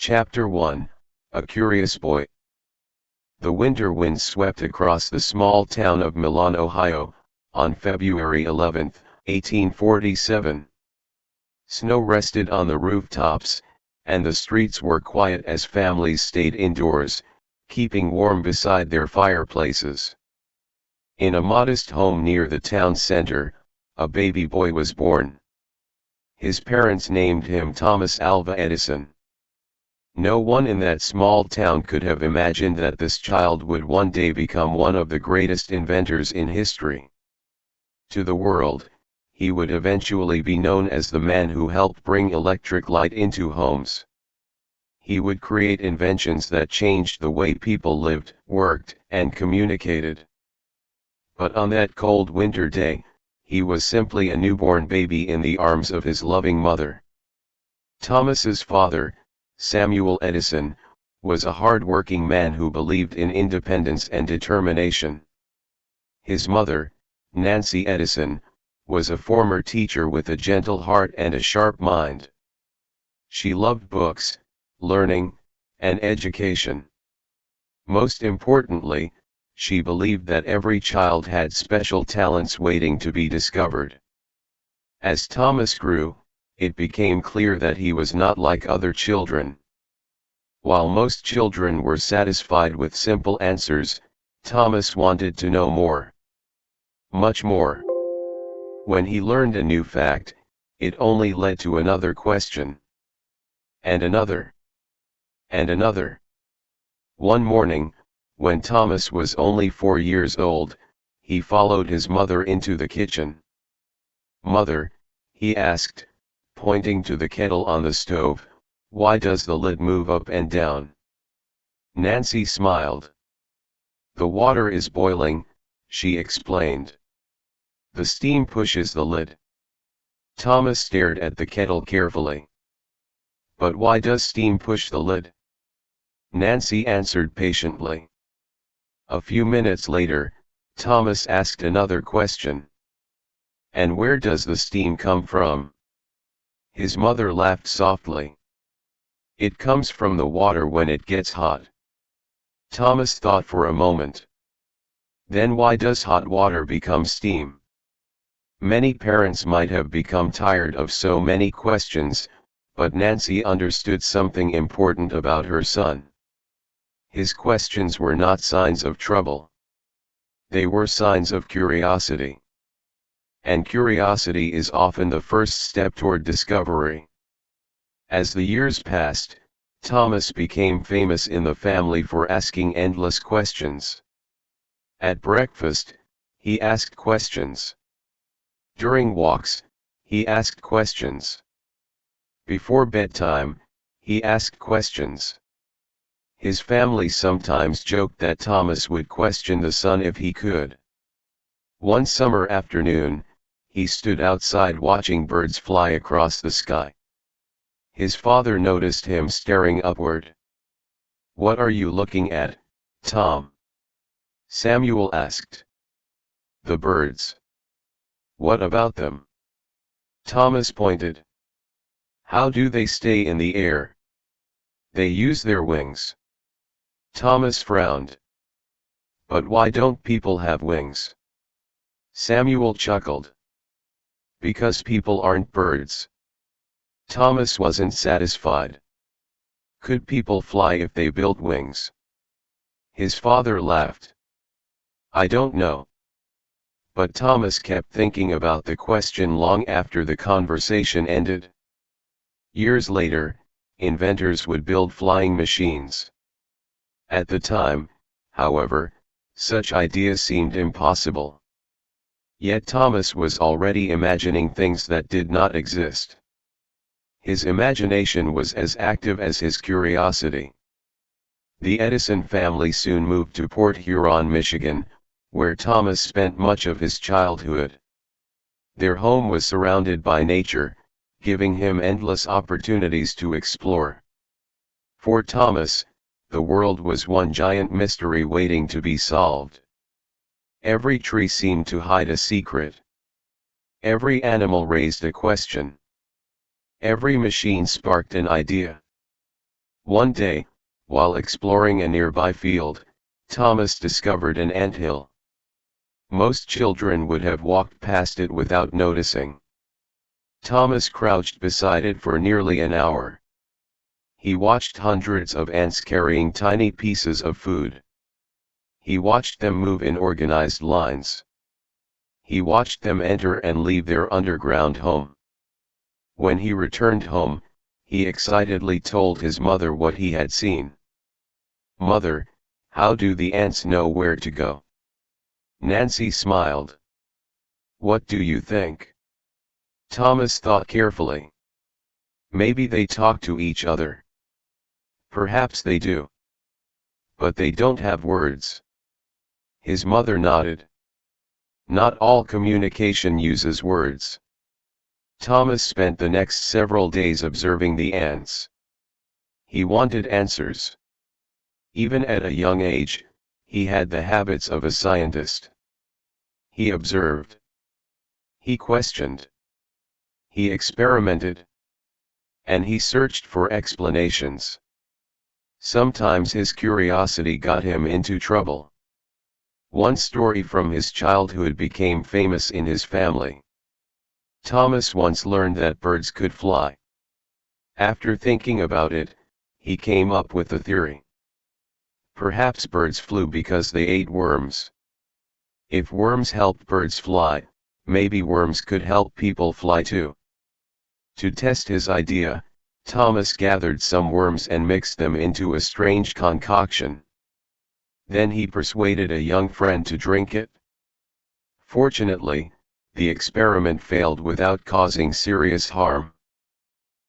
Chapter 1, A Curious Boy. The winter winds swept across the small town of Milan, Ohio, on February 11, 1847. Snow rested on the rooftops, and the streets were quiet as families stayed indoors, keeping warm beside their fireplaces. In a modest home near the town center, a baby boy was born. His parents named him Thomas Alva Edison. No one in that small town could have imagined that this child would one day become one of the greatest inventors in history. To the world, he would eventually be known as the man who helped bring electric light into homes. He would create inventions that changed the way people lived, worked, and communicated. But on that cold winter day, he was simply a newborn baby in the arms of his loving mother. Thomas's father, Samuel Edison, was a hard-working man who believed in independence and determination. His mother, Nancy Edison, was a former teacher with a gentle heart and a sharp mind. She loved books, learning, and education. Most importantly, she believed that every child had special talents waiting to be discovered. As Thomas grew, it became clear that he was not like other children. While most children were satisfied with simple answers, Thomas wanted to know more. Much more. When he learned a new fact, it only led to another question. And another. And another. One morning, when Thomas was only 4 years old, he followed his mother into the kitchen. "Mother," he asked, pointing to the kettle on the stove, "why does the lid move up and down?" Nancy smiled. "The water is boiling," she explained. "The steam pushes the lid." Thomas stared at the kettle carefully. "But why does steam push the lid?" Nancy answered patiently. A few minutes later, Thomas asked another question. "And where does the steam come from?" His mother laughed softly. "It comes from the water when it gets hot." Thomas thought for a moment. Then why does hot water become steam? Many parents might have become tired of so many questions, but Nancy understood something important about her son. His questions were not signs of trouble. They were signs of curiosity. And curiosity is often the first step toward discovery. As the years passed, Thomas became famous in the family for asking endless questions. At breakfast, he asked questions. During walks, he asked questions. Before bedtime, he asked questions. His family sometimes joked that Thomas would question the sun if he could. One summer afternoon, he stood outside watching birds fly across the sky. His father noticed him staring upward. "What are you looking at, Tom?" Samuel asked. "The birds." "What about them?" Thomas pointed. "How do they stay in the air?" "They use their wings." Thomas frowned. "But why don't people have wings?" Samuel chuckled. "Because people aren't birds." Thomas wasn't satisfied. "Could people fly if they built wings?" His father laughed. "I don't know." But Thomas kept thinking about the question long after the conversation ended. Years later, inventors would build flying machines. At the time, however, such ideas seemed impossible. Yet Thomas was already imagining things that did not exist. His imagination was as active as his curiosity. The Edison family soon moved to Port Huron, Michigan, where Thomas spent much of his childhood. Their home was surrounded by nature, giving him endless opportunities to explore. For Thomas, the world was one giant mystery waiting to be solved. Every tree seemed to hide a secret. Every animal raised a question. Every machine sparked an idea. One day, while exploring a nearby field, Thomas discovered an anthill. Most children would have walked past it without noticing. Thomas crouched beside it for nearly an hour. He watched hundreds of ants carrying tiny pieces of food. He watched them move in organized lines. He watched them enter and leave their underground home. When he returned home, he excitedly told his mother what he had seen. "Mother, how do the ants know where to go?" Nancy smiled. "What do you think?" Thomas thought carefully. "Maybe they talk to each other." "Perhaps they do. But they don't have words." His mother nodded. "Not all communication uses words." Thomas spent the next several days observing the ants. He wanted answers. Even at a young age, he had the habits of a scientist. He observed. He questioned. He experimented. And he searched for explanations. Sometimes his curiosity got him into trouble. One story from his childhood became famous in his family. Thomas once learned that birds could fly. After thinking about it, he came up with a theory. Perhaps birds flew because they ate worms. If worms helped birds fly, maybe worms could help people fly too. To test his idea, Thomas gathered some worms and mixed them into a strange concoction. Then he persuaded a young friend to drink it. Fortunately, the experiment failed without causing serious harm.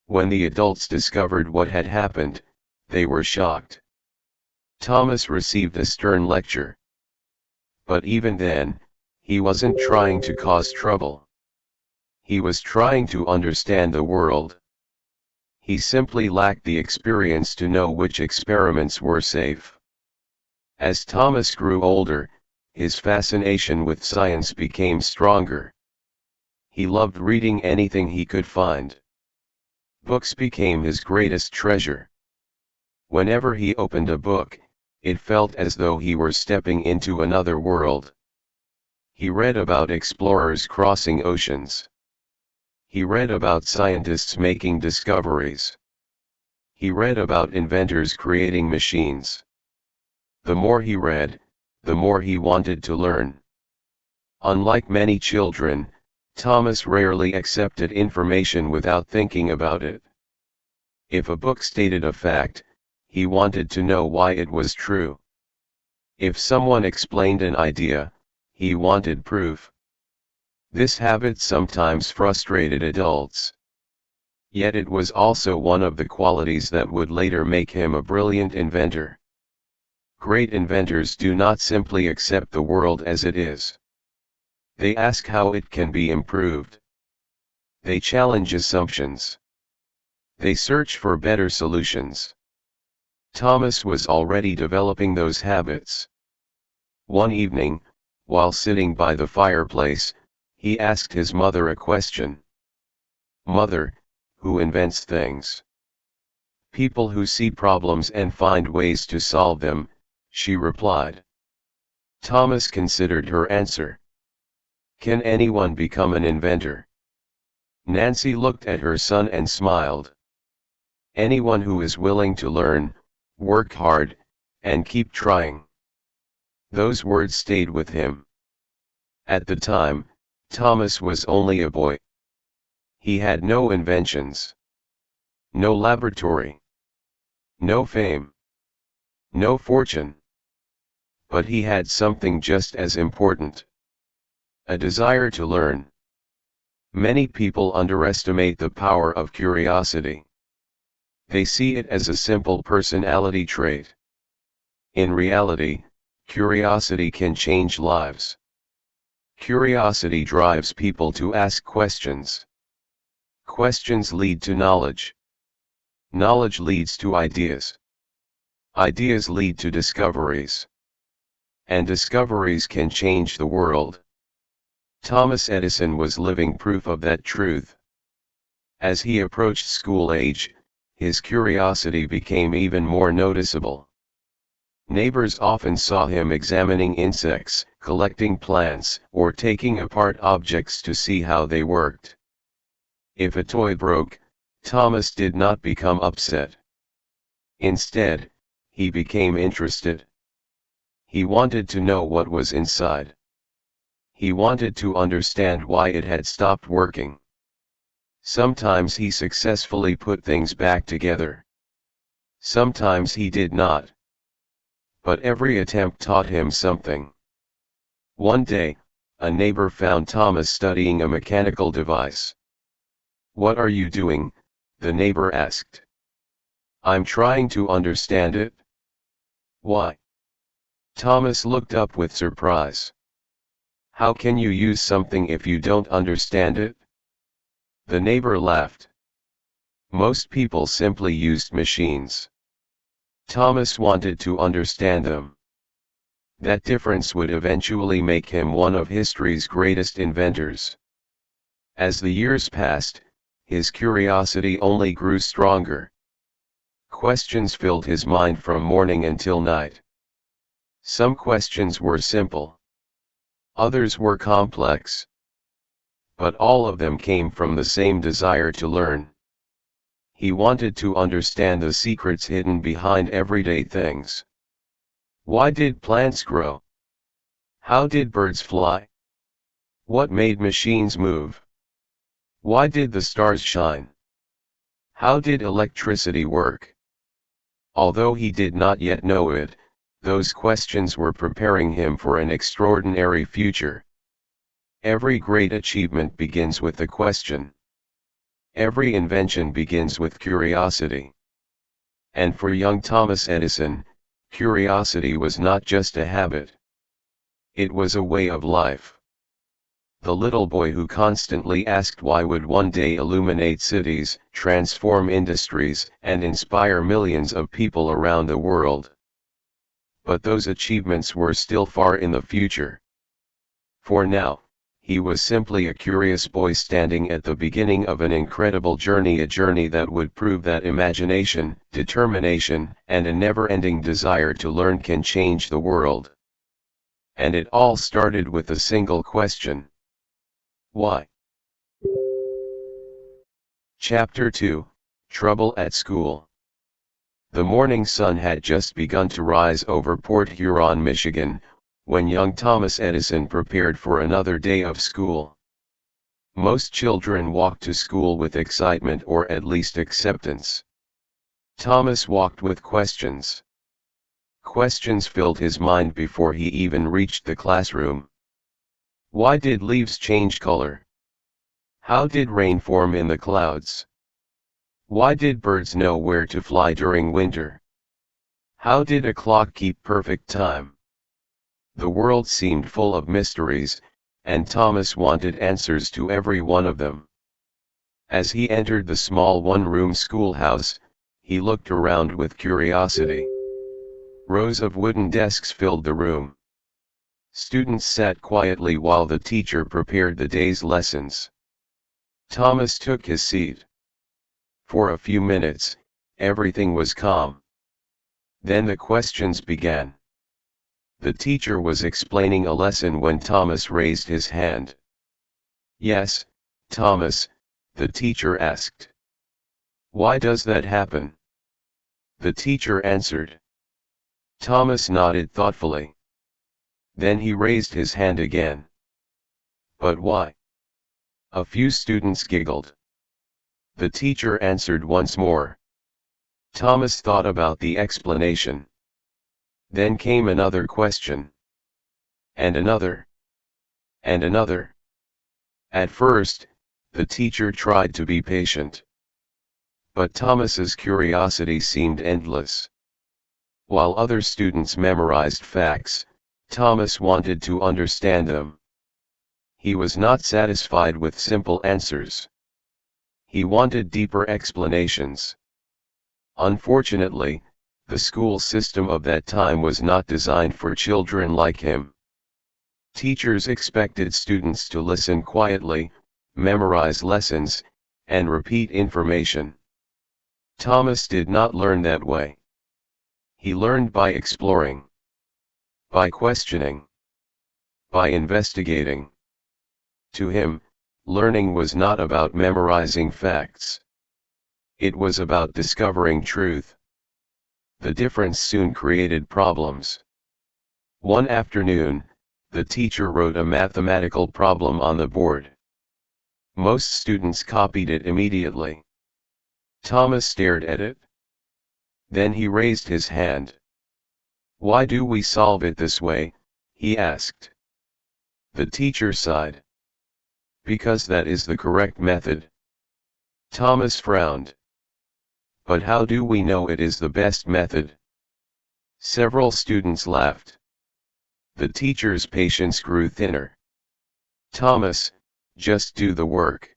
When the adults discovered what had happened, they were shocked. Thomas received a stern lecture. But even then, he wasn't trying to cause trouble. He was trying to understand the world. He simply lacked the experience to know which experiments were safe. As Thomas grew older, his fascination with science became stronger. He loved reading anything he could find. Books became his greatest treasure. Whenever he opened a book, it felt as though he were stepping into another world. He read about explorers crossing oceans. He read about scientists making discoveries. He read about inventors creating machines. The more he read, the more he wanted to learn. Unlike many children, Thomas rarely accepted information without thinking about it. If a book stated a fact, he wanted to know why it was true. If someone explained an idea, he wanted proof. This habit sometimes frustrated adults. Yet it was also one of the qualities that would later make him a brilliant inventor. Great inventors do not simply accept the world as it is. They ask how it can be improved. They challenge assumptions. They search for better solutions. Thomas was already developing those habits. One evening, while sitting by the fireplace, he asked his mother a question. "Mother, who invents things?" "People who see problems and find ways to solve them," she replied. Thomas considered her answer. "Can anyone become an inventor?" Nancy looked at her son and smiled. "Anyone who is willing to learn, work hard, and keep trying." Those words stayed with him. At the time, Thomas was only a boy. He had no inventions. No laboratory. No fame. No fortune. But he had something just as important. A desire to learn. Many people underestimate the power of curiosity. They see it as a simple personality trait. In reality, curiosity can change lives. Curiosity drives people to ask questions. Questions lead to knowledge. Knowledge leads to ideas. Ideas lead to discoveries. And discoveries can change the world. Thomas Edison was living proof of that truth. As he approached school age, his curiosity became even more noticeable. Neighbors often saw him examining insects, collecting plants, or taking apart objects to see how they worked. If a toy broke, Thomas did not become upset. Instead, he became interested. He wanted to know what was inside. He wanted to understand why it had stopped working. Sometimes he successfully put things back together. Sometimes he did not. But every attempt taught him something. One day, a neighbor found Thomas studying a mechanical device. "What are you doing?" the neighbor asked. "I'm trying to understand it." "Why?" Thomas looked up with surprise. "How can you use something if you don't understand it?" The neighbor laughed. "Most people simply used machines." Thomas wanted to understand them. That difference would eventually make him one of history's greatest inventors. As the years passed, his curiosity only grew stronger. Questions filled his mind from morning until night. Some questions were simple. Others were complex. But all of them came from the same desire to learn. He wanted to understand the secrets hidden behind everyday things. Why did plants grow? How did birds fly? What made machines move? Why did the stars shine? How did electricity work? Although he did not yet know it, those questions were preparing him for an extraordinary future. Every great achievement begins with a question. Every invention begins with curiosity. And for young Thomas Edison, curiosity was not just a habit. It was a way of life. The little boy who constantly asked why would one day illuminate cities, transform industries, and inspire millions of people around the world. But those achievements were still far in the future. For now, he was simply a curious boy standing at the beginning of an incredible journey, a journey that would prove that imagination, determination, and a never-ending desire to learn can change the world. And it all started with a single question. Why? Chapter 2, Trouble at School. The morning sun had just begun to rise over Port Huron, Michigan, when young Thomas Edison prepared for another day of school. Most children walked to school with excitement or at least acceptance. Thomas walked with questions. Questions filled his mind before he even reached the classroom. Why did leaves change color? How did rain form in the clouds? Why did birds know where to fly during winter? How did a clock keep perfect time? The world seemed full of mysteries, and Thomas wanted answers to every one of them. As he entered the small one-room schoolhouse, he looked around with curiosity. Rows of wooden desks filled the room. Students sat quietly while the teacher prepared the day's lessons. Thomas took his seat. For a few minutes, everything was calm. Then the questions began. The teacher was explaining a lesson when Thomas raised his hand. "Yes, Thomas," the teacher asked. "Why does that happen?" The teacher answered. Thomas nodded thoughtfully. Then he raised his hand again. "But why?" A few students giggled. The teacher answered once more. Thomas thought about the explanation. Then came another question. And another. And another. At first, the teacher tried to be patient. But Thomas's curiosity seemed endless. While other students memorized facts, Thomas wanted to understand them. He was not satisfied with simple answers. He wanted deeper explanations. Unfortunately, the school system of that time was not designed for children like him. Teachers expected students to listen quietly, memorize lessons, and repeat information. Thomas did not learn that way. He learned by exploring, by questioning, by investigating. To him, learning was not about memorizing facts. It was about discovering truth. The difference soon created problems. One afternoon, the teacher wrote a mathematical problem on the board. Most students copied it immediately. Thomas stared at it. Then he raised his hand. "Why do we solve it this way?" he asked. The teacher sighed. "Because that is the correct method." Thomas frowned. "But how do we know it is the best method?" Several students laughed. The teacher's patience grew thinner. "Thomas, just do the work."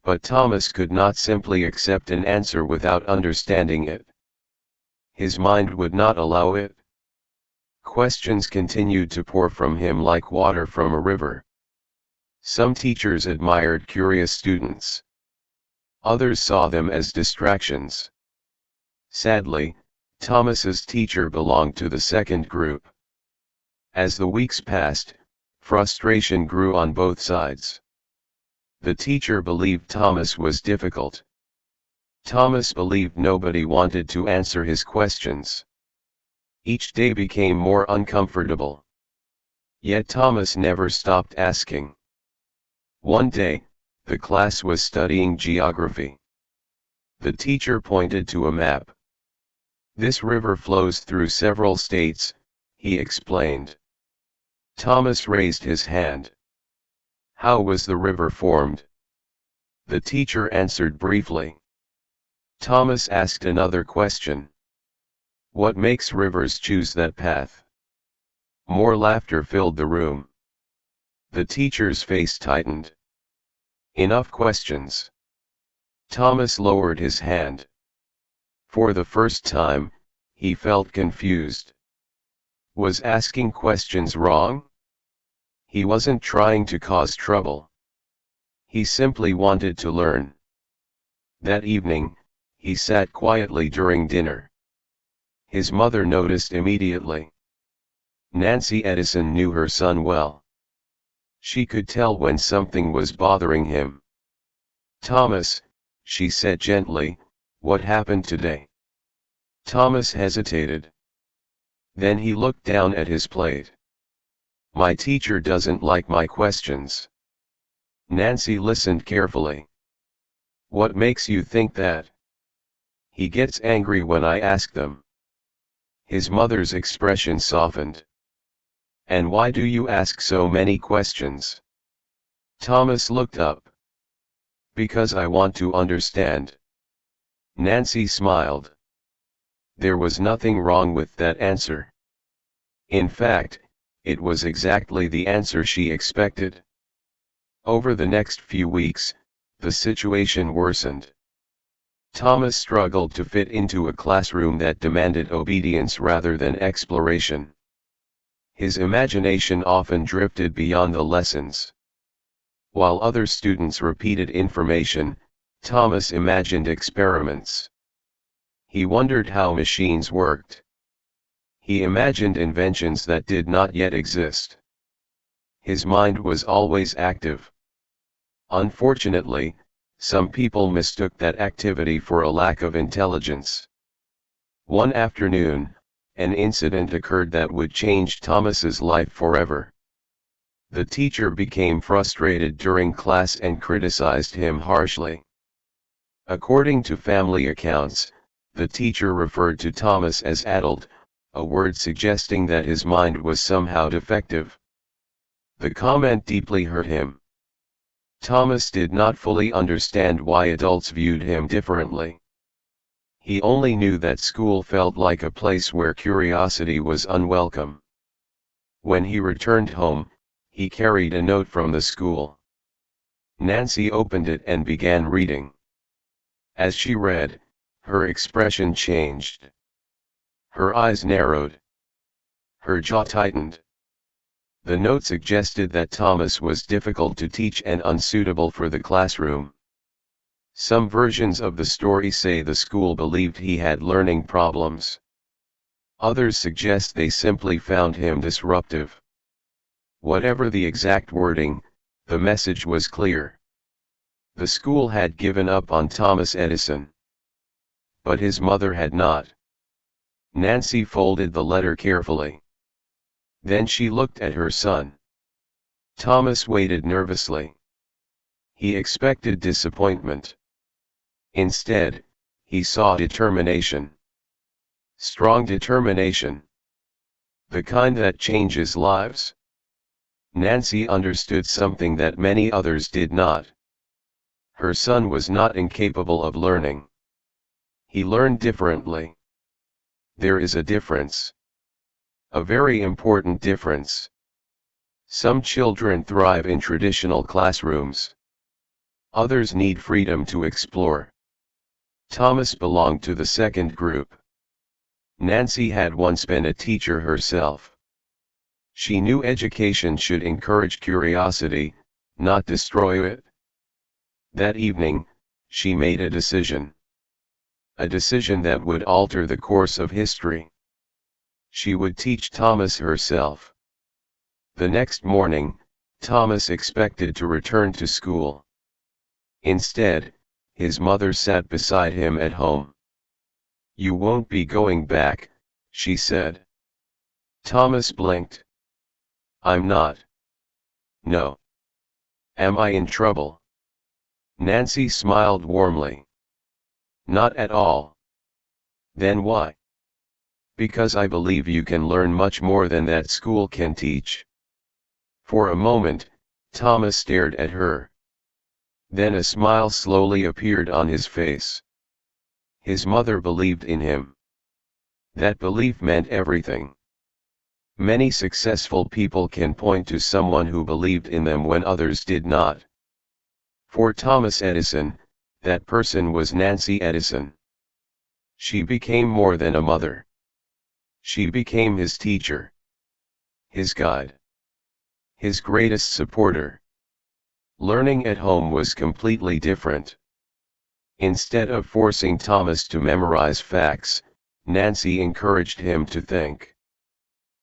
But Thomas could not simply accept an answer without understanding it. His mind would not allow it. Questions continued to pour from him like water from a river. Some teachers admired curious students. Others saw them as distractions. Sadly, Thomas's teacher belonged to the second group. As the weeks passed, frustration grew on both sides. The teacher believed Thomas was difficult. Thomas believed nobody wanted to answer his questions. Each day became more uncomfortable. Yet Thomas never stopped asking. One day, the class was studying geography. The teacher pointed to a map. "This river flows through several states," he explained. Thomas raised his hand. "How was the river formed?" The teacher answered briefly. Thomas asked another question. "What makes rivers choose that path?" More laughter filled the room. The teacher's face tightened. "Enough questions." Thomas lowered his hand. For the first time, he felt confused. Was asking questions wrong? He wasn't trying to cause trouble. He simply wanted to learn. That evening, he sat quietly during dinner. His mother noticed immediately. Nancy Edison knew her son well. She could tell when something was bothering him. "Thomas," she said gently, "what happened today?" Thomas hesitated. Then he looked down at his plate. "My teacher doesn't like my questions." Nancy listened carefully. "What makes you think that?" "He gets angry when I ask them." His mother's expression softened. "And why do you ask so many questions?" Thomas looked up. "Because I want to understand." Nancy smiled. There was nothing wrong with that answer. In fact, it was exactly the answer she expected. Over the next few weeks, the situation worsened. Thomas struggled to fit into a classroom that demanded obedience rather than exploration. His imagination often drifted beyond the lessons. While other students repeated information, Thomas imagined experiments. He wondered how machines worked. He imagined inventions that did not yet exist. His mind was always active. Unfortunately, some people mistook that activity for a lack of intelligence. One afternoon, an incident occurred that would change Thomas's life forever. The teacher became frustrated during class and criticized him harshly. According to family accounts, the teacher referred to Thomas as adult, a word suggesting that his mind was somehow defective. The comment deeply hurt him. Thomas did not fully understand why adults viewed him differently. He only knew that school felt like a place where curiosity was unwelcome. When he returned home, he carried a note from the school. Nancy opened it and began reading. As she read, her expression changed. Her eyes narrowed. Her jaw tightened. The note suggested that Thomas was difficult to teach and unsuitable for the classroom. Some versions of the story say the school believed he had learning problems. Others suggest they simply found him disruptive. Whatever the exact wording, the message was clear. The school had given up on Thomas Edison. But his mother had not. Nancy folded the letter carefully. Then she looked at her son. Thomas waited nervously. He expected disappointment. Instead, he saw determination. Strong determination. The kind that changes lives. Nancy understood something that many others did not. Her son was not incapable of learning. He learned differently. There is a difference. A very important difference. Some children thrive in traditional classrooms. Others need freedom to explore. Thomas belonged to the second group. Nancy had once been a teacher herself. She knew education should encourage curiosity, not destroy it. That evening, she made a decision. A decision that would alter the course of history. She would teach Thomas herself. The next morning, Thomas expected to return to school. Instead, his mother sat beside him at home. "You won't be going back," she said. Thomas blinked. "I'm not." "No." "Am I in trouble?" Nancy smiled warmly. "Not at all." "Then why?" "Because I believe you can learn much more than that school can teach." For a moment, Thomas stared at her. Then a smile slowly appeared on his face. His mother believed in him. That belief meant everything. Many successful people can point to someone who believed in them when others did not. For Thomas Edison, that person was Nancy Edison. She became more than a mother. She became his teacher. His guide. His greatest supporter. Learning at home was completely different. Instead of forcing Thomas to memorize facts, Nancy encouraged him to think.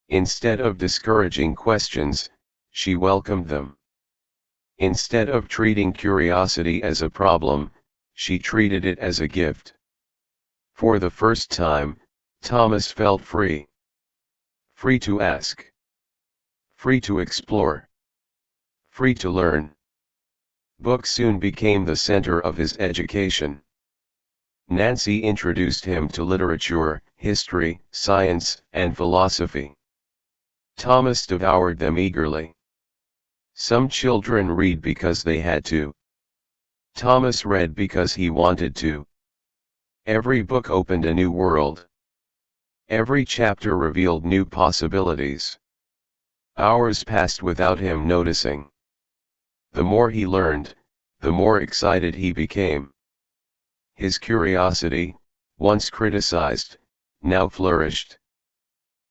Instead of discouraging questions, she welcomed them. Instead of treating curiosity as a problem, she treated it as a gift. For the first time, Thomas felt free. Free to ask. Free to explore. Free to learn. Books soon became the center of his education. Nancy introduced him to literature, history, science, and philosophy. Thomas devoured them eagerly. Some children read because they had to. Thomas read because he wanted to. Every book opened a new world. Every chapter revealed new possibilities. Hours passed without him noticing. The more he learned, the more excited he became. His curiosity, once criticized, now flourished.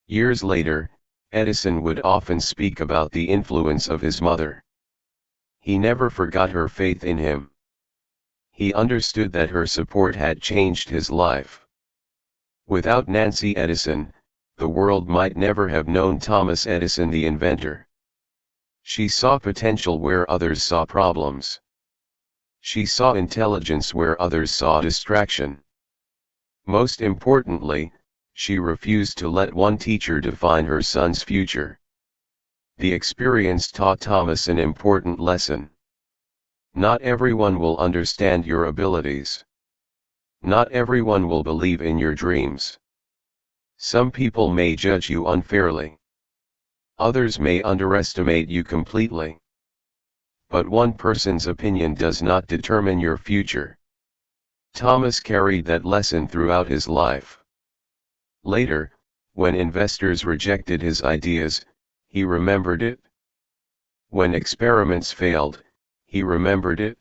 Years later, Edison would often speak about the influence of his mother. He never forgot her faith in him. He understood that her support had changed his life. Without Nancy Edison, the world might never have known Thomas Edison the inventor. She saw potential where others saw problems. She saw intelligence where others saw distraction. Most importantly, she refused to let one teacher define her son's future. The experience taught Thomas an important lesson. Not everyone will understand your abilities. Not everyone will believe in your dreams. Some people may judge you unfairly. Others may underestimate you completely. But one person's opinion does not determine your future. Thomas carried that lesson throughout his life. Later, when investors rejected his ideas, he remembered it. When experiments failed, he remembered it.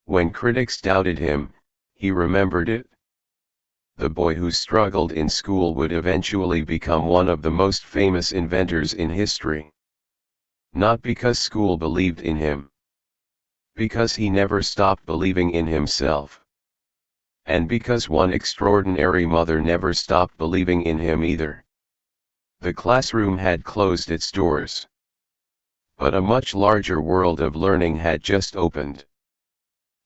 When critics doubted him, he remembered it. The boy who struggled in school would eventually become one of the most famous inventors in history. Not because school believed in him. Because he never stopped believing in himself. And because one extraordinary mother never stopped believing in him either. The classroom had closed its doors. But a much larger world of learning had just opened.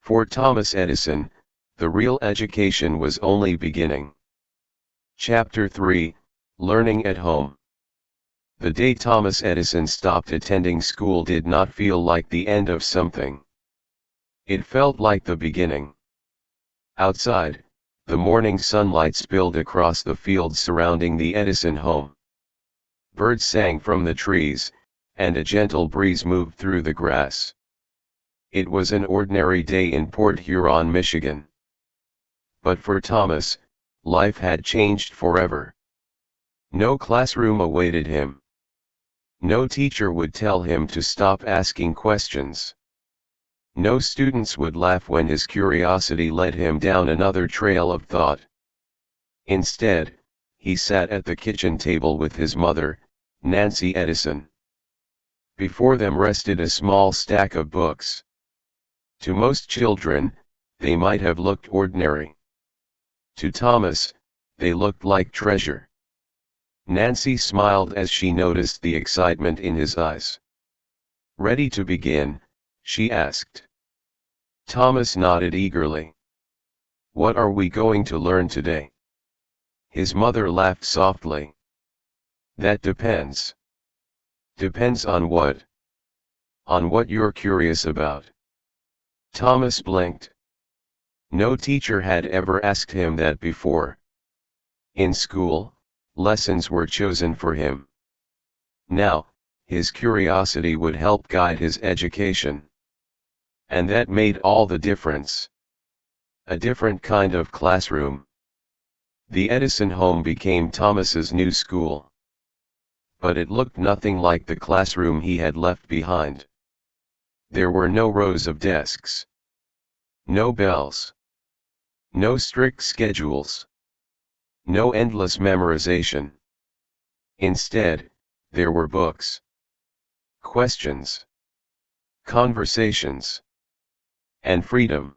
For Thomas Edison, the real education was only beginning. Chapter 3, Learning at Home. The day Thomas Edison stopped attending school did not feel like the end of something. It felt like the beginning. Outside, the morning sunlight spilled across the fields surrounding the Edison home. Birds sang from the trees, and a gentle breeze moved through the grass. It was an ordinary day in Port Huron, Michigan. But for Thomas, life had changed forever. No classroom awaited him. No teacher would tell him to stop asking questions. No students would laugh when his curiosity led him down another trail of thought. Instead, he sat at the kitchen table with his mother, Nancy Edison. Before them rested a small stack of books. To most children, they might have looked ordinary. To Thomas, they looked like treasure. Nancy smiled as she noticed the excitement in his eyes. "Ready to begin?" she asked. Thomas nodded eagerly. "What are we going to learn today?" His mother laughed softly. "That depends." "Depends on what?" "On what you're curious about." Thomas blinked. No teacher had ever asked him that before. In school, lessons were chosen for him. Now, his curiosity would help guide his education. And that made all the difference. A different kind of classroom. The Edison home became Thomas's new school. But it looked nothing like the classroom he had left behind. There were no rows of desks. No bells. No strict schedules. No endless memorization. Instead, there were books. Questions. Conversations. And freedom.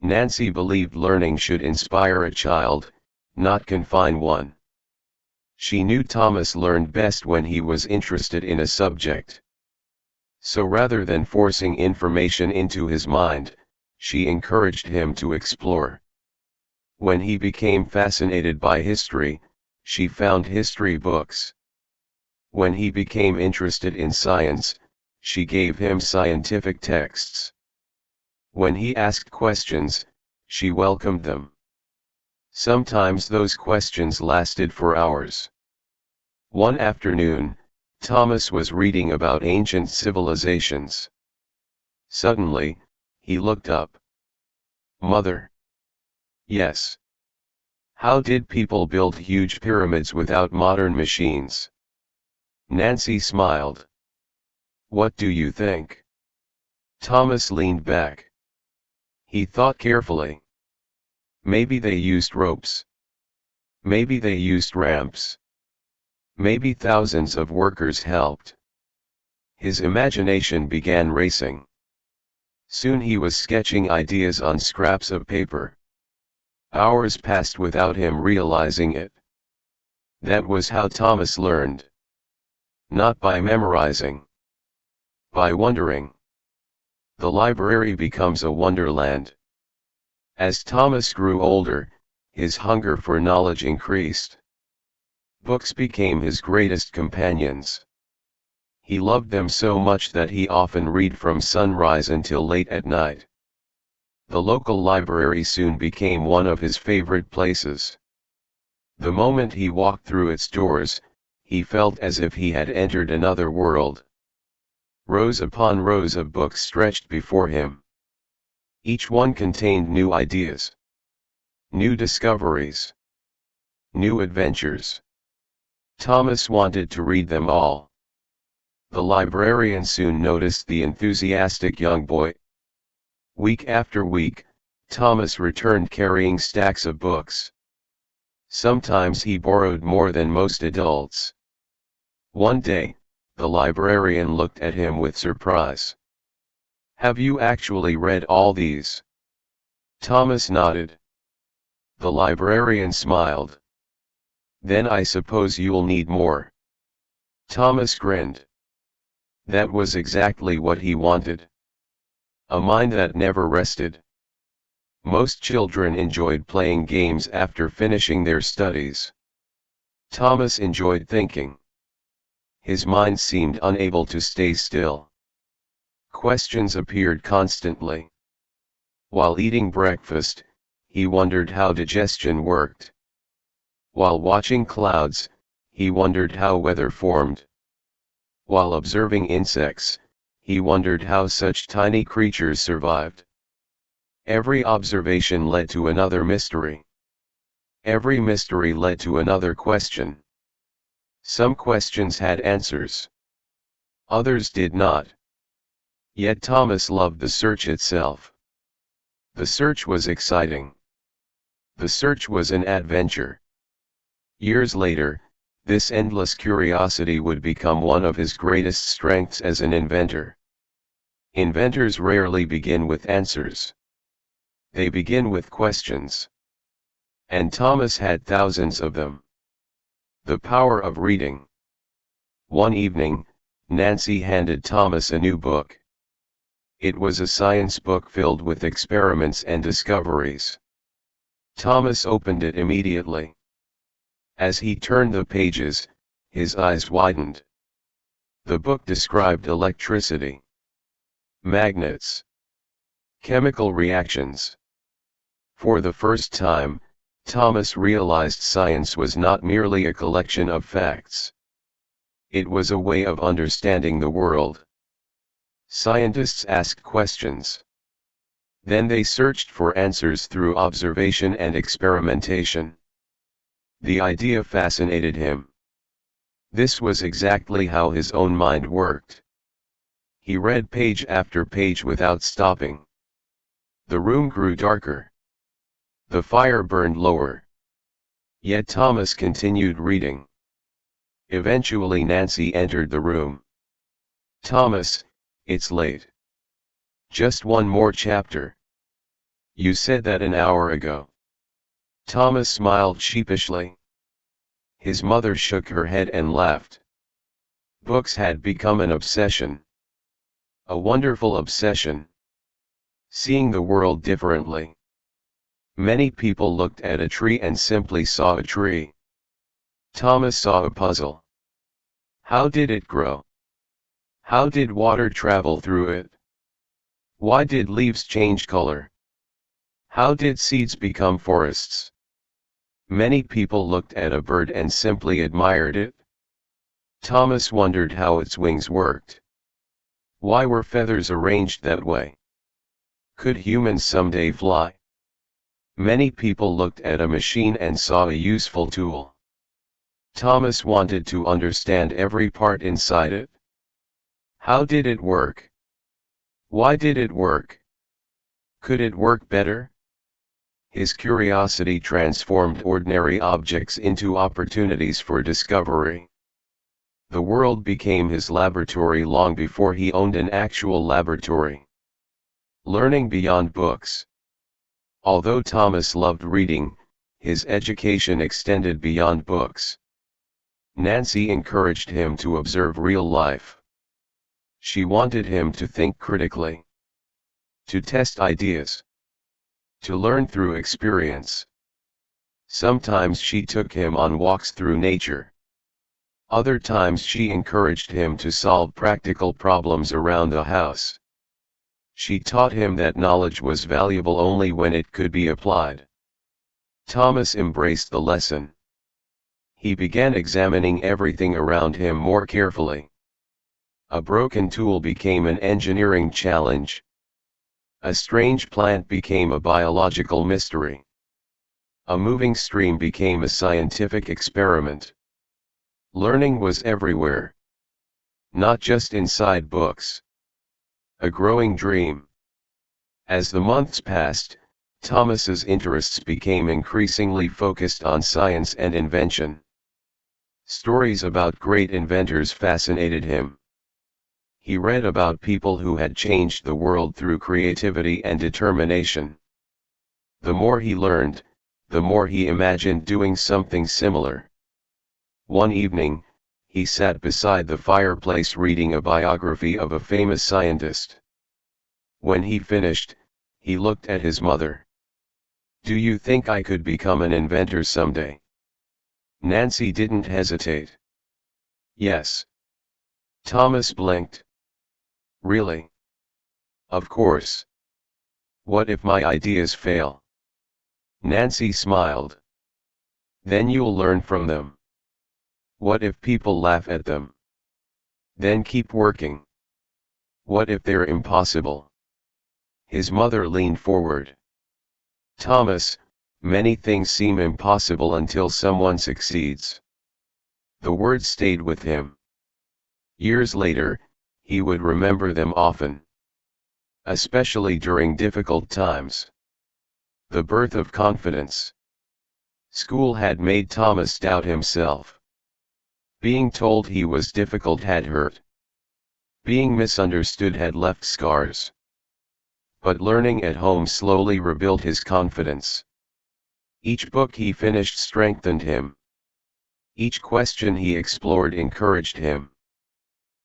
Nancy believed learning should inspire a child, not confine one. She knew Thomas learned best when he was interested in a subject. So rather than forcing information into his mind, she encouraged him to explore. When he became fascinated by history, she found history books. When he became interested in science, she gave him scientific texts. When he asked questions, she welcomed them. Sometimes those questions lasted for hours. One afternoon, Thomas was reading about ancient civilizations. Suddenly, he looked up. "Mother." "Yes." "How did people build huge pyramids without modern machines?" Nancy smiled. "What do you think?" Thomas leaned back. He thought carefully. Maybe they used ropes. Maybe they used ramps. Maybe thousands of workers helped. His imagination began racing. Soon he was sketching ideas on scraps of paper. Hours passed without him realizing it. That was how Thomas learned. Not by memorizing. By wondering. The library becomes a wonderland. As Thomas grew older, his hunger for knowledge increased. Books became his greatest companions. He loved them so much that he often read from sunrise until late at night. The local library soon became one of his favorite places. The moment he walked through its doors, he felt as if he had entered another world. Rows upon rows of books stretched before him. Each one contained new ideas, new discoveries, new adventures. Thomas wanted to read them all. The librarian soon noticed the enthusiastic young boy. Week after week, Thomas returned carrying stacks of books. Sometimes he borrowed more than most adults. One day, the librarian looked at him with surprise. Have you actually read all these? Thomas nodded. The librarian smiled. Then I suppose you'll need more. Thomas grinned. That was exactly what he wanted. A mind that never rested. Most children enjoyed playing games after finishing their studies. Thomas enjoyed thinking. His mind seemed unable to stay still. Questions appeared constantly. While eating breakfast, he wondered how digestion worked. While watching clouds, he wondered how weather formed. While observing insects, he wondered how such tiny creatures survived. Every observation led to another mystery. Every mystery led to another question. Some questions had answers. Others did not. Yet Thomas loved the search itself. The search was exciting. The search was an adventure. Years later, this endless curiosity would become one of his greatest strengths as an inventor. Inventors rarely begin with answers. They begin with questions. And Thomas had thousands of them. The power of reading. One evening, Nancy handed Thomas a new book. It was a science book filled with experiments and discoveries. Thomas opened it immediately. As he turned the pages, his eyes widened. The book described electricity, magnets, chemical reactions. For the first time, Thomas realized science was not merely a collection of facts. It was a way of understanding the world. Scientists asked questions. Then they searched for answers through observation and experimentation. The idea fascinated him. This was exactly how his own mind worked. He read page after page without stopping. The room grew darker. The fire burned lower. Yet Thomas continued reading. Eventually Nancy entered the room. "Thomas, it's late. Just one more chapter. You said that an hour ago." Thomas smiled sheepishly. His mother shook her head and laughed. Books had become an obsession. A wonderful obsession. Seeing the world differently. Many people looked at a tree and simply saw a tree. Thomas saw a puzzle. How did it grow? How did water travel through it? Why did leaves change color? How did seeds become forests? Many people looked at a bird and simply admired it. Thomas wondered how its wings worked. Why were feathers arranged that way? Could humans someday fly? Many people looked at a machine and saw a useful tool. Thomas wanted to understand every part inside it. How did it work? Why did it work? Could it work better? His curiosity transformed ordinary objects into opportunities for discovery. The world became his laboratory long before he owned an actual laboratory. Learning beyond books. Although Thomas loved reading, his education extended beyond books. Nancy encouraged him to observe real life. She wanted him to think critically, to test ideas, to learn through experience. Sometimes she took him on walks through nature. Other times she encouraged him to solve practical problems around the house. She taught him that knowledge was valuable only when it could be applied. Thomas embraced the lesson. He began examining everything around him more carefully. A broken tool became an engineering challenge. A strange plant became a biological mystery. A moving stream became a scientific experiment. Learning was everywhere. Not just inside books. A growing dream. As the months passed, Thomas's interests became increasingly focused on science and invention. Stories about great inventors fascinated him. He read about people who had changed the world through creativity and determination. The more he learned, the more he imagined doing something similar. One evening, he sat beside the fireplace reading a biography of a famous scientist. When he finished, he looked at his mother. "Do you think I could become an inventor someday?" Nancy didn't hesitate. "Yes." Thomas blinked. "Really?" "Of course. What if my ideas fail?" Nancy smiled. "Then you'll learn from them. What if people laugh at them? Then keep working. What if they're impossible?" His mother leaned forward. "Thomas, many things seem impossible until someone succeeds." The words stayed with him. Years later, he would remember them often. Especially during difficult times. The birth of confidence. School had made Thomas doubt himself. Being told he was difficult had hurt. Being misunderstood had left scars. But learning at home slowly rebuilt his confidence. Each book he finished strengthened him. Each question he explored encouraged him.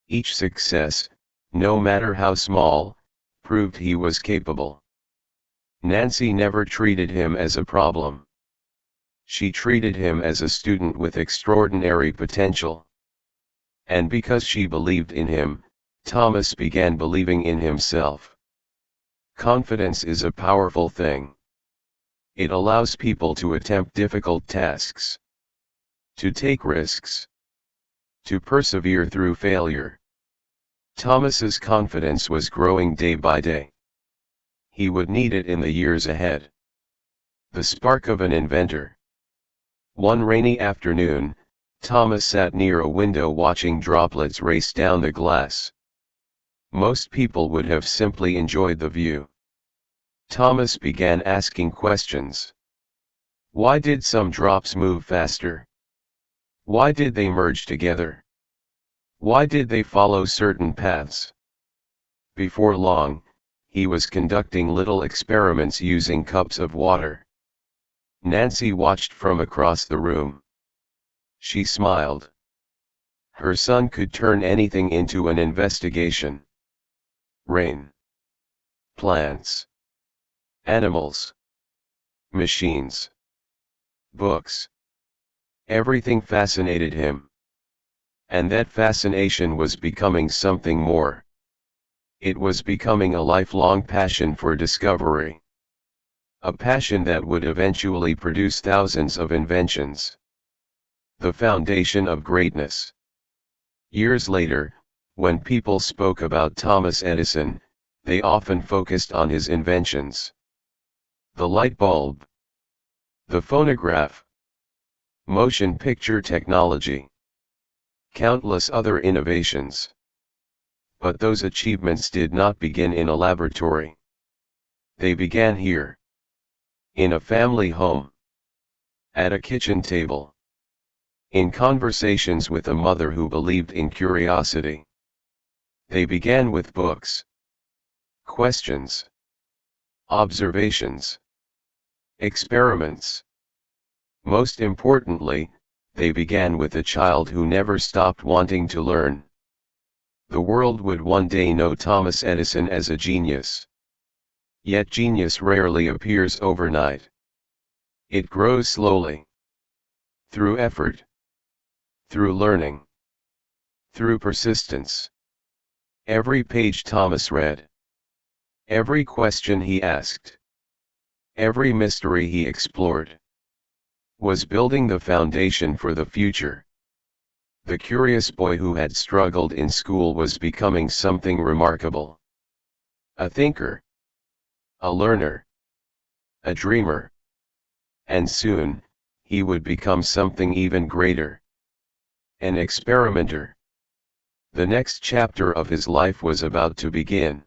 Each success, no matter how small, proved he was capable. Nancy never treated him as a problem. She treated him as a student with extraordinary potential. And because she believed in him, Thomas began believing in himself. Confidence is a powerful thing. It allows people to attempt difficult tasks, to take risks, to persevere through failure. Thomas's confidence was growing day by day. He would need it in the years ahead. The spark of an inventor. One rainy afternoon, Thomas sat near a window watching droplets race down the glass. Most people would have simply enjoyed the view. Thomas began asking questions. Why did some drops move faster? Why did they merge together? Why did they follow certain paths? Before long, he was conducting little experiments using cups of water. Nancy watched from across the room. She smiled. Her son could turn anything into an investigation. Rain. Plants. Animals. Machines. Books. Everything fascinated him. And that fascination was becoming something more. It was becoming a lifelong passion for discovery. A passion that would eventually produce thousands of inventions. The foundation of greatness. Years later, when people spoke about Thomas Edison, they often focused on his inventions. The light bulb. The phonograph. Motion picture technology. Countless other innovations. But those achievements did not begin in a laboratory. They began here. In a family home. At a kitchen table. In conversations with a mother who believed in curiosity. They began with books. Questions. Observations. Experiments. Most importantly, they began with a child who never stopped wanting to learn. The world would one day know Thomas Edison as a genius. Yet genius rarely appears overnight. It grows slowly. Through effort. Through learning. Through persistence. Every page Thomas read. Every question he asked. Every mystery he explored. Was building the foundation for the future. The curious boy who had struggled in school was becoming something remarkable. A thinker. A learner. A dreamer. And soon, he would become something even greater. An experimenter. The next chapter of his life was about to begin.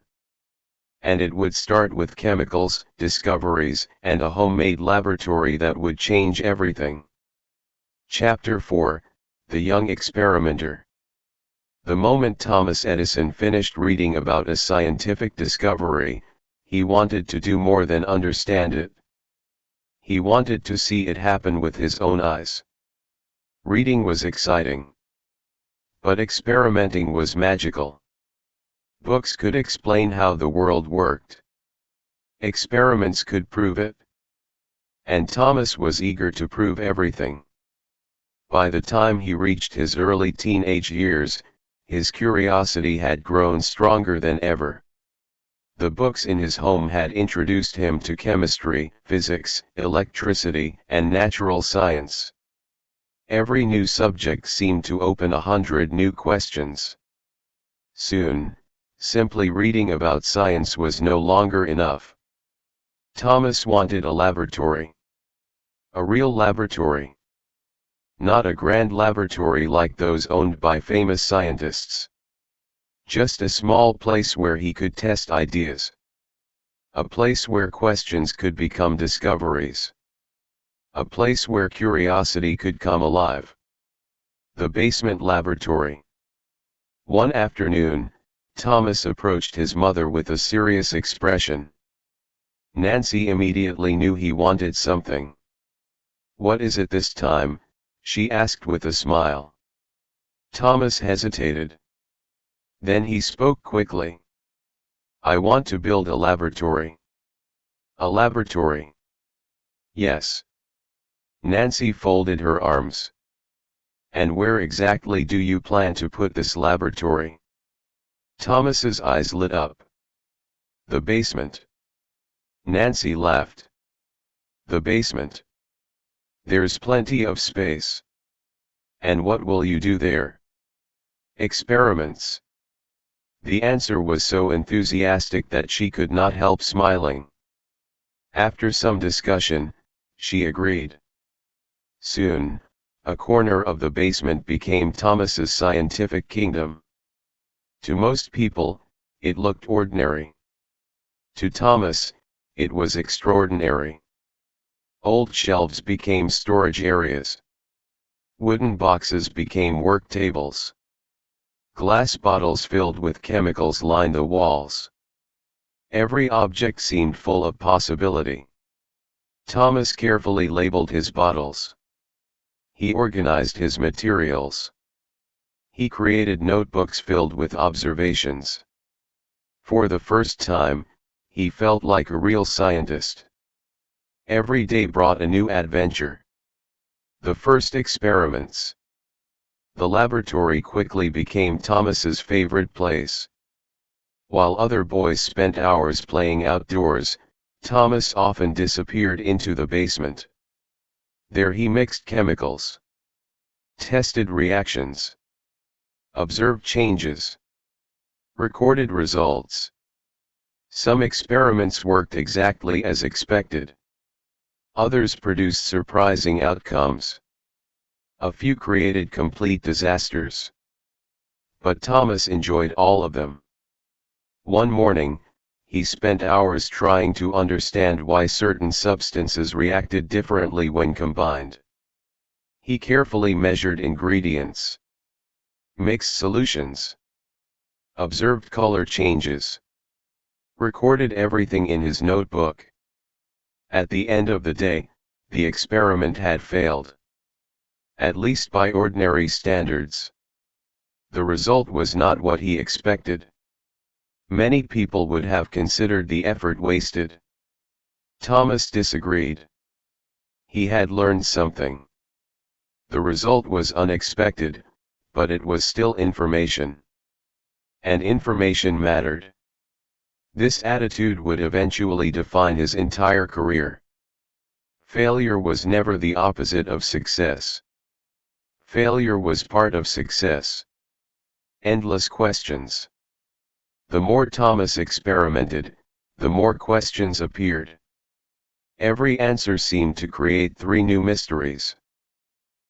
And it would start with chemicals, discoveries, and a homemade laboratory that would change everything. Chapter 4, The Young Experimenter. The moment Thomas Edison finished reading about a scientific discovery, he wanted to do more than understand it. He wanted to see it happen with his own eyes. Reading was exciting. But experimenting was magical. Books could explain how the world worked. Experiments could prove it. And Thomas was eager to prove everything. By the time he reached his early teenage years, his curiosity had grown stronger than ever. The books in his home had introduced him to chemistry, physics, electricity, and natural science. Every new subject seemed to open 100 new questions. Soon, simply reading about science was no longer enough. Thomas wanted a laboratory. A real laboratory. Not a grand laboratory like those owned by famous scientists. Just a small place where he could test ideas. A place where questions could become discoveries. A place where curiosity could come alive. The basement laboratory. One afternoon, Thomas approached his mother with a serious expression. Nancy immediately knew he wanted something. "What is it this time?" she asked with a smile. Thomas hesitated. Then he spoke quickly. "I want to build a laboratory." "A laboratory?" "Yes." Nancy folded her arms. "And where exactly do you plan to put this laboratory?" Thomas's eyes lit up. "The basement." Nancy laughed. "The basement? There's plenty of space. And what will you do there?" "Experiments." The answer was so enthusiastic that she could not help smiling. After some discussion, she agreed. Soon, a corner of the basement became Thomas's scientific kingdom. To most people, it looked ordinary. To Thomas, it was extraordinary. Old shelves became storage areas. Wooden boxes became work tables. Glass bottles filled with chemicals lined the walls. Every object seemed full of possibility. Thomas carefully labeled his bottles. He organized his materials. He created notebooks filled with observations. For the first time, he felt like a real scientist. Every day brought a new adventure. The first experiments. The laboratory quickly became Thomas's favorite place. While other boys spent hours playing outdoors, Thomas often disappeared into the basement. There he mixed chemicals, tested reactions, observed changes, recorded results. Some experiments worked exactly as expected. Others produced surprising outcomes. A few created complete disasters. But Thomas enjoyed all of them. One morning, he spent hours trying to understand why certain substances reacted differently when combined. He carefully measured ingredients, mixed solutions, observed color changes, recorded everything in his notebook. At the end of the day, the experiment had failed. At least by ordinary standards. The result was not what he expected. Many people would have considered the effort wasted. Thomas disagreed. He had learned something. The result was unexpected, but it was still information. And information mattered. This attitude would eventually define his entire career. Failure was never the opposite of success. Failure was part of success. Endless questions. The more Thomas experimented, the more questions appeared. Every answer seemed to create 3 new mysteries.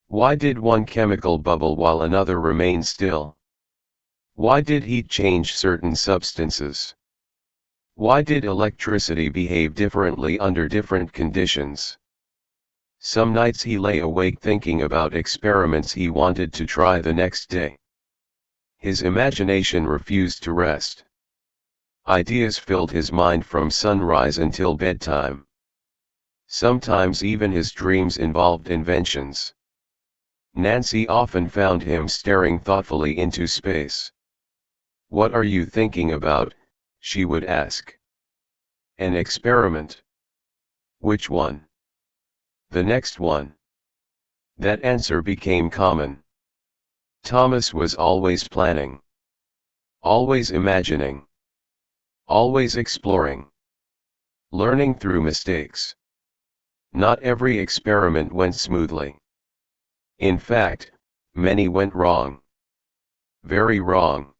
Why did one chemical bubble while another remained still? Why did heat change certain substances? Why did electricity behave differently under different conditions? Some nights he lay awake thinking about experiments he wanted to try the next day. His imagination refused to rest. Ideas filled his mind from sunrise until bedtime. Sometimes even his dreams involved inventions. Nancy often found him staring thoughtfully into space. "What are you thinking about?" she would ask. "An experiment." "Which one?" "The next one." That answer became common. Thomas was always planning. Always imagining. Always exploring. Learning through mistakes. Not every experiment went smoothly. In fact, many went wrong. Very wrong.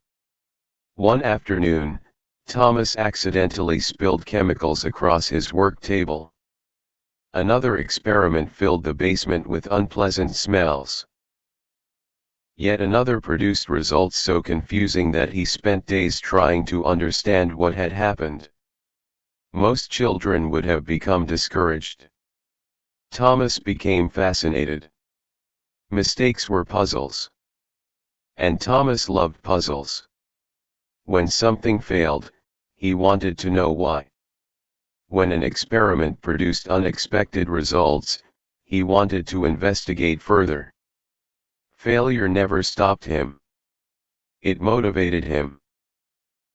One afternoon, Thomas accidentally spilled chemicals across his work table. Another experiment filled the basement with unpleasant smells. Yet another produced results so confusing that he spent days trying to understand what had happened. Most children would have become discouraged. Thomas became fascinated. Mistakes were puzzles. And Thomas loved puzzles. When something failed, he wanted to know why. When an experiment produced unexpected results, he wanted to investigate further. Failure never stopped him. It motivated him.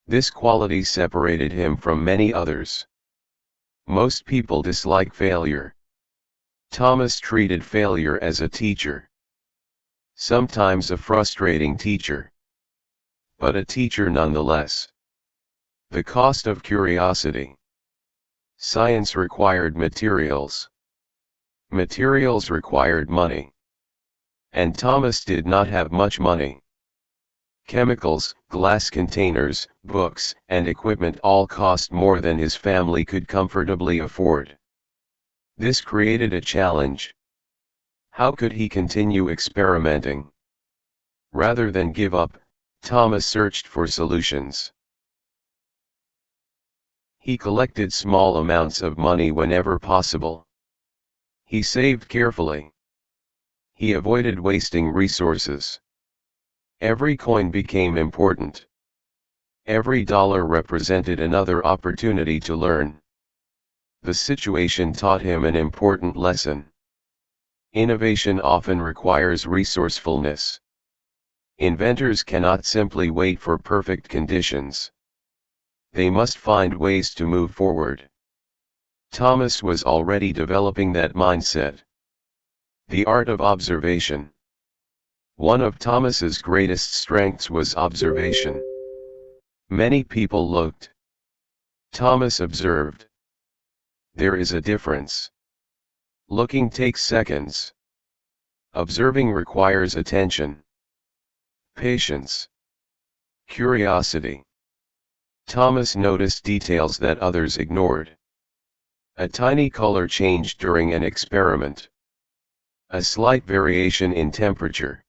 This quality separated him from many others. Most people dislike failure. Thomas treated failure as a teacher. Sometimes a frustrating teacher. But a teacher nonetheless. The cost of curiosity. Science required materials. Materials required money. And Thomas did not have much money. Chemicals, glass containers, books, and equipment all cost more than his family could comfortably afford. This created a challenge. How could he continue experimenting? Rather than give up, Thomas searched for solutions. He collected small amounts of money whenever possible. He saved carefully. He avoided wasting resources. Every coin became important. Every dollar represented another opportunity to learn. The situation taught him an important lesson. Innovation often requires resourcefulness. Inventors cannot simply wait for perfect conditions. They must find ways to move forward. Thomas was already developing that mindset. The art of observation. One of Thomas's greatest strengths was observation. Many people looked. Thomas observed. There is a difference. Looking takes seconds. Observing requires attention, patience, curiosity. Thomas noticed details that others ignored. A tiny color change during an experiment. A slight variation in temperature.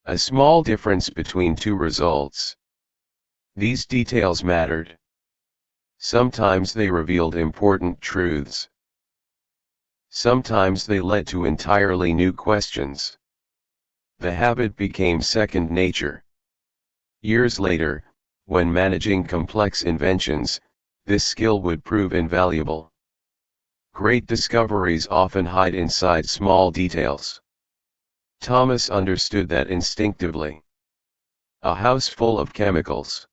A small difference between two results. These details mattered. Sometimes they revealed important truths. Sometimes they led to entirely new questions. The habit became second nature. Years later, when managing complex inventions, this skill would prove invaluable. Great discoveries often hide inside small details. Thomas understood that instinctively. A house full of chemicals.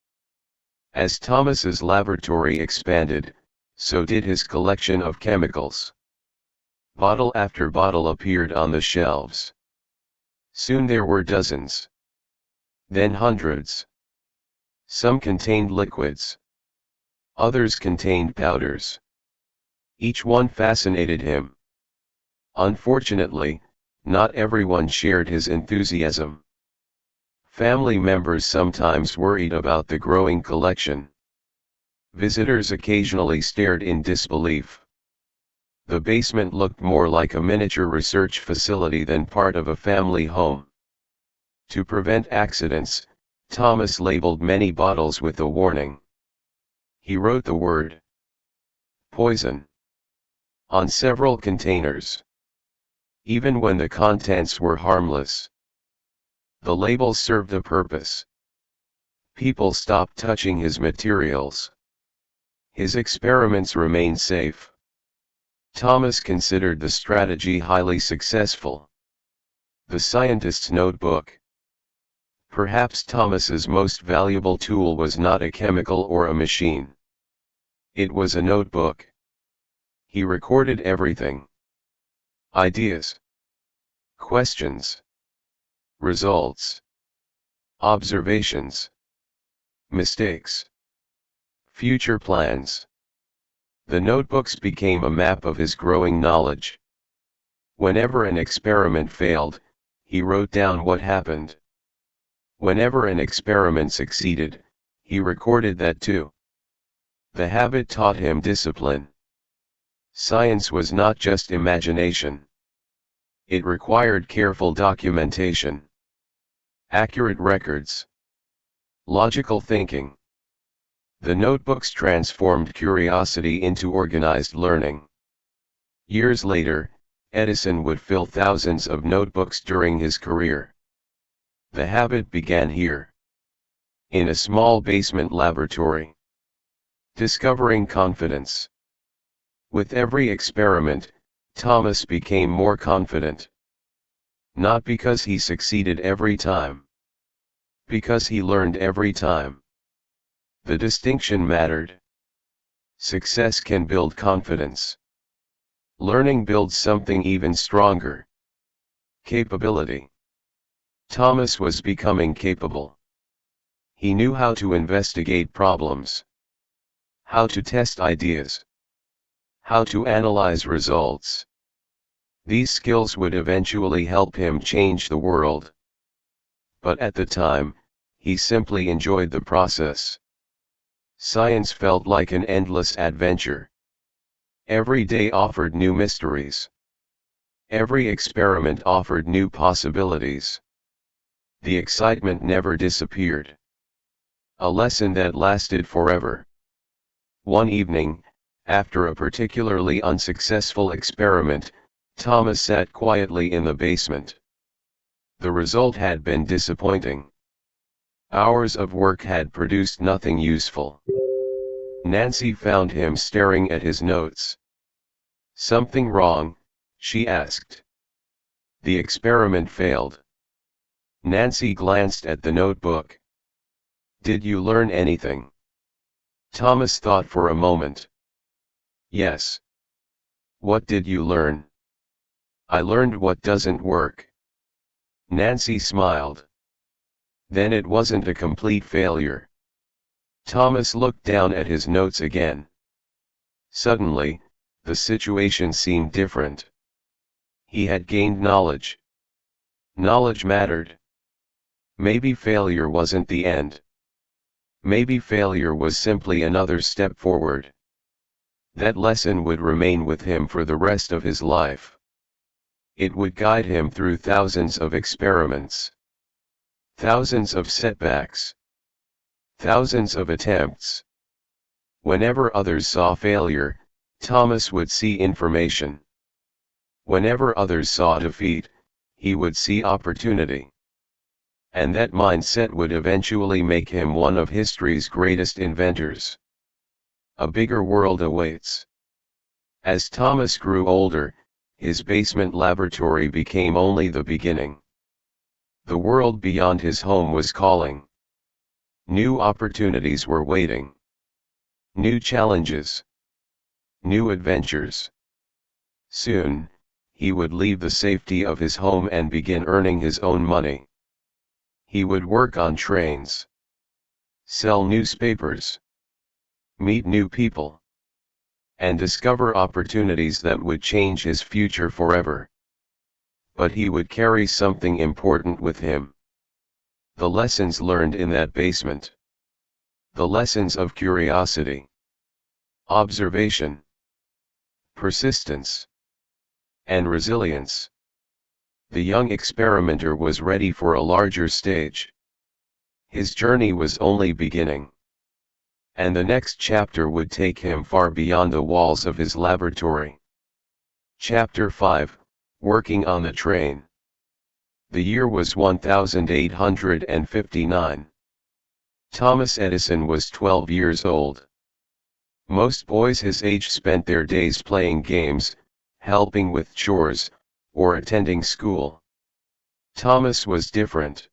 As Thomas's laboratory expanded, so did his collection of chemicals. Bottle after bottle appeared on the shelves. Soon there were dozens. Then hundreds. Some contained liquids. Others contained powders. Each one fascinated him. Unfortunately, not everyone shared his enthusiasm. Family members sometimes worried about the growing collection. Visitors occasionally stared in disbelief. The basement looked more like a miniature research facility than part of a family home. To prevent accidents, Thomas labeled many bottles with a warning. He wrote the word poison on several containers. Even when the contents were harmless. The labels served a purpose. People stopped touching his materials. His experiments remained safe. Thomas considered the strategy highly successful. The Scientist's Notebook. Perhaps Thomas's most valuable tool was not a chemical or a machine. It was a notebook. He recorded everything. Ideas, questions, results, observations, mistakes, future plans. The notebooks became a map of his growing knowledge. Whenever an experiment failed, he wrote down what happened. Whenever an experiment succeeded, he recorded that too. The habit taught him discipline. Science was not just imagination. It required careful documentation, accurate records, logical thinking. The notebooks transformed curiosity into organized learning. Years later, Edison would fill thousands of notebooks during his career. The habit began here, in a small basement laboratory. Discovering confidence. With every experiment, Thomas became more confident. Not because he succeeded every time, because he learned every time. The distinction mattered. Success can build confidence. Learning builds something even stronger. Capability. Thomas was becoming capable. He knew how to investigate problems, how to test ideas, how to analyze results. These skills would eventually help him change the world. But at the time, he simply enjoyed the process. Science felt like an endless adventure. Every day offered new mysteries. Every experiment offered new possibilities. The excitement never disappeared. A lesson that lasted forever. One evening, after a particularly unsuccessful experiment, Thomas sat quietly in the basement. The result had been disappointing. Hours of work had produced nothing useful. Nancy found him staring at his notes. "Something wrong?" she asked. "The experiment failed." Nancy glanced at the notebook. "Did you learn anything?" Thomas thought for a moment. "Yes." "What did you learn?" "I learned what doesn't work." Nancy smiled. "Then it wasn't a complete failure." Thomas looked down at his notes again. Suddenly, the situation seemed different. He had gained knowledge. Knowledge mattered. Maybe failure wasn't the end. Maybe failure was simply another step forward. That lesson would remain with him for the rest of his life. It would guide him through thousands of experiments, thousands of setbacks, thousands of attempts. Whenever others saw failure, Thomas would see information. Whenever others saw defeat, he would see opportunity. And that mindset would eventually make him one of history's greatest inventors. A bigger world awaits. As Thomas grew older, his basement laboratory became only the beginning. The world beyond his home was calling. New opportunities were waiting. New challenges. New adventures. Soon, he would leave the safety of his home and begin earning his own money. He would work on trains, sell newspapers, meet new people, and discover opportunities that would change his future forever. But he would carry something important with him. The lessons learned in that basement. The lessons of curiosity, observation, persistence, and resilience. The young experimenter was ready for a larger stage. His journey was only beginning. And the next chapter would take him far beyond the walls of his laboratory. Chapter 5, Working on the Train. The year was 1859. Thomas Edison was 12 years old. Most boys his age spent their days playing games, helping with chores, or attending school. Thomas was different.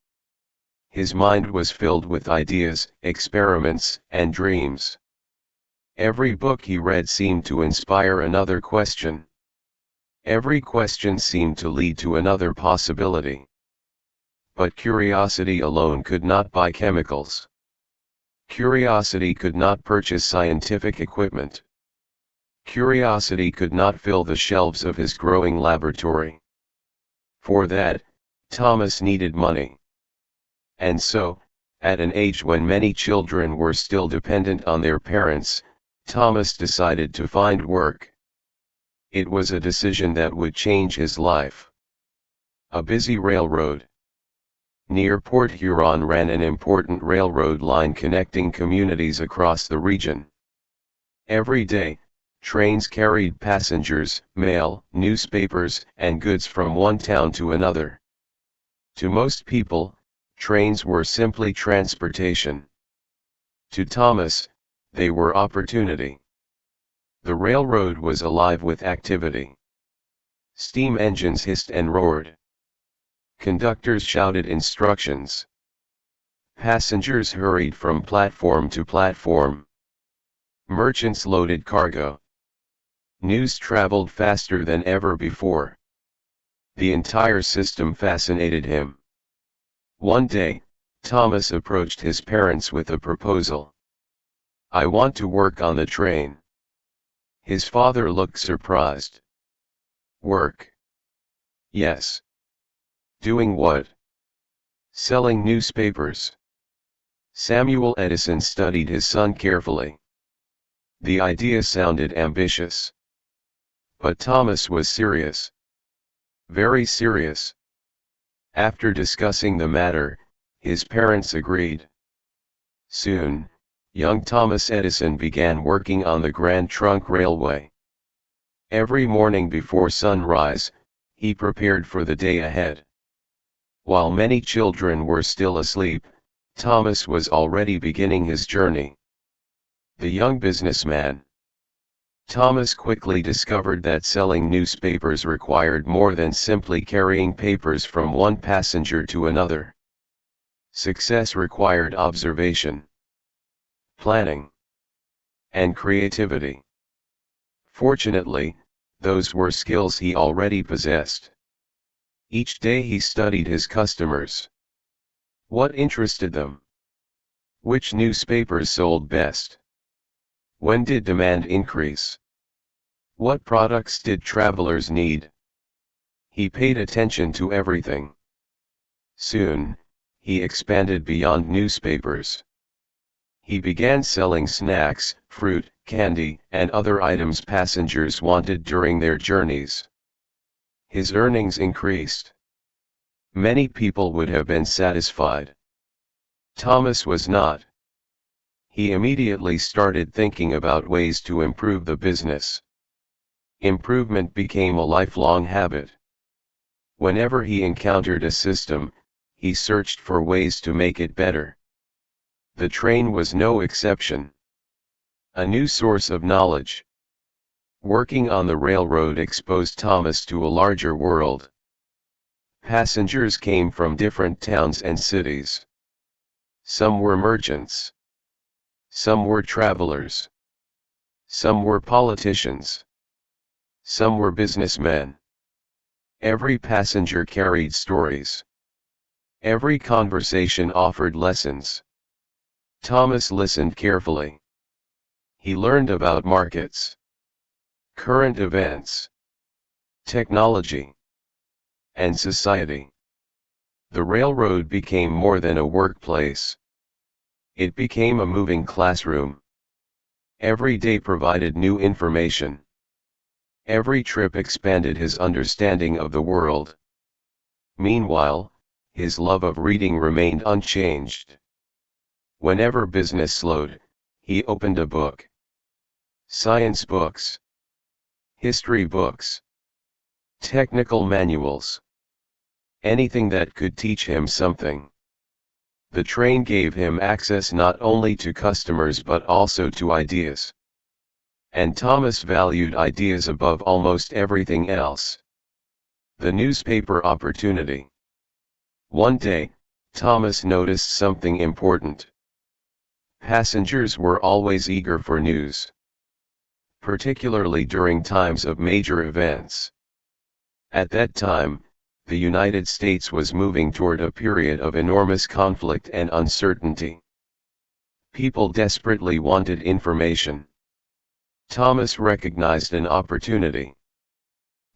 His mind was filled with ideas, experiments, and dreams. Every book he read seemed to inspire another question. Every question seemed to lead to another possibility. But curiosity alone could not buy chemicals. Curiosity could not purchase scientific equipment. Curiosity could not fill the shelves of his growing laboratory. For that, Thomas needed money. And so, at an age when many children were still dependent on their parents, Thomas decided to find work. It was a decision that would change his life. A busy railroad. Near Port Huron ran an important railroad line connecting communities across the region. Every day, trains carried passengers, mail, newspapers, and goods from one town to another. To most people, trains were simply transportation. To Thomas, they were opportunity. The railroad was alive with activity. Steam engines hissed and roared. Conductors shouted instructions. Passengers hurried from platform to platform. Merchants loaded cargo. News traveled faster than ever before. The entire system fascinated him. One day, Thomas approached his parents with a proposal. "I want to work on the train." His father looked surprised. "Work?" "Yes." "Doing what?" "Selling newspapers." Samuel Edison studied his son carefully. The idea sounded ambitious. But Thomas was serious. Very serious. After discussing the matter, his parents agreed. Soon, young Thomas Edison began working on the Grand Trunk Railway. Every morning before sunrise, he prepared for the day ahead. While many children were still asleep, Thomas was already beginning his journey. The young businessman. Thomas quickly discovered that selling newspapers required more than simply carrying papers from one passenger to another. Success required observation, planning, and creativity. Fortunately, those were skills he already possessed. Each day he studied his customers. What interested them? Which newspapers sold best? When did demand increase? What products did travelers need? He paid attention to everything. Soon, he expanded beyond newspapers. He began selling snacks, fruit, candy, and other items passengers wanted during their journeys. His earnings increased. Many people would have been satisfied. Thomas was not. He immediately started thinking about ways to improve the business. Improvement became a lifelong habit. Whenever he encountered a system, he searched for ways to make it better. The train was no exception. A new source of knowledge. Working on the railroad exposed Thomas to a larger world. Passengers came from different towns and cities. Some were merchants. Some were travelers. Some were politicians. Some were businessmen. Every passenger carried stories. Every conversation offered lessons. Thomas listened carefully. He learned about markets, current events, technology, and society. The railroad became more than a workplace. It became a moving classroom. Every day provided new information. Every trip expanded his understanding of the world. Meanwhile, his love of reading remained unchanged. Whenever business slowed, he opened a book. Science books, history books, technical manuals. Anything that could teach him something. The train gave him access not only to customers but also to ideas. And Thomas valued ideas above almost everything else. The newspaper opportunity. One day, Thomas noticed something important. Passengers were always eager for news, particularly during times of major events. At that time, the United States was moving toward a period of enormous conflict and uncertainty. People desperately wanted information. Thomas recognized an opportunity.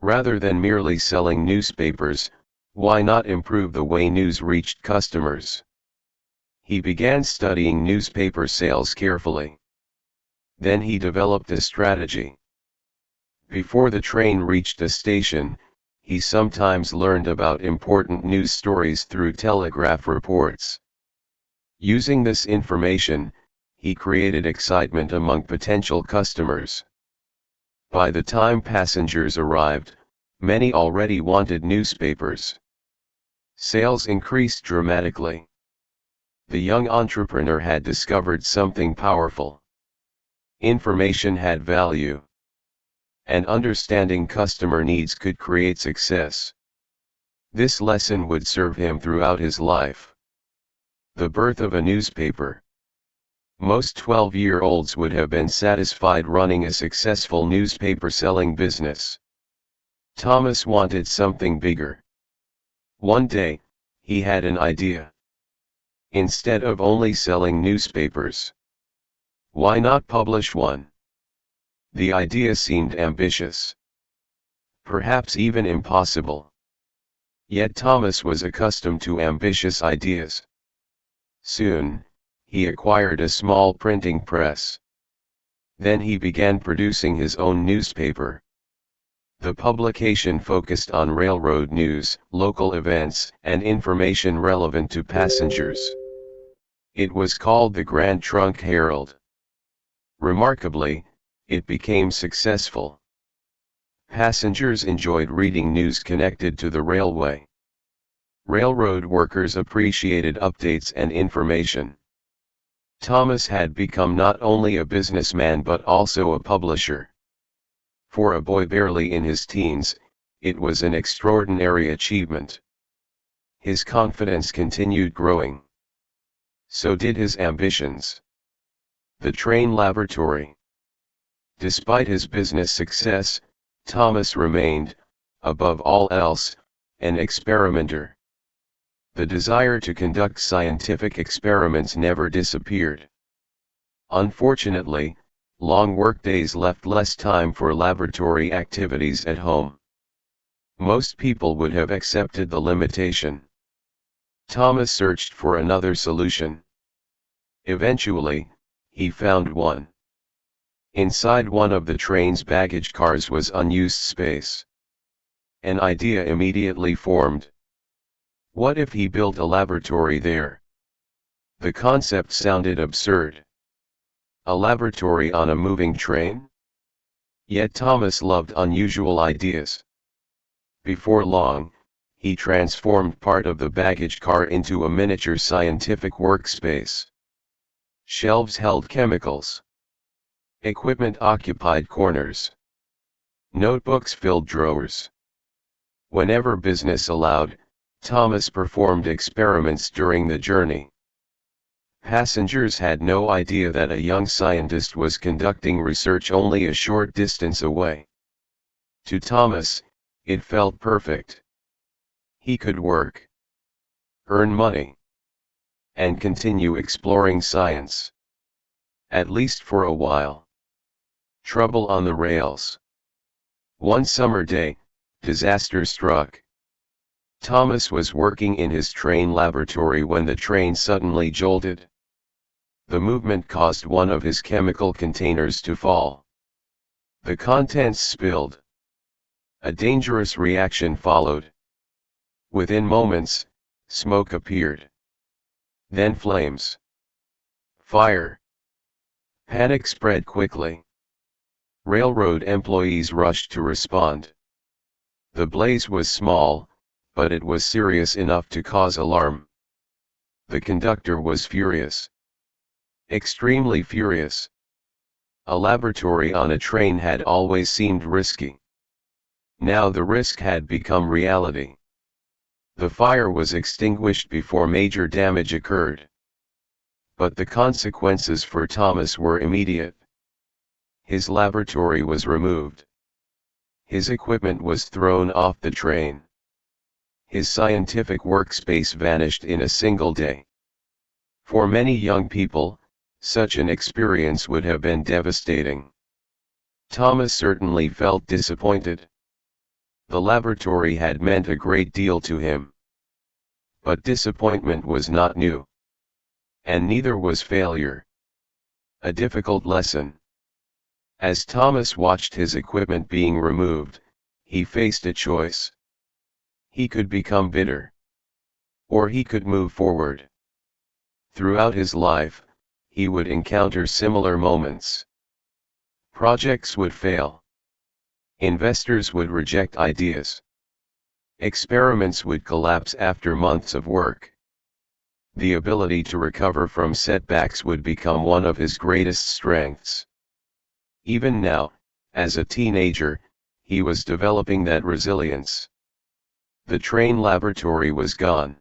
Rather than merely selling newspapers, why not improve the way news reached customers? He began studying newspaper sales carefully. Then he developed a strategy. Before the train reached a station, he sometimes learned about important news stories through telegraph reports. Using this information, he created excitement among potential customers. By the time passengers arrived, many already wanted newspapers. Sales increased dramatically. The young entrepreneur had discovered something powerful. Information had value. And understanding customer needs could create success. This lesson would serve him throughout his life. The birth of a newspaper. Most 12-year-olds would have been satisfied running a successful newspaper selling business. Thomas wanted something bigger. One day, he had an idea. Instead of only selling newspapers, why not publish one? The idea seemed ambitious. Perhaps even impossible. Yet Thomas was accustomed to ambitious ideas. Soon, he acquired a small printing press. Then he began producing his own newspaper. The publication focused on railroad news, local events, and information relevant to passengers. It was called the Grand Trunk Herald. Remarkably, it became successful. Passengers enjoyed reading news connected to the railway. Railroad workers appreciated updates and information. Thomas had become not only a businessman but also a publisher. For a boy barely in his teens, it was an extraordinary achievement. His confidence continued growing. So did his ambitions. The train laboratory. Despite his business success, Thomas remained, above all else, an experimenter. The desire to conduct scientific experiments never disappeared. Unfortunately, long workdays left less time for laboratory activities at home. Most people would have accepted the limitation. Thomas searched for another solution. Eventually, he found one. Inside one of the train's baggage cars was unused space. An idea immediately formed. What if he built a laboratory there? The concept sounded absurd. A laboratory on a moving train? Yet Thomas loved unusual ideas. Before long, he transformed part of the baggage car into a miniature scientific workspace. Shelves held chemicals. Equipment occupied corners. Notebooks filled drawers. Whenever business allowed, Thomas performed experiments during the journey. Passengers had no idea that a young scientist was conducting research only a short distance away. To Thomas, it felt perfect. He could work, earn money, and continue exploring science. At least for a while. Trouble on the rails. One summer day, disaster struck. Thomas was working in his train laboratory when the train suddenly jolted. The movement caused one of his chemical containers to fall. The contents spilled. A dangerous reaction followed. Within moments, smoke appeared. Then flames. Fire. Panic spread quickly. Railroad employees rushed to respond. The blaze was small, but it was serious enough to cause alarm. The conductor was furious. Extremely furious. A laboratory on a train had always seemed risky. Now the risk had become reality. The fire was extinguished before major damage occurred. But the consequences for Thomas were immediate. His laboratory was removed. His equipment was thrown off the train. His scientific workspace vanished in a single day. For many young people, such an experience would have been devastating. Thomas certainly felt disappointed. The laboratory had meant a great deal to him. But disappointment was not new. And neither was failure. A difficult lesson. As Thomas watched his equipment being removed, he faced a choice. He could become bitter. Or he could move forward. Throughout his life, he would encounter similar moments. Projects would fail. Investors would reject ideas. Experiments would collapse after months of work. The ability to recover from setbacks would become one of his greatest strengths. Even now, as a teenager, he was developing that resilience. The train laboratory was gone.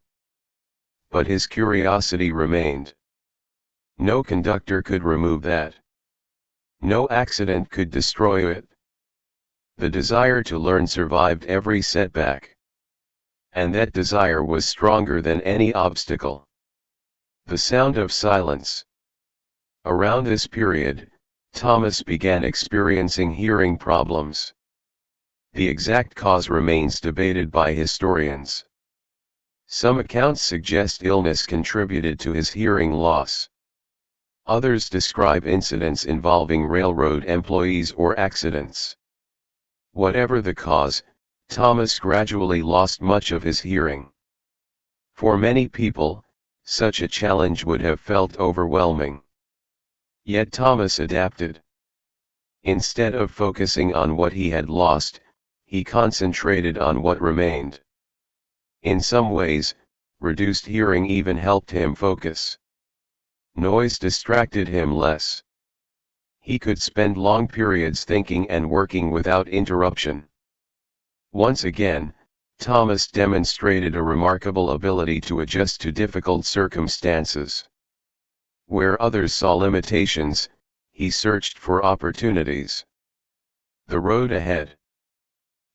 But his curiosity remained. No conductor could remove that. No accident could destroy it. The desire to learn survived every setback. And that desire was stronger than any obstacle. The sound of silence. Around this period, Thomas began experiencing hearing problems. The exact cause remains debated by historians. Some accounts suggest illness contributed to his hearing loss. Others describe incidents involving railroad employees or accidents. Whatever the cause, Thomas gradually lost much of his hearing. For many people, such a challenge would have felt overwhelming. Yet Thomas adapted. Instead of focusing on what he had lost, he concentrated on what remained. In some ways, reduced hearing even helped him focus. Noise distracted him less. He could spend long periods thinking and working without interruption. Once again, Thomas demonstrated a remarkable ability to adjust to difficult circumstances. Where others saw limitations, he searched for opportunities. The road ahead.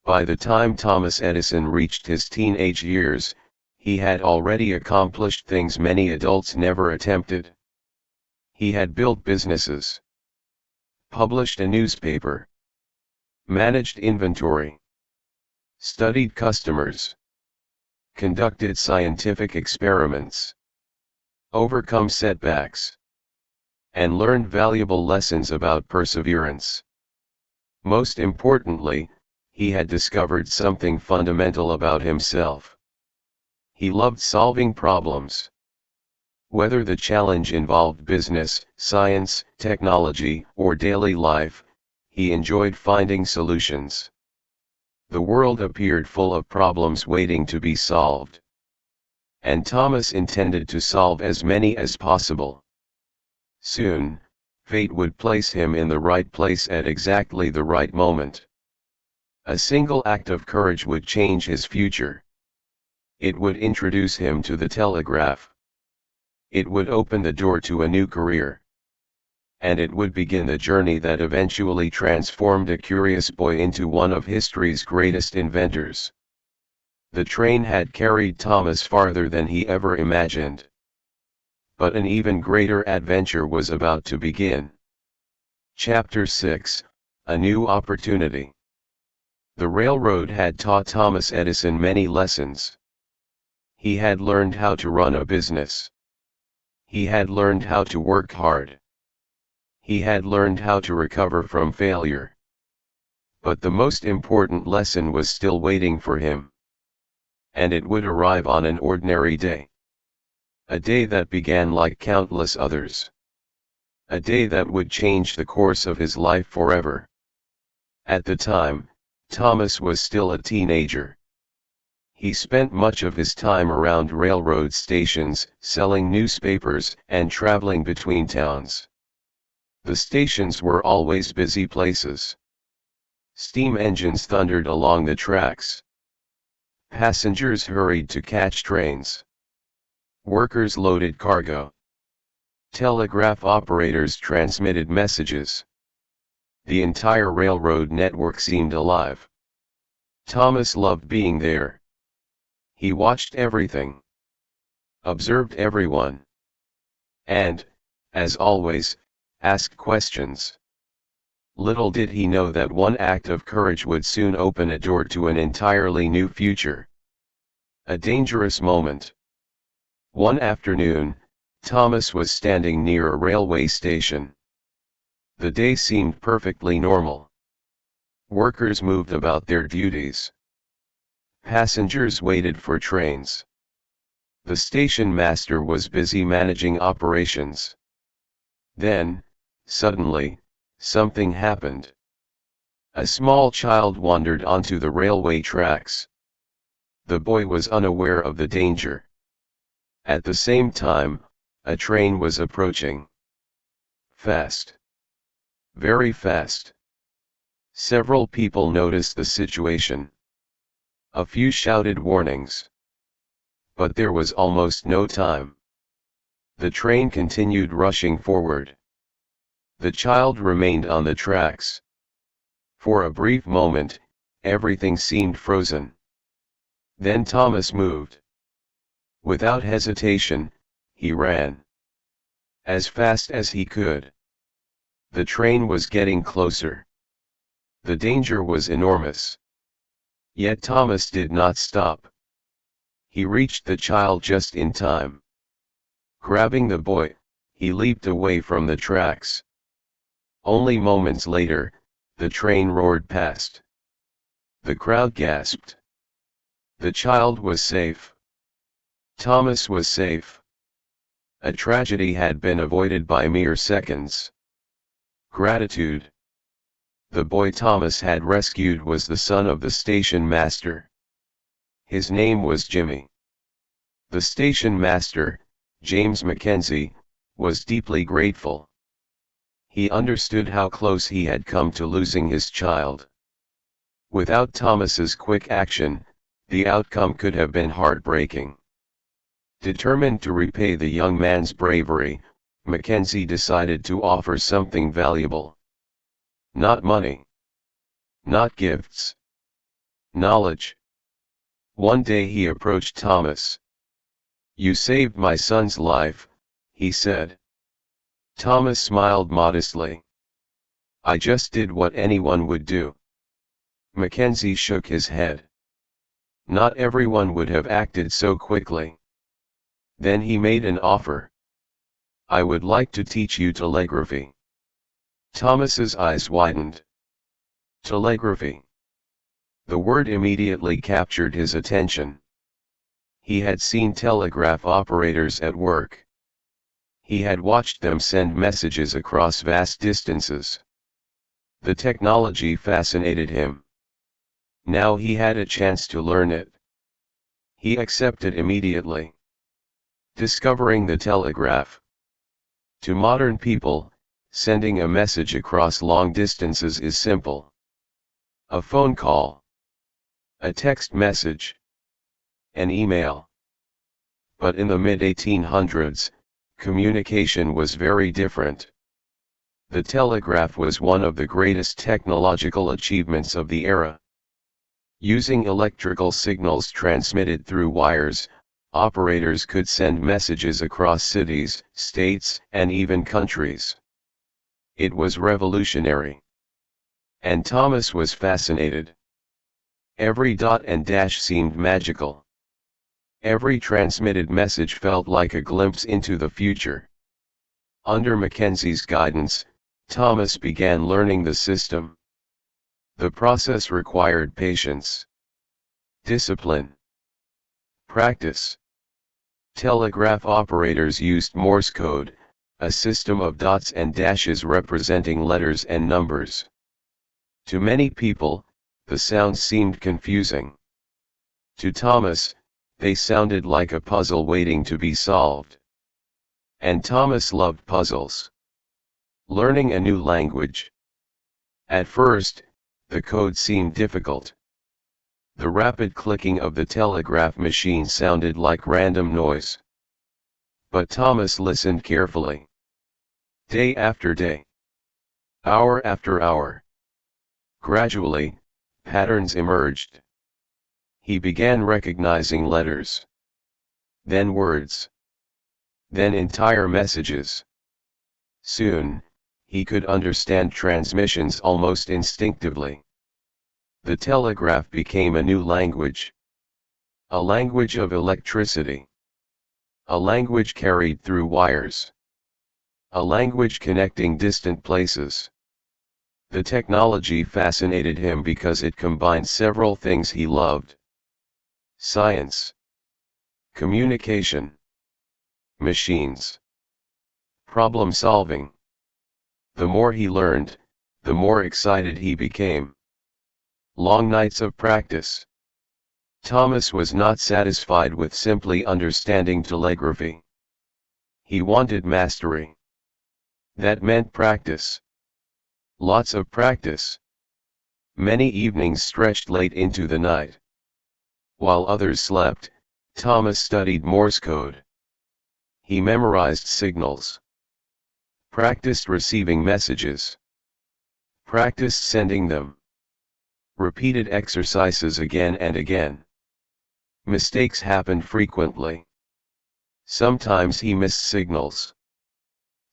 By the time Thomas Edison reached his teenage years, he had already accomplished things many adults never attempted. He had built businesses, published a newspaper, managed inventory, studied customers, conducted scientific experiments, overcome setbacks, and learned valuable lessons about perseverance. Most importantly, he had discovered something fundamental about himself. He loved solving problems. Whether the challenge involved business, science, technology, or daily life, he enjoyed finding solutions. The world appeared full of problems waiting to be solved. And Thomas intended to solve as many as possible. Soon, fate would place him in the right place at exactly the right moment. A single act of courage would change his future. It would introduce him to the telegraph. It would open the door to a new career. And it would begin the journey that eventually transformed a curious boy into one of history's greatest inventors. The train had carried Thomas farther than he ever imagined. But an even greater adventure was about to begin. Chapter 6, A New Opportunity. The railroad had taught Thomas Edison many lessons. He had learned how to run a business. He had learned how to work hard. He had learned how to recover from failure. But the most important lesson was still waiting for him. And it would arrive on an ordinary day. A day that began like countless others. A day that would change the course of his life forever. At the time, Thomas was still a teenager. He spent much of his time around railroad stations, selling newspapers, and traveling between towns. The stations were always busy places. Steam engines thundered along the tracks. Passengers hurried to catch trains. Workers loaded cargo. Telegraph operators transmitted messages. The entire railroad network seemed alive. Thomas loved being there. He watched everything, observed everyone, and, as always, asked questions. Little did he know that one act of courage would soon open a door to an entirely new future. A dangerous moment. One afternoon, Thomas was standing near a railway station. The day seemed perfectly normal. Workers moved about their duties. Passengers waited for trains. The station master was busy managing operations. Then, suddenly, something happened. A small child wandered onto the railway tracks. The boy was unaware of the danger. At the same time, a train was approaching. Fast. Very fast. Several people noticed the situation. A few shouted warnings. But there was almost no time. The train continued rushing forward. The child remained on the tracks. For a brief moment, everything seemed frozen. Then Thomas moved. Without hesitation, he ran. As fast as he could. The train was getting closer. The danger was enormous. Yet Thomas did not stop. He reached the child just in time. Grabbing the boy, he leaped away from the tracks. Only moments later, the train roared past. The crowd gasped. The child was safe. Thomas was safe. A tragedy had been avoided by mere seconds. Gratitude. The boy Thomas had rescued was the son of the station master. His name was Jimmy. The station master, James Mackenzie, was deeply grateful. He understood how close he had come to losing his child. Without Thomas's quick action, the outcome could have been heartbreaking. Determined to repay the young man's bravery, Mackenzie decided to offer something valuable. Not money. Not gifts. Knowledge. One day he approached Thomas. "You saved my son's life," he said. Thomas smiled modestly. "I just did what anyone would do." Mackenzie shook his head. Not everyone would have acted so quickly. Then he made an offer. "I would like to teach you telegraphy." Thomas's eyes widened. Telegraphy. The word immediately captured his attention. He had seen telegraph operators at work. He had watched them send messages across vast distances. The technology fascinated him. Now he had a chance to learn it. He accepted immediately. Discovering the telegraph. To modern people, sending a message across long distances is simple. A phone call. A text message. An email. But in the mid-1800s, communication was very different. The telegraph was one of the greatest technological achievements of the era. Using electrical signals transmitted through wires, operators could send messages across cities, states, and even countries. It was revolutionary. And Thomas was fascinated. Every dot and dash seemed magical. Every transmitted message felt like a glimpse into the future. Under Mackenzie's guidance, Thomas began learning the system. The process required patience, discipline, practice. Telegraph operators used Morse code, a system of dots and dashes representing letters and numbers. To many people, the sound seemed confusing. To Thomas, they sounded like a puzzle waiting to be solved. And Thomas loved puzzles. Learning a new language. At first, the code seemed difficult. The rapid clicking of the telegraph machine sounded like random noise. But Thomas listened carefully. Day after day. Hour after hour. Gradually, patterns emerged. He began recognizing letters. Then words. Then entire messages. Soon, he could understand transmissions almost instinctively. The telegraph became a new language. A language of electricity. A language carried through wires. A language connecting distant places. The technology fascinated him because it combined several things he loved. Science. Communication. Machines. Problem solving. The more he learned, the more excited he became. Long nights of practice. Thomas was not satisfied with simply understanding telegraphy. He wanted mastery. That meant practice. Lots of practice. Many evenings stretched late into the night. While others slept, Thomas studied Morse code. He memorized signals. Practiced receiving messages. Practiced sending them. Repeated exercises again and again. Mistakes happened frequently. Sometimes he missed signals.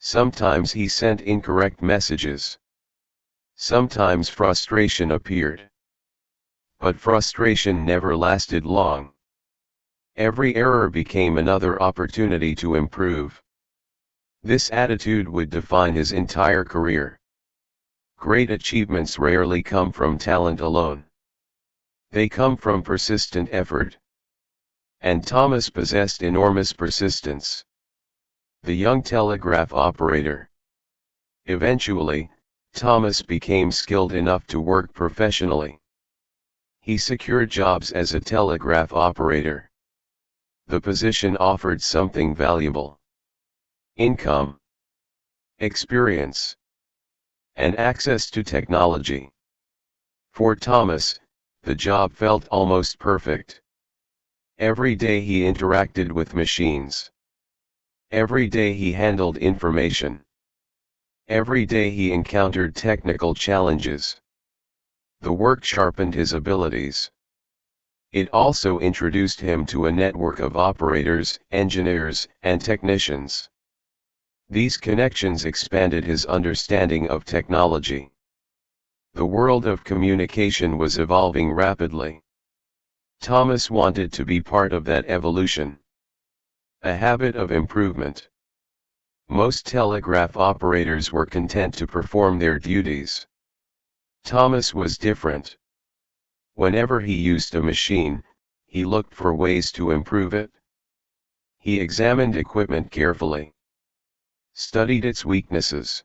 Sometimes he sent incorrect messages. Sometimes frustration appeared. But frustration never lasted long. Every error became another opportunity to improve. This attitude would define his entire career. Great achievements rarely come from talent alone. They come from persistent effort. And Thomas possessed enormous persistence. The young telegraph operator. Eventually, Thomas became skilled enough to work professionally. He secured jobs as a telegraph operator. The position offered something valuable: income, experience, and access to technology. For Thomas, the job felt almost perfect. Every day he interacted with machines. Every day he handled information. Every day he encountered technical challenges. The work sharpened his abilities. It also introduced him to a network of operators, engineers, and technicians. These connections expanded his understanding of technology. The world of communication was evolving rapidly. Thomas wanted to be part of that evolution. A habit of improvement. Most telegraph operators were content to perform their duties. Thomas was different. Whenever he used a machine, he looked for ways to improve it. He examined equipment carefully. Studied its weaknesses.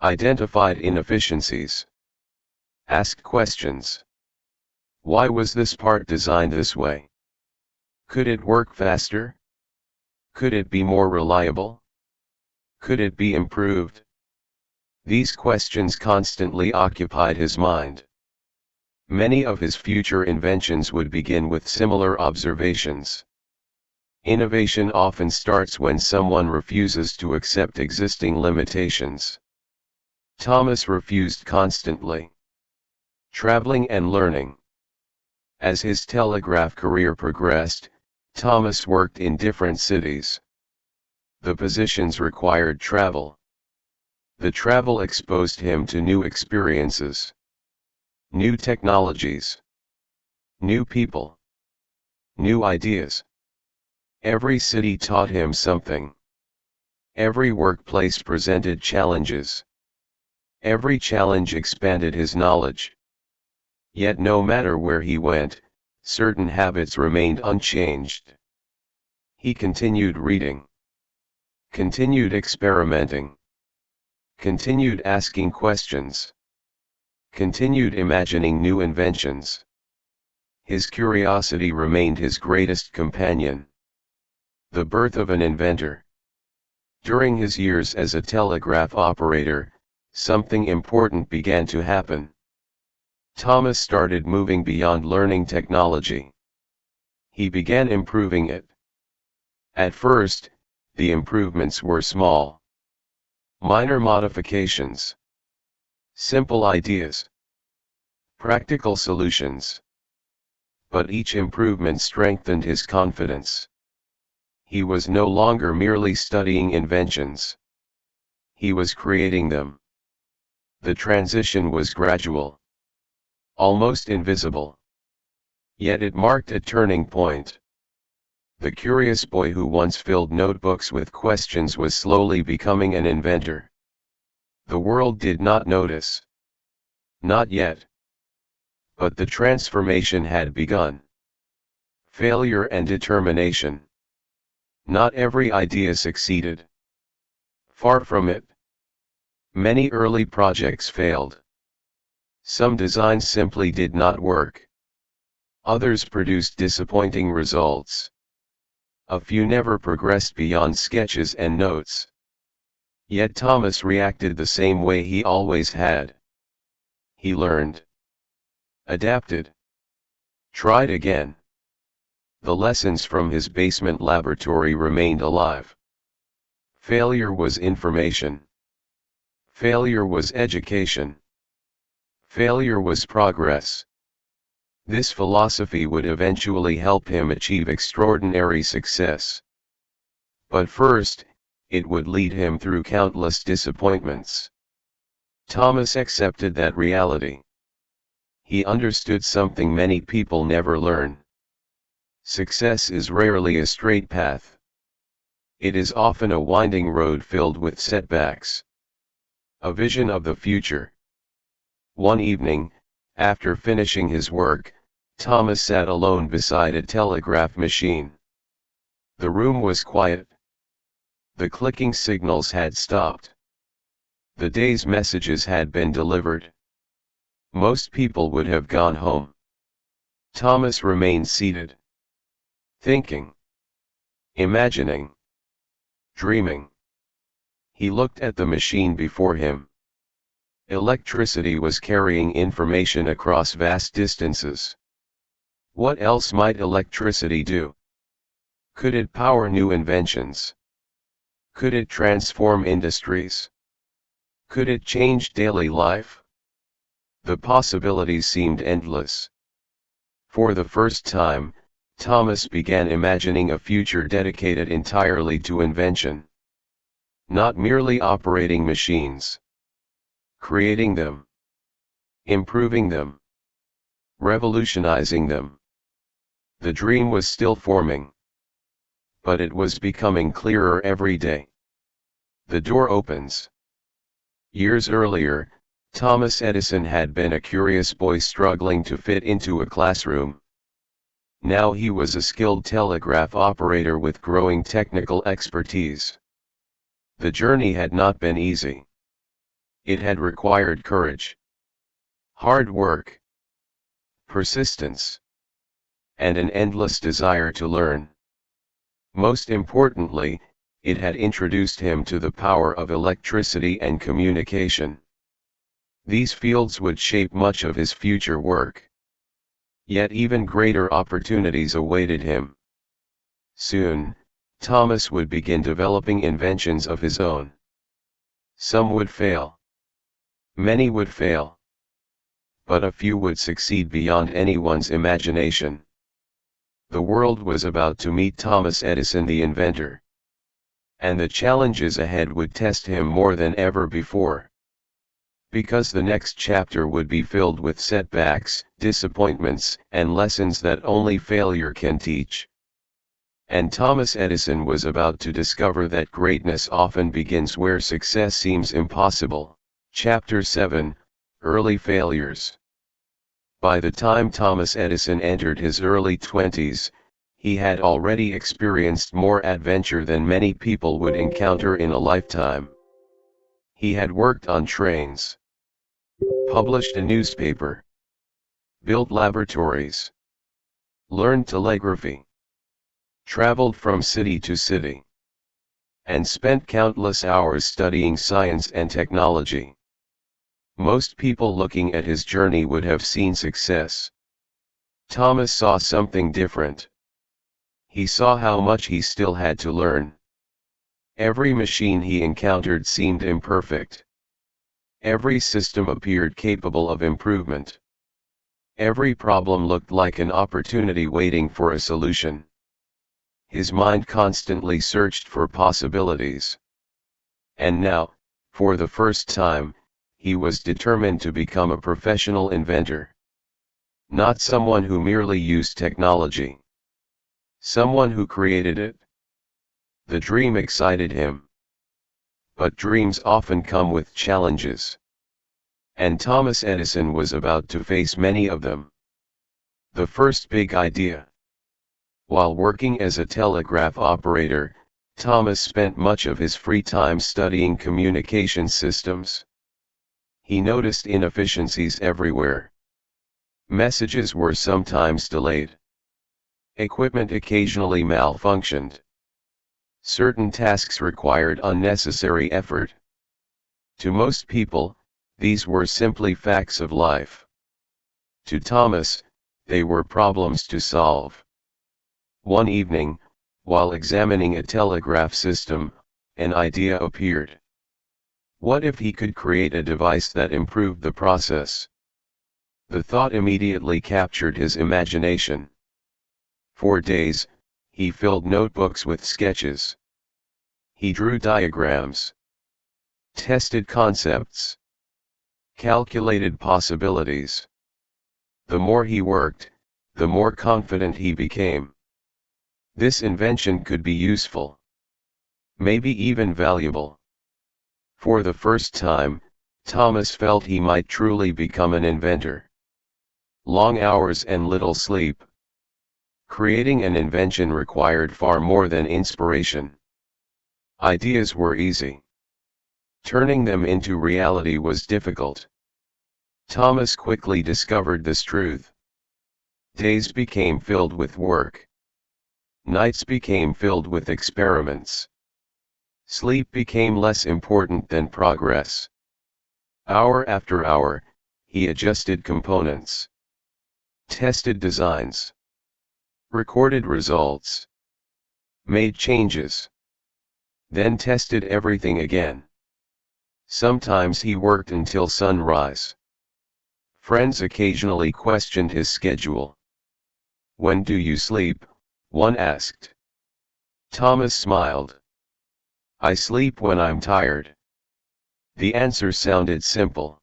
Identified inefficiencies. Asked questions. Why was this part designed this way? Could it work faster? Could it be more reliable? Could it be improved? These questions constantly occupied his mind. Many of his future inventions would begin with similar observations. Innovation often starts when someone refuses to accept existing limitations. Thomas refused constantly. Traveling and learning. As his telegraph career progressed, Thomas worked in different cities. The positions required travel. The travel exposed him to new experiences. New technologies. New people. New ideas. Every city taught him something. Every workplace presented challenges. Every challenge expanded his knowledge. Yet no matter where he went, certain habits remained unchanged. He continued reading. Continued experimenting. Continued asking questions. Continued imagining new inventions. his curiosity remained his greatest companion. The birth of an inventor. During his years as a telegraph operator, something important began to happen. Thomas started moving beyond learning technology. He began improving it. At first, the improvements were small. Minor modifications. Simple ideas. Practical solutions. But each improvement strengthened his confidence. He was no longer merely studying inventions. He was creating them. The transition was gradual. Almost invisible. Yet it marked a turning point. The curious boy who once filled notebooks with questions was slowly becoming an inventor. The world did not notice. Not yet. But the transformation had begun. Failure and determination. Not every idea succeeded. Far from it. Many early projects failed. Some designs simply did not work. Others produced disappointing results. A few never progressed beyond sketches and notes. Yet Thomas reacted the same way he always had. He learned. Adapted. Tried again. The lessons from his basement laboratory remained alive. Failure was information. Failure was education. Failure was progress. This philosophy would eventually help him achieve extraordinary success. But first, it would lead him through countless disappointments. Thomas accepted that reality. He understood something many people never learn. Success is rarely a straight path. It is often a winding road filled with setbacks. A vision of the future. One evening, after finishing his work, Thomas sat alone beside a telegraph machine. The room was quiet. The clicking signals had stopped. The day's messages had been delivered. Most people would have gone home. Thomas remained seated. Thinking. Imagining. Dreaming. He looked at the machine before him. Electricity was carrying information across vast distances. What else might electricity do? Could it power new inventions? Could it transform industries? Could it change daily life? The possibilities seemed endless. For the first time, Thomas began imagining a future dedicated entirely to invention. Not merely operating machines. Creating them. Improving them. Revolutionizing them. The dream was still forming. But it was becoming clearer every day. The door opens. Years earlier, Thomas Edison had been a curious boy struggling to fit into a classroom. Now he was a skilled telegraph operator with growing technical expertise. The journey had not been easy. It had required courage, hard work, persistence, and an endless desire to learn. Most importantly, it had introduced him to the power of electricity and communication. These fields would shape much of his future work. Yet even greater opportunities awaited him. Soon, Thomas would begin developing inventions of his own. Some would fail. Many would fail. But a few would succeed beyond anyone's imagination. The world was about to meet Thomas Edison the inventor. And the challenges ahead would test him more than ever before. Because the next chapter would be filled with setbacks, disappointments, and lessons that only failure can teach. And Thomas Edison was about to discover that greatness often begins where success seems impossible. Chapter 7, Early Failures. By the time Thomas Edison entered his early 20s, he had already experienced more adventure than many people would encounter in a lifetime. He had worked on trains, published a newspaper, built laboratories, learned telegraphy, traveled from city to city, and spent countless hours studying science and technology. Most people looking at his journey would have seen success. Thomas saw something different. He saw how much he still had to learn. Every machine he encountered seemed imperfect. Every system appeared capable of improvement. Every problem looked like an opportunity waiting for a solution. His mind constantly searched for possibilities. And now, for the first time, he was determined to become a professional inventor. Not someone who merely used technology. Someone who created it. The dream excited him. But dreams often come with challenges. And Thomas Edison was about to face many of them. The first big idea. While working as a telegraph operator, Thomas spent much of his free time studying communication systems. He noticed inefficiencies everywhere. Messages were sometimes delayed. Equipment occasionally malfunctioned. Certain tasks required unnecessary effort. To most people, these were simply facts of life. To Thomas, they were problems to solve. One evening, while examining a telegraph system, an idea appeared. What if he could create a device that improved the process? The thought immediately captured his imagination. For days, he filled notebooks with sketches. He drew diagrams, tested concepts, calculated possibilities. The more he worked, the more confident he became. This invention could be useful, maybe even valuable. For the first time, Thomas felt he might truly become an inventor. Long hours and little sleep. Creating an invention required far more than inspiration. Ideas were easy. Turning them into reality was difficult. Thomas quickly discovered this truth. Days became filled with work. Nights became filled with experiments. Sleep became less important than progress. Hour after hour, he adjusted components, tested designs, recorded results, made changes, then tested everything again. Sometimes he worked until sunrise. Friends occasionally questioned his schedule. "When do you sleep?" one asked. Thomas smiled. "I sleep when I'm tired." The answer sounded simple.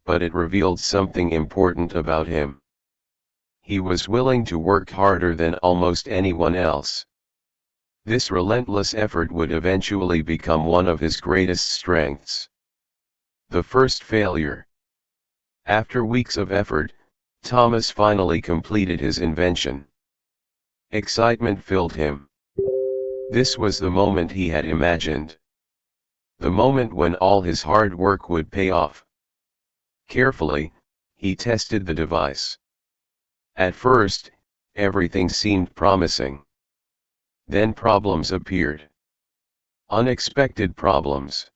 But it revealed something important about him. He was willing to work harder than almost anyone else. This relentless effort would eventually become one of his greatest strengths. The first failure. After weeks of effort, Thomas finally completed his invention. Excitement filled him. This was the moment he had imagined. The moment when all his hard work would pay off. Carefully, he tested the device. At first, everything seemed promising. Then problems appeared. Unexpected problems.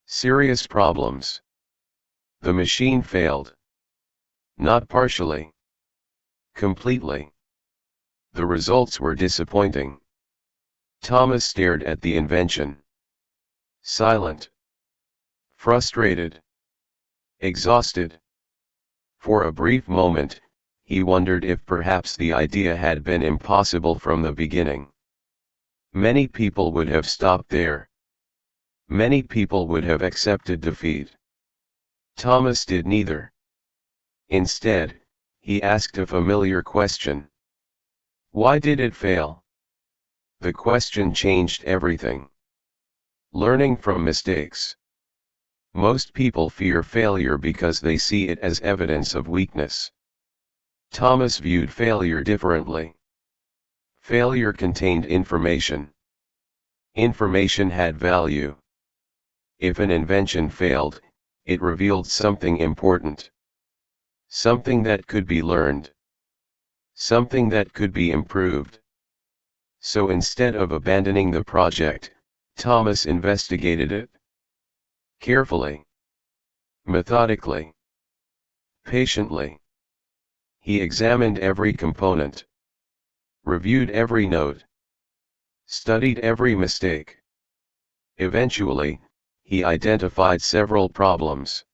Serious problems. The machine failed. Not partially. Completely. The results were disappointing. Thomas stared at the invention. Silent. Frustrated. Exhausted. For a brief moment, he wondered if perhaps the idea had been impossible from the beginning. Many people would have stopped there. Many people would have accepted defeat. Thomas did neither. Instead, he asked a familiar question. Why did it fail? The question changed everything. Learning from mistakes. Most people fear failure because they see it as evidence of weakness. Thomas viewed failure differently. Failure contained information. Information had value. If an invention failed, it revealed something important. Something that could be learned. something that could be improved. So instead of abandoning the project, Thomas investigated it carefully, methodically, patiently. He examined every component, reviewed every note, studied every mistake. Eventually, he identified several problems.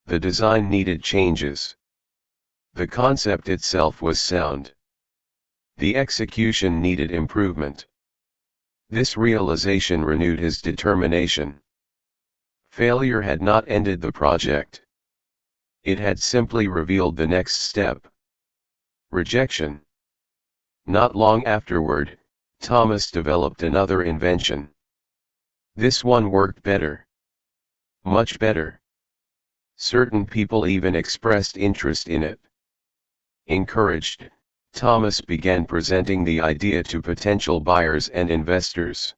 The design needed changes. The concept itself was sound. The execution needed improvement. This realization renewed his determination. Failure had not ended the project. It had simply revealed the next step. Rejection. Not long afterward, Thomas developed another invention. This one worked better. Much better. Certain people even expressed interest in it. Encouraged, Thomas began presenting the idea to potential buyers and investors.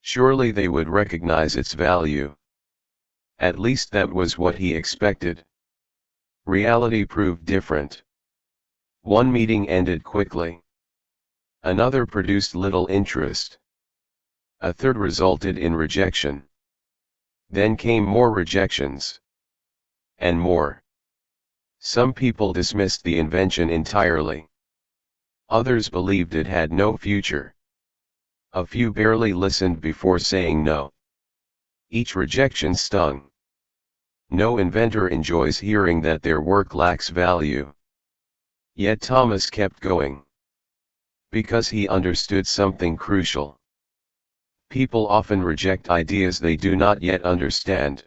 Surely they would recognize its value. At least that was what he expected. Reality proved different. One meeting ended quickly. Another produced little interest. A third resulted in rejection. Then came more rejections. And more. Some people dismissed the invention entirely. Others believed it had no future. A few barely listened before saying no. Each rejection stung. No inventor enjoys hearing that their work lacks value. Yet Thomas kept going. Because he understood something crucial. People often reject ideas they do not yet understand.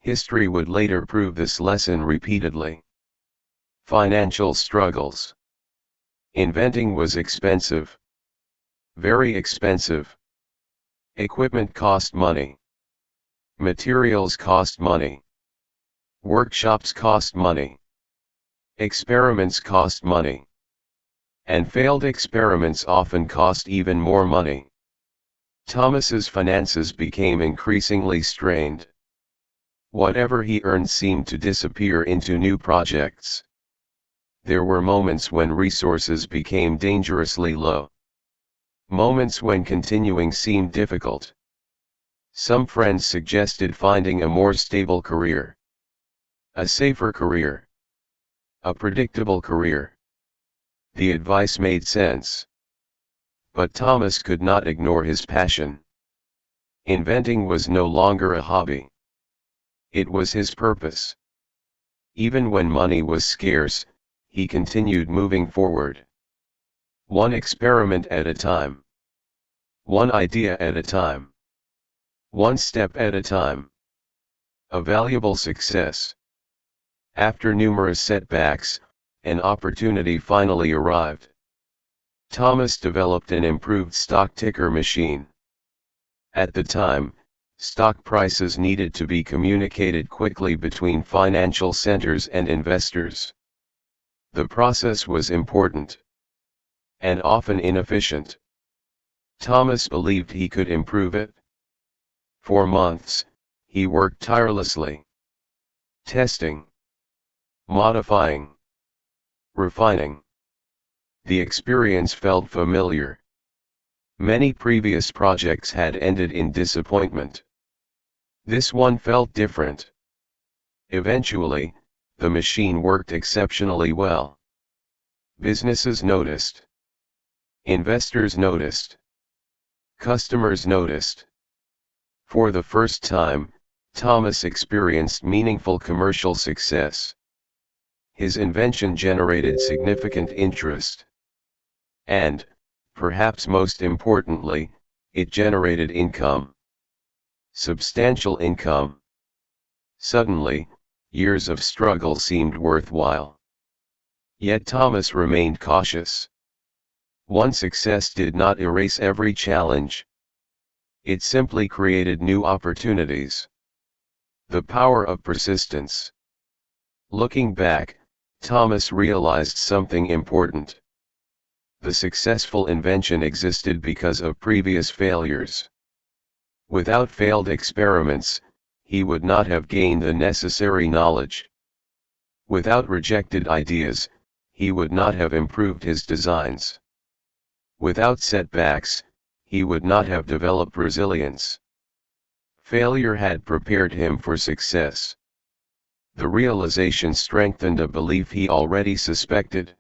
History would later prove this lesson repeatedly. Financial struggles. Inventing was expensive. Very expensive. Equipment cost money. Materials cost money. Workshops cost money. Experiments cost money. And failed experiments often cost even more money. Thomas's finances became increasingly strained. Whatever he earned seemed to disappear into new projects. There were moments when resources became dangerously low. Moments when continuing seemed difficult. Some friends suggested finding a more stable career. A safer career. A predictable career. The advice made sense. But Thomas could not ignore his passion. Inventing was no longer a hobby. It was his purpose. Even when money was scarce, he continued moving forward. One experiment at a time. One idea at a time. One step at a time. A valuable success. After numerous setbacks, an opportunity finally arrived. Thomas developed an improved stock ticker machine. At the time, stock prices needed to be communicated quickly between financial centers and investors. The process was important. And often inefficient. Thomas believed he could improve it. For months, he worked tirelessly. Testing. Modifying. Refining. The experience felt familiar. Many previous projects had ended in disappointment. This one felt different. Eventually, the machine worked exceptionally well. Businesses noticed. Investors noticed. Customers noticed. For the first time, Thomas experienced meaningful commercial success. His invention generated significant interest. And, perhaps most importantly, it generated income. Substantial income. Suddenly, years of struggle seemed worthwhile. Yet Thomas remained cautious. One success did not erase every challenge. It simply created new opportunities. The power of persistence. Looking back, Thomas realized something important. The successful invention existed because of previous failures. Without failed experiments, he would not have gained the necessary knowledge. Without rejected ideas, he would not have improved his designs. Without setbacks, he would not have developed resilience. Failure had prepared him for success. The realization strengthened a belief he already suspected.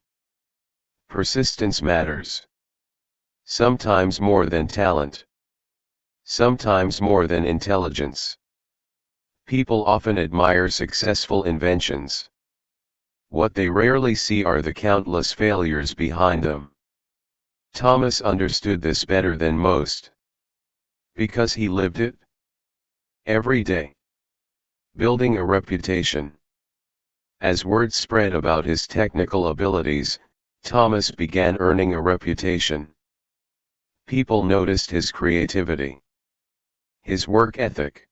Persistence matters. Sometimes more than talent. Sometimes more than intelligence. People often admire successful inventions. What they rarely see are the countless failures behind them. Thomas understood this better than most. Because he lived it every day. Building a reputation. As word spread about his technical abilities, Thomas began earning a reputation. People noticed his creativity, his work ethic,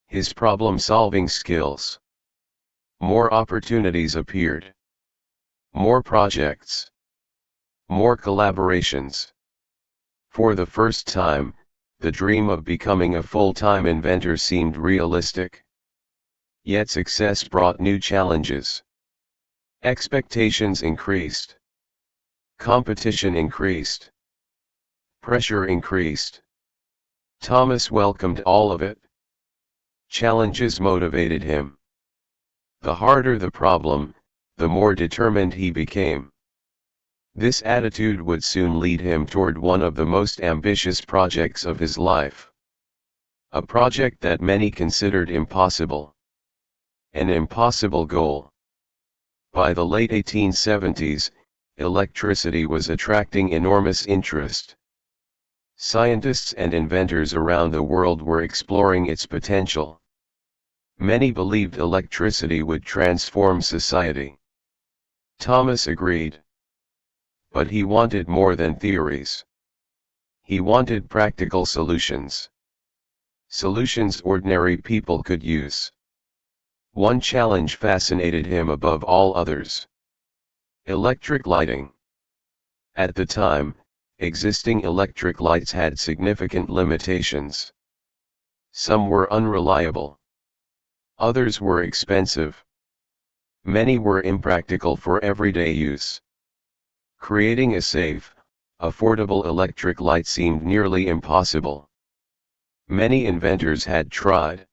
his problem-solving skills. More opportunities appeared. More projects. More collaborations. For the first time, the dream of becoming a full-time inventor seemed realistic. Yet success brought new challenges. Expectations increased. Competition increased. Pressure increased. Thomas welcomed all of it. Challenges motivated him. The harder the problem, the more determined he became. This attitude would soon lead him toward one of the most ambitious projects of his life. A project that many considered impossible. An impossible goal. By the late 1870s, electricity was attracting enormous interest. Scientists and inventors around the world were exploring its potential. Many believed electricity would transform society. Thomas agreed. But he wanted more than theories. He wanted practical solutions. Solutions ordinary people could use. One challenge fascinated him above all others. Electric lighting. At the time, existing electric lights had significant limitations. Some were unreliable. Others were expensive. Many were impractical for everyday use. Creating a safe, affordable electric light seemed nearly impossible. Many inventors had tried.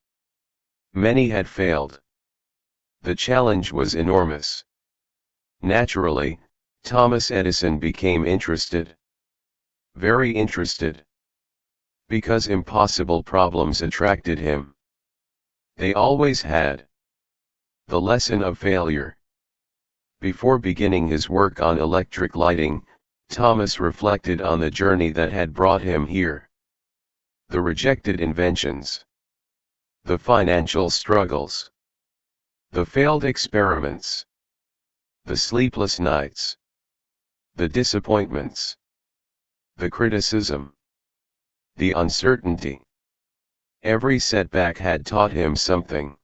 Many had failed. The challenge was enormous. Naturally, Thomas Edison became interested. Very interested. Because impossible problems attracted him. They always had. The lesson of failure. Before beginning his work on electric lighting, Thomas reflected on the journey that had brought him here. The rejected inventions. The financial struggles. The failed experiments. The sleepless nights. The disappointments. The criticism. The uncertainty. Every setback had taught him something.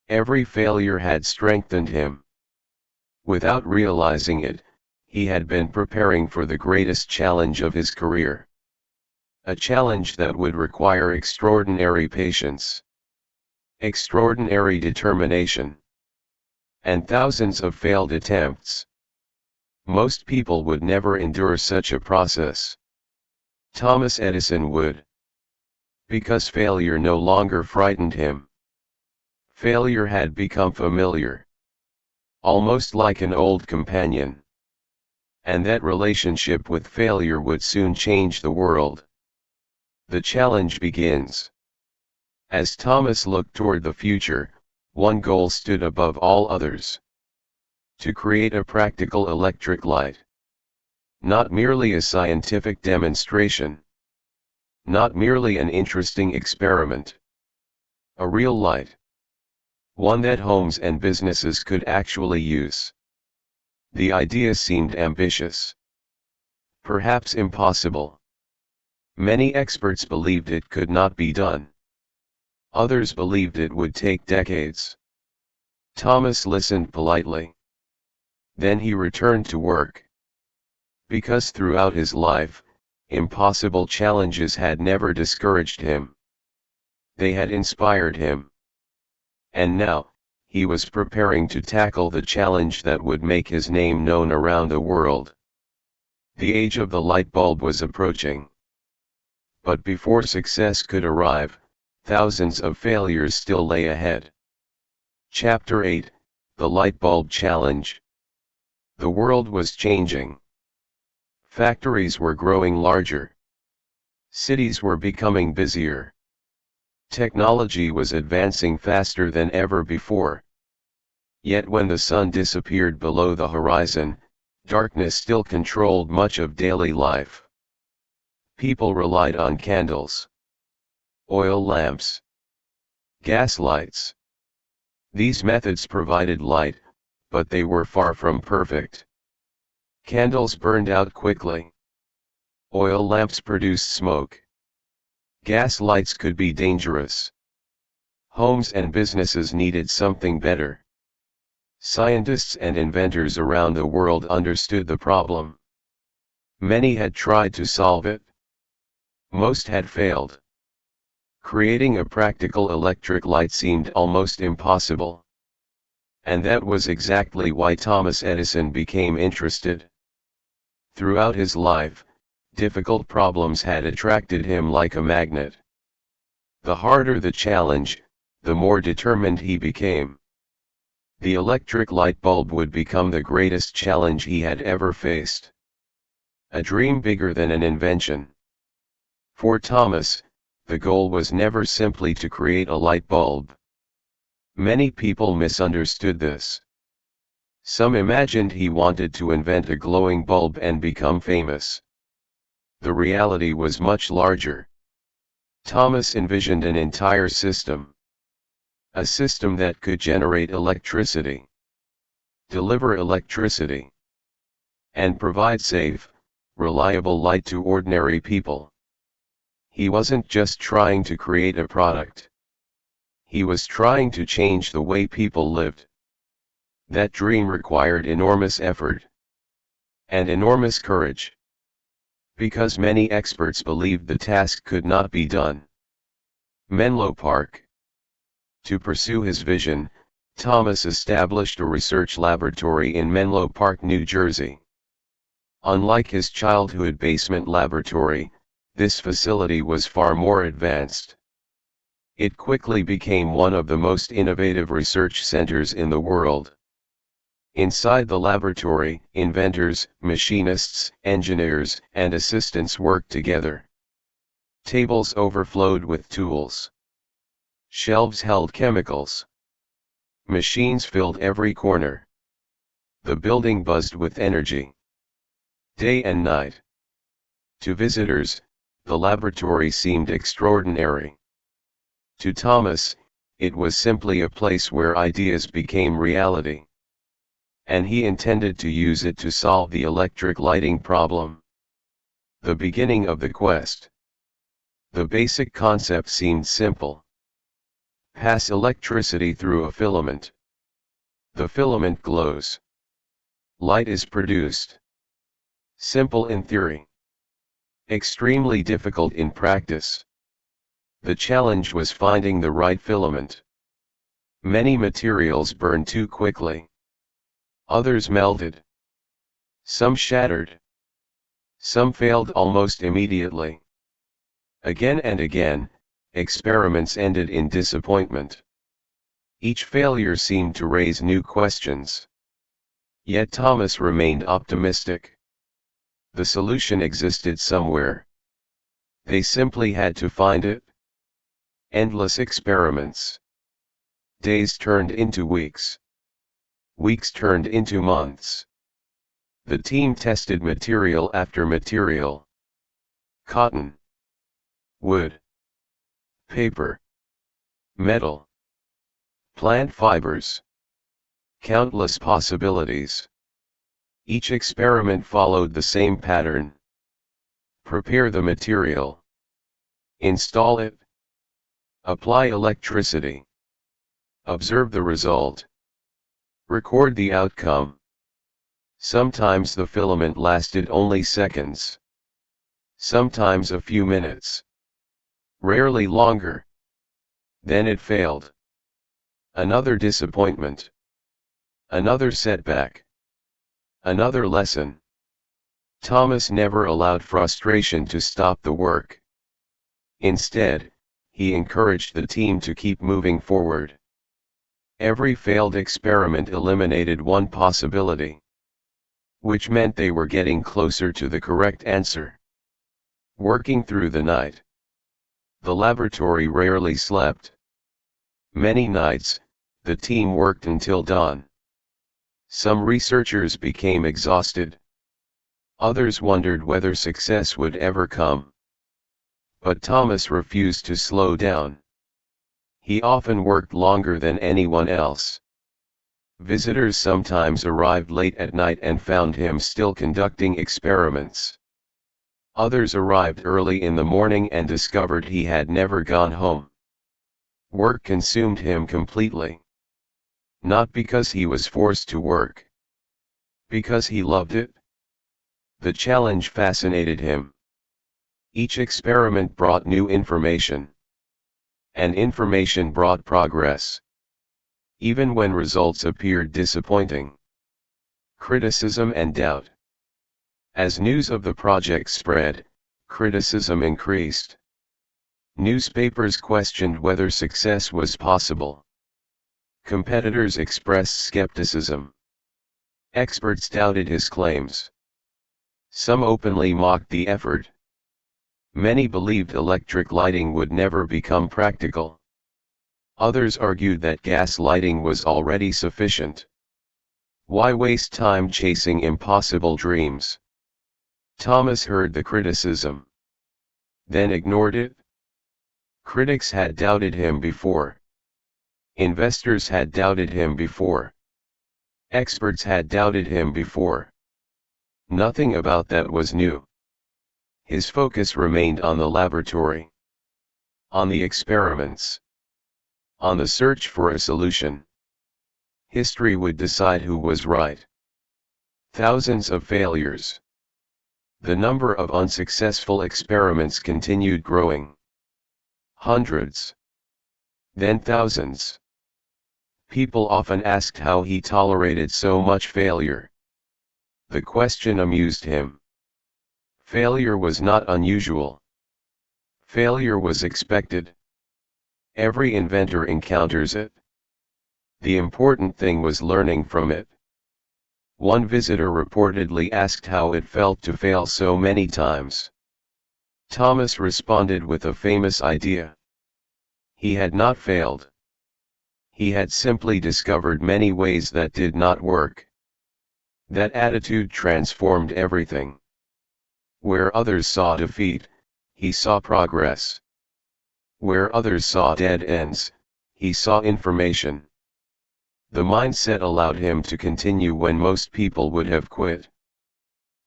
Every failure had strengthened him. Without realizing it, he had been preparing for the greatest challenge of his career. A challenge that would require extraordinary patience. Extraordinary determination. And thousands of failed attempts. Most people would never endure such a process. Thomas Edison would. Because failure no longer frightened him. Failure had become familiar. Almost like an old companion. And that relationship with failure would soon change the world. The challenge begins. As Thomas looked toward the future, one goal stood above all others. To create a practical electric light. Not merely a scientific demonstration. Not merely an interesting experiment. A real light. One that homes and businesses could actually use. The idea seemed ambitious. Perhaps impossible. Many experts believed it could not be done. Others believed it would take decades. Thomas listened politely. Then he returned to work. Because throughout his life, impossible challenges had never discouraged him. They had inspired him. And now, he was preparing to tackle the challenge that would make his name known around the world. The age of the light bulb was approaching. But before success could arrive, thousands of failures still lay ahead. Chapter 8, The Light Bulb Challenge. The world was changing. Factories were growing larger. Cities were becoming busier. Technology was advancing faster than ever before. Yet when the sun disappeared below the horizon, darkness still controlled much of daily life. People relied on candles, oil lamps, gas lights. These methods provided light, but they were far from perfect. Candles burned out quickly. Oil lamps produced smoke. Gas lights could be dangerous. Homes and businesses needed something better. Scientists and inventors around the world understood the problem. Many had tried to solve it. Most had failed. Creating a practical electric light seemed almost impossible. And that was exactly why Thomas Edison became interested. Throughout his life, difficult problems had attracted him like a magnet. The harder the challenge, the more determined he became. The electric light bulb would become the greatest challenge he had ever faced. A dream bigger than an invention. For Thomas, the goal was never simply to create a light bulb. Many people misunderstood this. Some imagined he wanted to invent a glowing bulb and become famous. The reality was much larger. Thomas envisioned an entire system. A system that could generate electricity, deliver electricity, and provide safe, reliable light to ordinary people. He wasn't just trying to create a product. He was trying to change the way people lived. That dream required enormous effort and enormous courage. Because many experts believed the task could not be done. Menlo Park. To pursue his vision, Thomas established a research laboratory in Menlo Park, New Jersey. Unlike his childhood basement laboratory, this facility was far more advanced. It quickly became one of the most innovative research centers in the world. Inside the laboratory, inventors, machinists, engineers, and assistants worked together. Tables overflowed with tools. Shelves held chemicals. Machines filled every corner. The building buzzed with energy. Day and night. To visitors, the laboratory seemed extraordinary. To Thomas, it was simply a place where ideas became reality. And he intended to use it to solve the electric lighting problem. The beginning of the quest. The basic concept seemed simple. Pass electricity through a filament. The filament glows. Light is produced. Simple in theory. Extremely difficult in practice. The challenge was finding the right filament. Many materials burned too quickly. Others melted. Some shattered. Some failed almost immediately. Again and again, experiments ended in disappointment. Each failure seemed to raise new questions. Yet Thomas remained optimistic. The solution existed somewhere. They simply had to find it. Endless experiments. Days turned into weeks. Weeks turned into months. The team tested material after material. Cotton, wood, paper, metal, plant fibers. Countless possibilities. Each experiment followed the same pattern. Prepare the material. Install it. Apply electricity. Observe the result. Record the outcome. Sometimes the filament lasted only seconds. Sometimes a few minutes. Rarely longer. Then it failed. Another disappointment. Another setback. Another lesson. Thomas never allowed frustration to stop the work. Instead, he encouraged the team to keep moving forward. Every failed experiment eliminated one possibility, which meant they were getting closer to the correct answer. Working through the night. The laboratory rarely slept. Many nights, the team worked until dawn. Some researchers became exhausted. Others wondered whether success would ever come. But Thomas refused to slow down. He often worked longer than anyone else. Visitors sometimes arrived late at night and found him still conducting experiments. Others arrived early in the morning and discovered he had never gone home. Work consumed him completely. Not because he was forced to work. Because he loved it. The challenge fascinated him. Each experiment brought new information. And information brought progress. Even when results appeared disappointing. Criticism and doubt. As news of the project spread, criticism increased. Newspapers questioned whether success was possible. Competitors expressed skepticism. Experts doubted his claims. Some openly mocked the effort. Many believed electric lighting would never become practical. Others argued that gas lighting was already sufficient. Why waste time chasing impossible dreams? Thomas heard the criticism. Then ignored it. Critics had doubted him before. Investors had doubted him before. Experts had doubted him before. Nothing about that was new. His focus remained on the laboratory. On the experiments. On the search for a solution. History would decide who was right. Thousands of failures. The number of unsuccessful experiments continued growing. Hundreds. Then thousands. People often asked how he tolerated so much failure. The question amused him. Failure was not unusual. Failure was expected. Every inventor encounters it. The important thing was learning from it. One visitor reportedly asked how it felt to fail so many times. Thomas responded with a famous idea. He had not failed. He had simply discovered many ways that did not work. That attitude transformed everything. Where others saw defeat, he saw progress. Where others saw dead ends, he saw information. The mindset allowed him to continue when most people would have quit.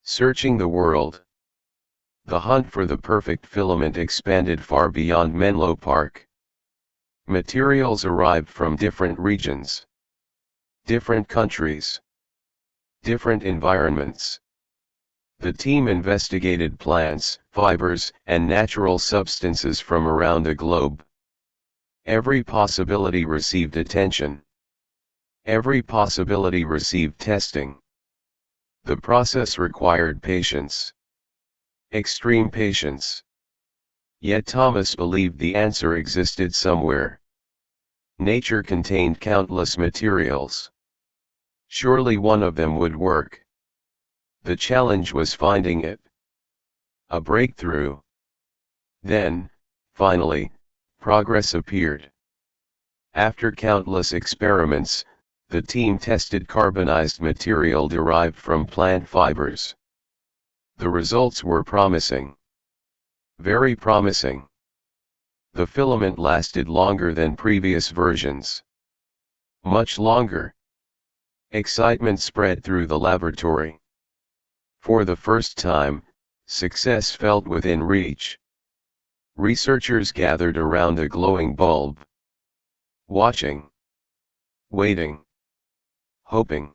Searching the world. The hunt for the perfect filament expanded far beyond Menlo Park. Materials arrived from different regions. Different countries. Different environments. The team investigated plants, fibers, and natural substances from around the globe. Every possibility received attention. Every possibility received testing. The process required patience. Extreme patience. Yet Thomas believed the answer existed somewhere. Nature contained countless materials. Surely one of them would work. The challenge was finding it. A breakthrough. Then, finally, progress appeared. After countless experiments, the team tested carbonized material derived from plant fibers. The results were promising. Very promising. The filament lasted longer than previous versions. Much longer. Excitement spread through the laboratory. For the first time, success felt within reach. Researchers gathered around a glowing bulb. Watching. Waiting. Hoping.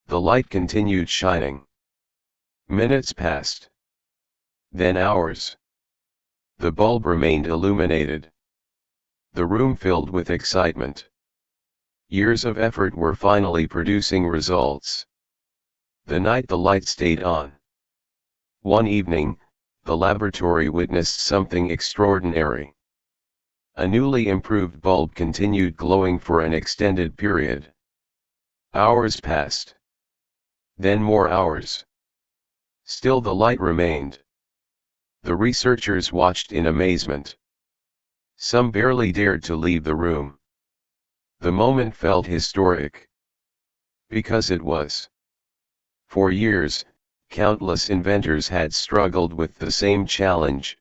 The light continued shining. Minutes passed. Then hours. The bulb remained illuminated. The room filled with excitement. Years of effort were finally producing results. The night the light stayed on. One evening, the laboratory witnessed something extraordinary. A newly improved bulb continued glowing for an extended period. Hours passed. Then more hours. Still the light remained. The researchers watched in amazement. Some barely dared to leave the room. The moment felt historic. Because it was. For years, countless inventors had struggled with the same challenge.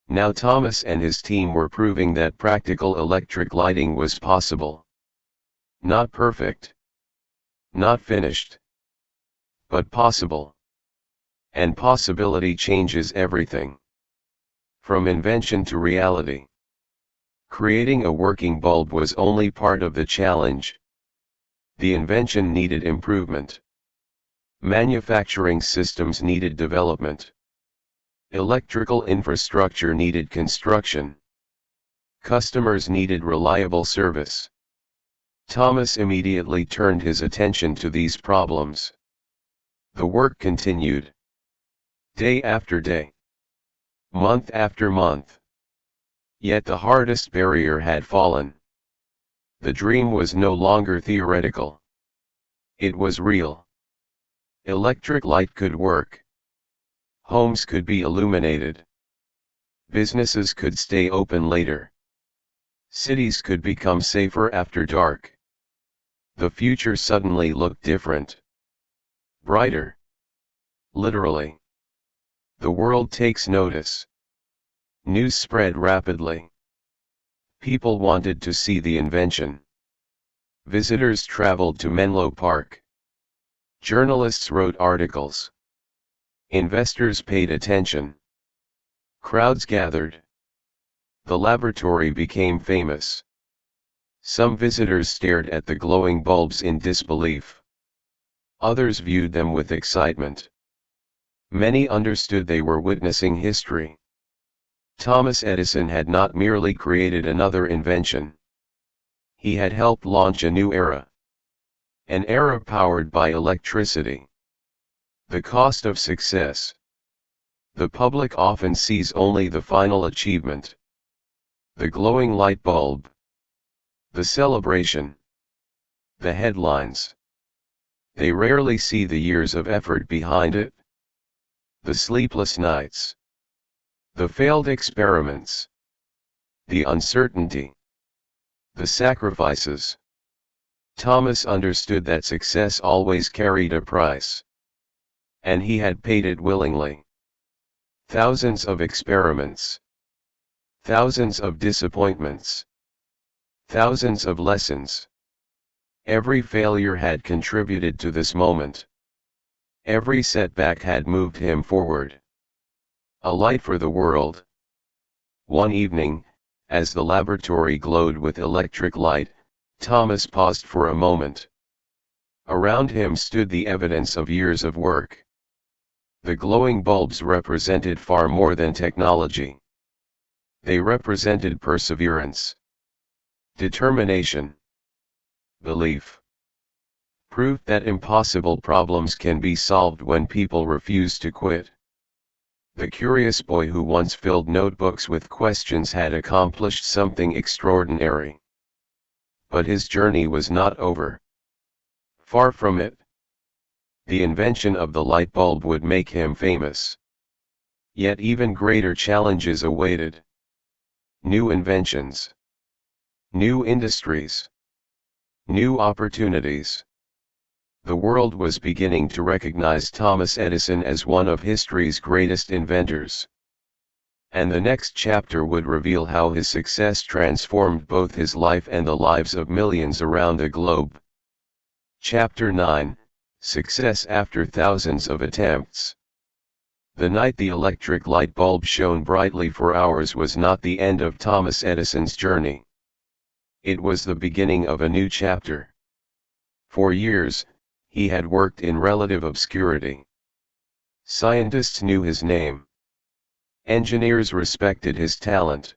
Now Thomas and his team were proving that practical electric lighting was possible. Not perfect. Not finished. But possible. And possibility changes everything. From invention to reality. Creating a working bulb was only part of the challenge. The invention needed improvement. Manufacturing systems needed development. Electrical infrastructure needed construction. Customers needed reliable service. Thomas immediately turned his attention to these problems. The work continued. Day after day. Month after month. Yet the hardest barrier had fallen. The dream was no longer theoretical. It was real. Electric light could work. Homes could be illuminated. Businesses could stay open later. Cities could become safer after dark. The future suddenly looked different. Brighter. Literally. The world takes notice. News spread rapidly. People wanted to see the invention. Visitors traveled to Menlo Park. Journalists wrote articles. Investors paid attention. Crowds gathered. The laboratory became famous. Some visitors stared at the glowing bulbs in disbelief. Others viewed them with excitement. Many understood they were witnessing history. Thomas Edison had not merely created another invention. He had helped launch a new era. An era powered by electricity. The cost of success. The public often sees only the final achievement. The glowing light bulb. The celebration. The headlines. They rarely see the years of effort behind it. The sleepless nights. The failed experiments. The uncertainty. The sacrifices. Thomas understood that success always carried a price. And he had paid it willingly. Thousands of experiments. Thousands of disappointments. Thousands of lessons. Every failure had contributed to this moment. Every setback had moved him forward. A light for the world. One evening, as the laboratory glowed with electric light, Thomas paused for a moment. Around him stood the evidence of years of work. The glowing bulbs represented far more than technology. They represented perseverance, determination, belief. Proof that impossible problems can be solved when people refuse to quit. The curious boy who once filled notebooks with questions had accomplished something extraordinary. But his journey was not over. Far from it. The invention of the light bulb would make him famous. Yet even greater challenges awaited. New inventions. New industries. New opportunities. The world was beginning to recognize Thomas Edison as one of history's greatest inventors. And the next chapter would reveal how his success transformed both his life and the lives of millions around the globe. Chapter 9, Success After Thousands of Attempts. The night the electric light bulb shone brightly for hours was not the end of Thomas Edison's journey. It was the beginning of a new chapter. For years, he had worked in relative obscurity. Scientists knew his name. Engineers respected his talent.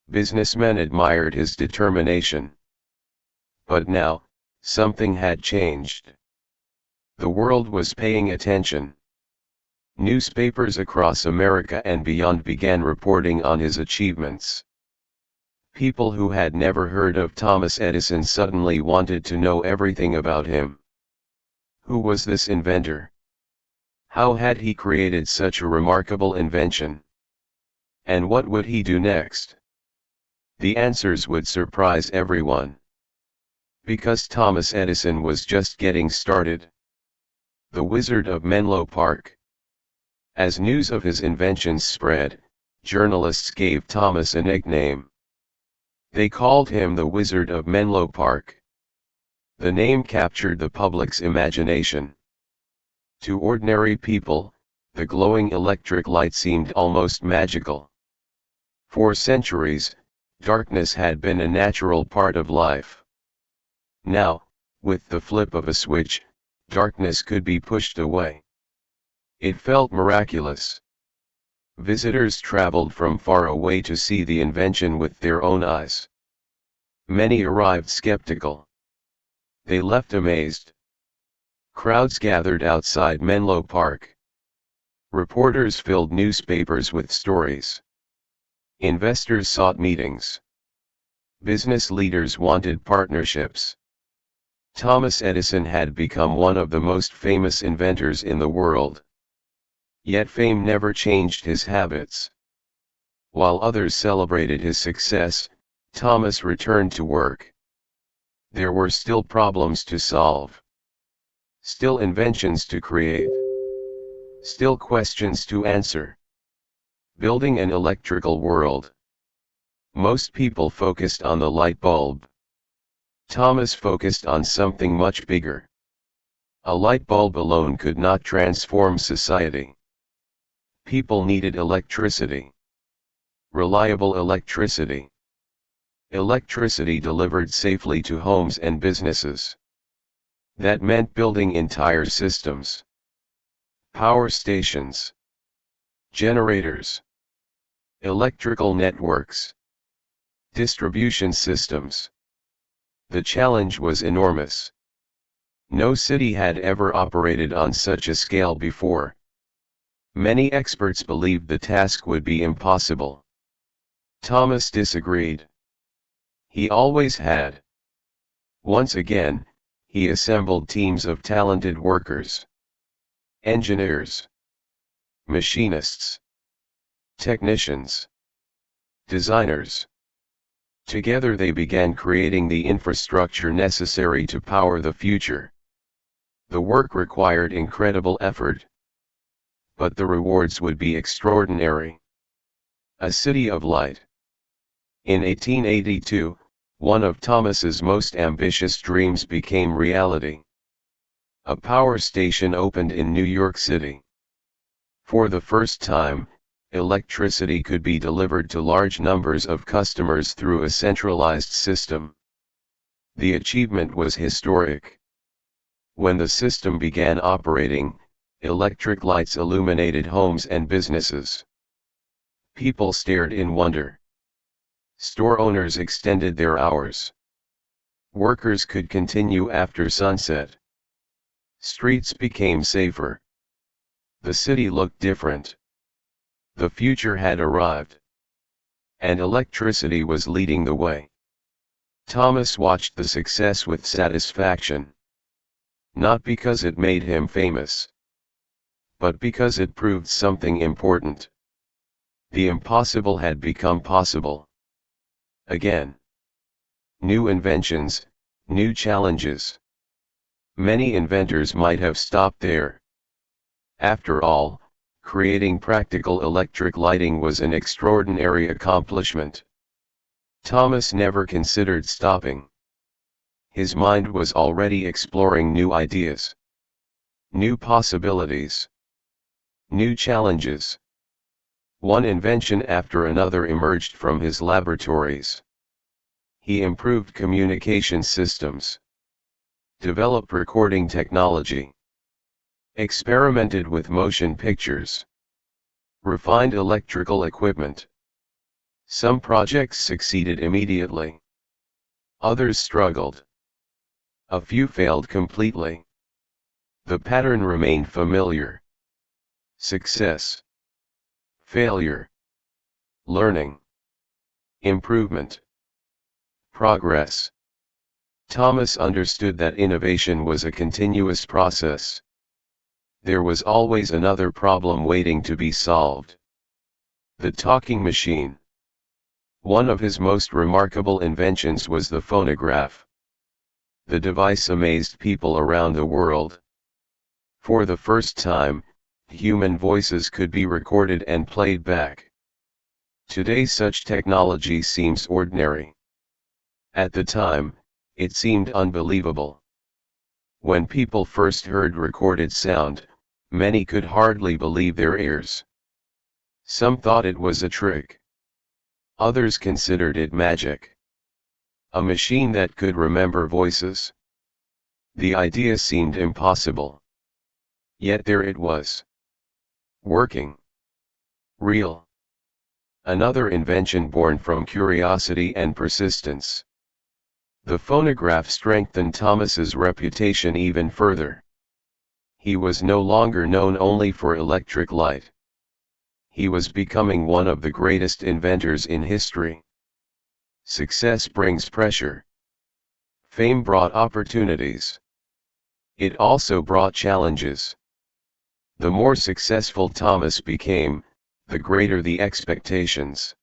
Businessmen admired his determination. But now, something had changed. The world was paying attention. Newspapers across America and beyond began reporting on his achievements. People who had never heard of Thomas Edison suddenly wanted to know everything about him. Who was this inventor? How had he created such a remarkable invention? And what would he do next? The answers would surprise everyone. Because Thomas Edison was just getting started. The Wizard of Menlo Park. As news of his inventions spread, journalists gave Thomas a nickname. They called him the Wizard of Menlo Park. The name captured the public's imagination. To ordinary people, the glowing electric light seemed almost magical. For centuries, darkness had been a natural part of life. Now, with the flip of a switch, darkness could be pushed away. It felt miraculous. Visitors traveled from far away to see the invention with their own eyes. Many arrived skeptical. They left amazed. Crowds gathered outside Menlo Park. Reporters filled newspapers with stories. Investors sought meetings. Business leaders wanted partnerships. Thomas Edison had become one of the most famous inventors in the world. Yet fame never changed his habits. While others celebrated his success, Thomas returned to work. There were still problems to solve. Still inventions to create. Still questions to answer. Building an electrical world. Most people focused on the light bulb. Thomas focused on something much bigger. A light bulb alone could not transform society. People needed electricity. Reliable electricity. Electricity delivered safely to homes and businesses. That meant building entire systems. Power stations. Generators. Electrical networks. Distribution systems. The challenge was enormous. No city had ever operated on such a scale before. Many experts believed the task would be impossible. Thomas disagreed. He always had. Once again, he assembled teams of talented workers. Engineers. Machinists. Technicians. Designers. Together they began creating the infrastructure necessary to power the future. The work required incredible effort. But the rewards would be extraordinary. A city of light. In 1882, one of Thomas's most ambitious dreams became reality. A power station opened in New York City. For the first time, electricity could be delivered to large numbers of customers through a centralized system. The achievement was historic. When the system began operating, electric lights illuminated homes and businesses. People stared in wonder. Store owners extended their hours. Workers could continue after sunset. Streets became safer. The city looked different. The future had arrived. And electricity was leading the way. Thomas watched the success with satisfaction. Not because it made him famous, but because it proved something important. The impossible had become possible. Again. New inventions, new challenges. Many inventors might have stopped there. After all, creating practical electric lighting was an extraordinary accomplishment. Thomas never considered stopping. His mind was already exploring new ideas. New possibilities. New challenges. One invention after another emerged from his laboratories. He improved communication systems. Developed recording technology. Experimented with motion pictures. Refined electrical equipment. Some projects succeeded immediately. Others struggled. A few failed completely. The pattern remained familiar. Success, failure, learning, improvement, progress. Thomas understood that innovation was a continuous process. There was always another problem waiting to be solved. The talking machine. One of his most remarkable inventions was the phonograph. The device amazed people around the world. For the first time, human voices could be recorded and played back. Today such technology seems ordinary. At the time, it seemed unbelievable. When people first heard recorded sound, many could hardly believe their ears. Some thought it was a trick. Others considered it magic. A machine that could remember voices. The idea seemed impossible. Yet there it was. Working. Real. Another invention born from curiosity and persistence. The phonograph strengthened Thomas's reputation even further. He was no longer known only for electric light. He was becoming one of the greatest inventors in history. Success brings pressure. Fame brought opportunities. It also brought challenges. The more successful Thomas became, the greater the expectations.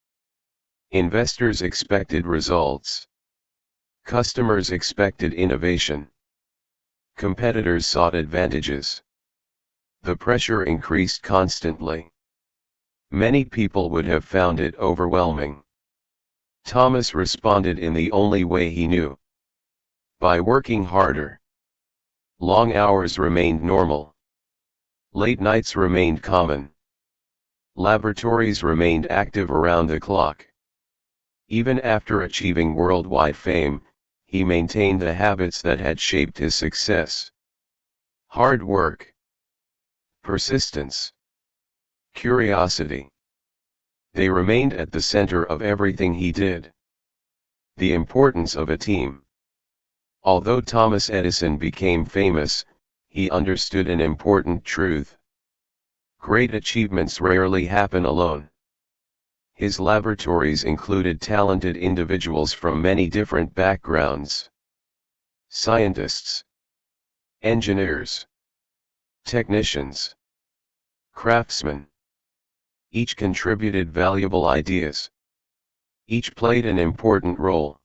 Investors expected results. Customers expected innovation. Competitors sought advantages. The pressure increased constantly. Many people would have found it overwhelming. Thomas responded in the only way he knew. By working harder. Long hours remained normal. Late nights remained common. Laboratories remained active around the clock. Even after achieving worldwide fame, he maintained the habits that had shaped his success. Hard work. Persistence. Curiosity. They remained at the center of everything he did. The importance of a team. Although Thomas Edison became famous, he understood an important truth. Great achievements rarely happen alone. His laboratories included talented individuals from many different backgrounds. Scientists, engineers, technicians, craftsmen. Each contributed valuable ideas. Each played an important role.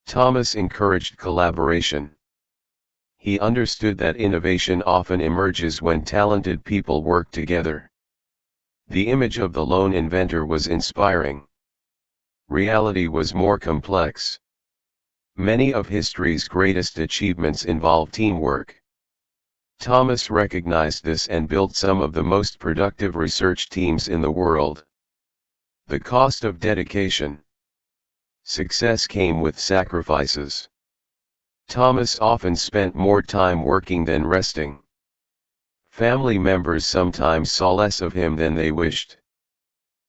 Thomas encouraged collaboration. He understood that innovation often emerges when talented people work together. The image of the lone inventor was inspiring. Reality was more complex. Many of history's greatest achievements involve teamwork. Thomas recognized this and built some of the most productive research teams in the world. The cost of dedication. Success came with sacrifices. Thomas often spent more time working than resting. Family members sometimes saw less of him than they wished.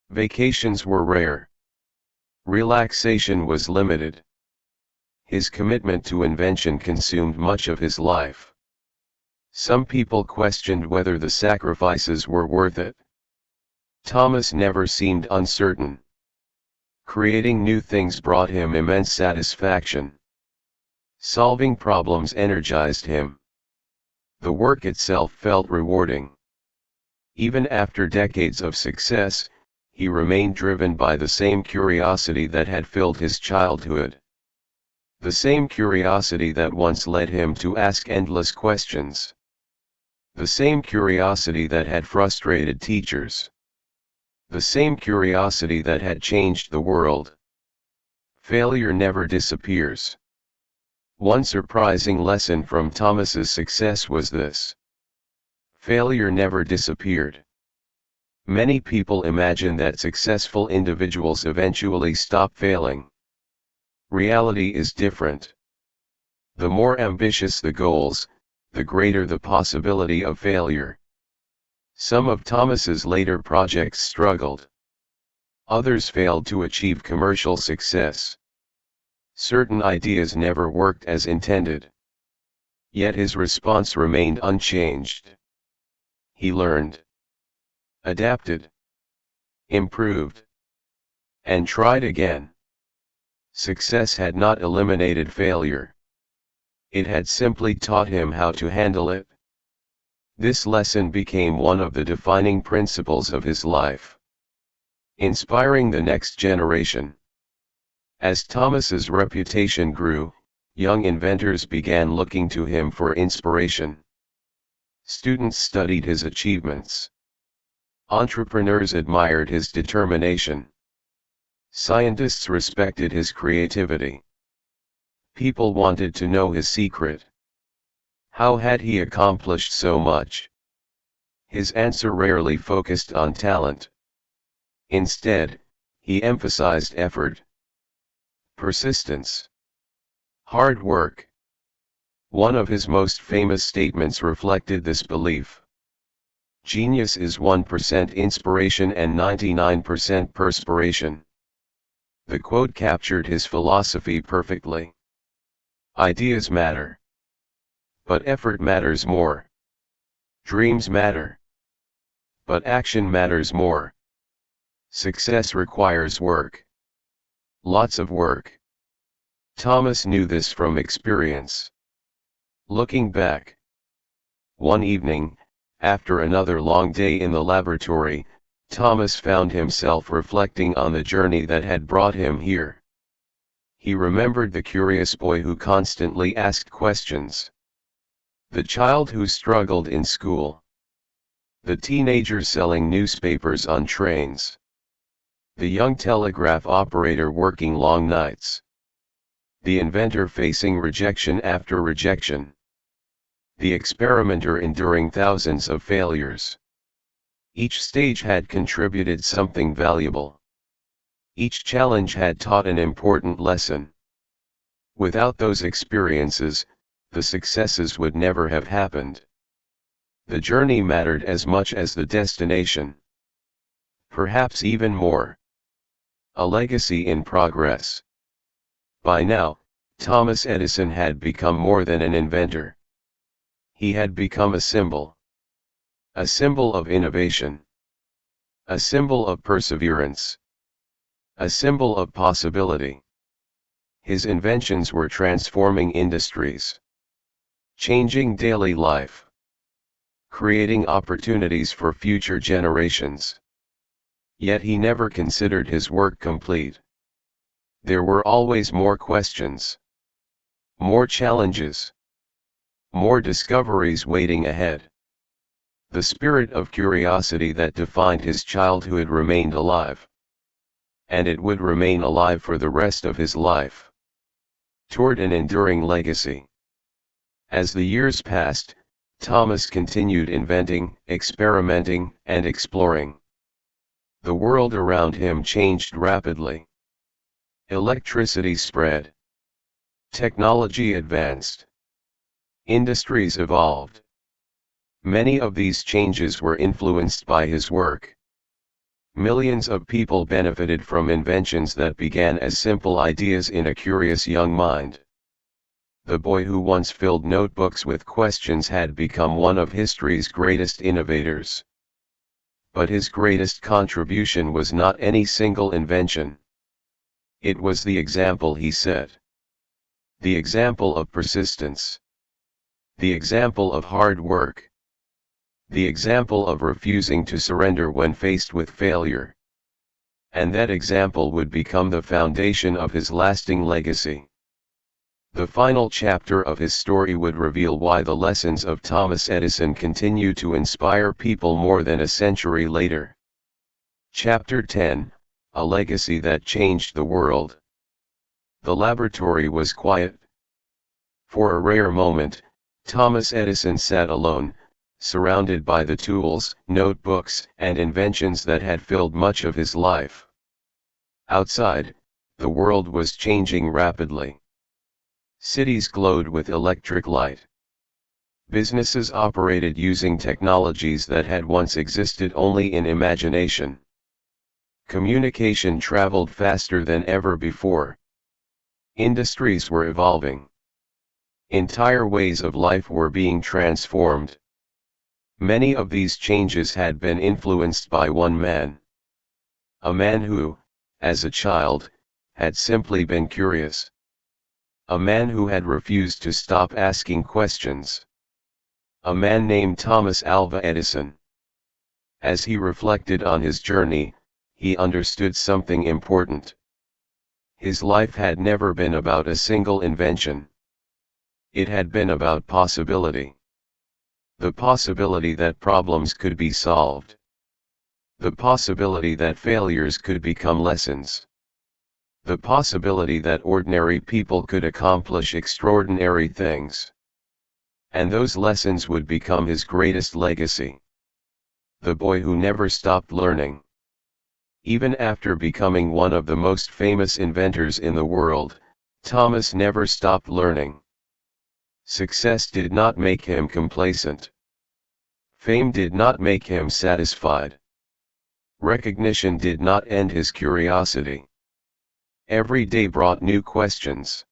Vacations were rare. Relaxation was limited. His commitment to invention consumed much of his life. Some people questioned whether the sacrifices were worth it. Thomas never seemed uncertain. Creating new things brought him immense satisfaction. Solving problems energized him. The work itself felt rewarding. Even after decades of success, he remained driven by the same curiosity that had filled his childhood. The same curiosity that once led him to ask endless questions. The same curiosity that had frustrated teachers. The same curiosity that had changed the world. Failure never disappears. One surprising lesson from Thomas's success was this. Failure never disappeared. Many people imagine that successful individuals eventually stop failing. Reality is different. The more ambitious the goals, the greater the possibility of failure. Some of Thomas's later projects struggled. Others failed to achieve commercial success. Certain ideas never worked as intended. Yet his response remained unchanged. He learned, adapted, improved, and tried again. Success had not eliminated failure. It had simply taught him how to handle it. This lesson became one of the defining principles of his life, inspiring the next generation. As Thomas's reputation grew, young inventors began looking to him for inspiration. Students studied his achievements. Entrepreneurs admired his determination. Scientists respected his creativity. People wanted to know his secret. How had he accomplished so much? His answer rarely focused on talent. Instead, he emphasized effort, persistence, hard work. One of his most famous statements reflected this belief. Genius is 1% inspiration and 99% perspiration. The quote captured his philosophy perfectly. Ideas matter. But effort matters more. Dreams matter. But action matters more. Success requires work. Lots of work. Thomas knew this from experience. Looking back, one evening, after another long day in the laboratory, Thomas found himself reflecting on the journey that had brought him here. He remembered the curious boy who constantly asked questions. The child who struggled in school. The teenager selling newspapers on trains. The young telegraph operator working long nights. The inventor facing rejection after rejection. The experimenter enduring thousands of failures. Each stage had contributed something valuable. Each challenge had taught an important lesson. Without those experiences, the successes would never have happened. The journey mattered as much as the destination. Perhaps even more. A legacy in progress. By now, Thomas Edison had become more than an inventor. He had become a symbol. A symbol of innovation. A symbol of perseverance. A symbol of possibility. His inventions were transforming industries. Changing daily life. Creating opportunities for future generations. Yet he never considered his work complete. There were always more questions. More challenges. More discoveries waiting ahead. The spirit of curiosity that defined his childhood remained alive. And it would remain alive for the rest of his life. Toward an enduring legacy. As the years passed, Thomas continued inventing, experimenting, and exploring. The world around him changed rapidly. Electricity spread. Technology advanced. Industries evolved. Many of these changes were influenced by his work. Millions of people benefited from inventions that began as simple ideas in a curious young mind. The boy who once filled notebooks with questions had become one of history's greatest innovators. But his greatest contribution was not any single invention. It was the example he set. The example of persistence. The example of hard work. The example of refusing to surrender when faced with failure. And that example would become the foundation of his lasting legacy. The final chapter of his story would reveal why the lessons of Thomas Edison continue to inspire people more than a century later. Chapter 10, A Legacy That Changed the World. The laboratory was quiet. For a rare moment, Thomas Edison sat alone, surrounded by the tools, notebooks, and inventions that had filled much of his life. Outside, the world was changing rapidly. Cities glowed with electric light. Businesses operated using technologies that had once existed only in imagination. Communication traveled faster than ever before. Industries were evolving. Entire ways of life were being transformed. Many of these changes had been influenced by one man. A man who, as a child, had simply been curious. A man who had refused to stop asking questions. A man named Thomas Alva Edison. As he reflected on his journey, he understood something important. His life had never been about a single invention. It had been about possibility. The possibility that problems could be solved. The possibility that failures could become lessons. The possibility that ordinary people could accomplish extraordinary things. And those lessons would become his greatest legacy. The boy who never stopped learning. Even after becoming one of the most famous inventors in the world, Thomas never stopped learning. Success did not make him complacent. Fame did not make him satisfied. Recognition did not end his curiosity. Every day brought new questions,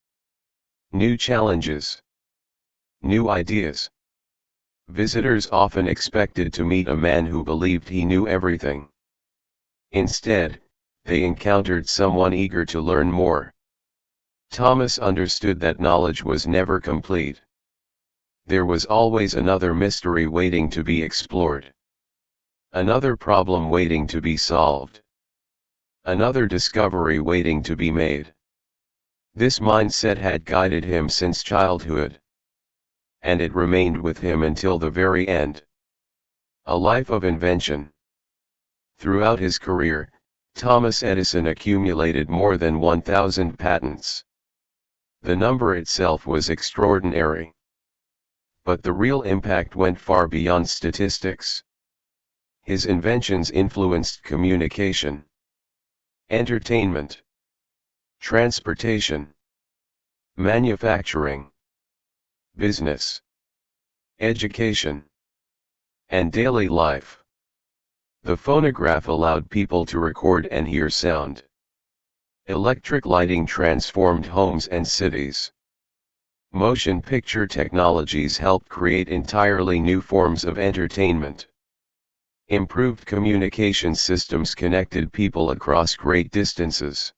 new challenges, new ideas. Visitors often expected to meet a man who believed he knew everything. Instead, they encountered someone eager to learn more. Thomas understood that knowledge was never complete. There was always another mystery waiting to be explored. Another problem waiting to be solved. Another discovery waiting to be made. This mindset had guided him since childhood. And it remained with him until the very end. A life of invention. Throughout his career, Thomas Edison accumulated more than 1,000 patents. The number itself was extraordinary. But the real impact went far beyond statistics. His inventions influenced communication, entertainment, transportation, manufacturing, business, education, and daily life. The phonograph allowed people to record and hear sound. Electric lighting transformed homes and cities. Motion picture technologies helped create entirely new forms of entertainment. Improved communication systems connected people across great distances.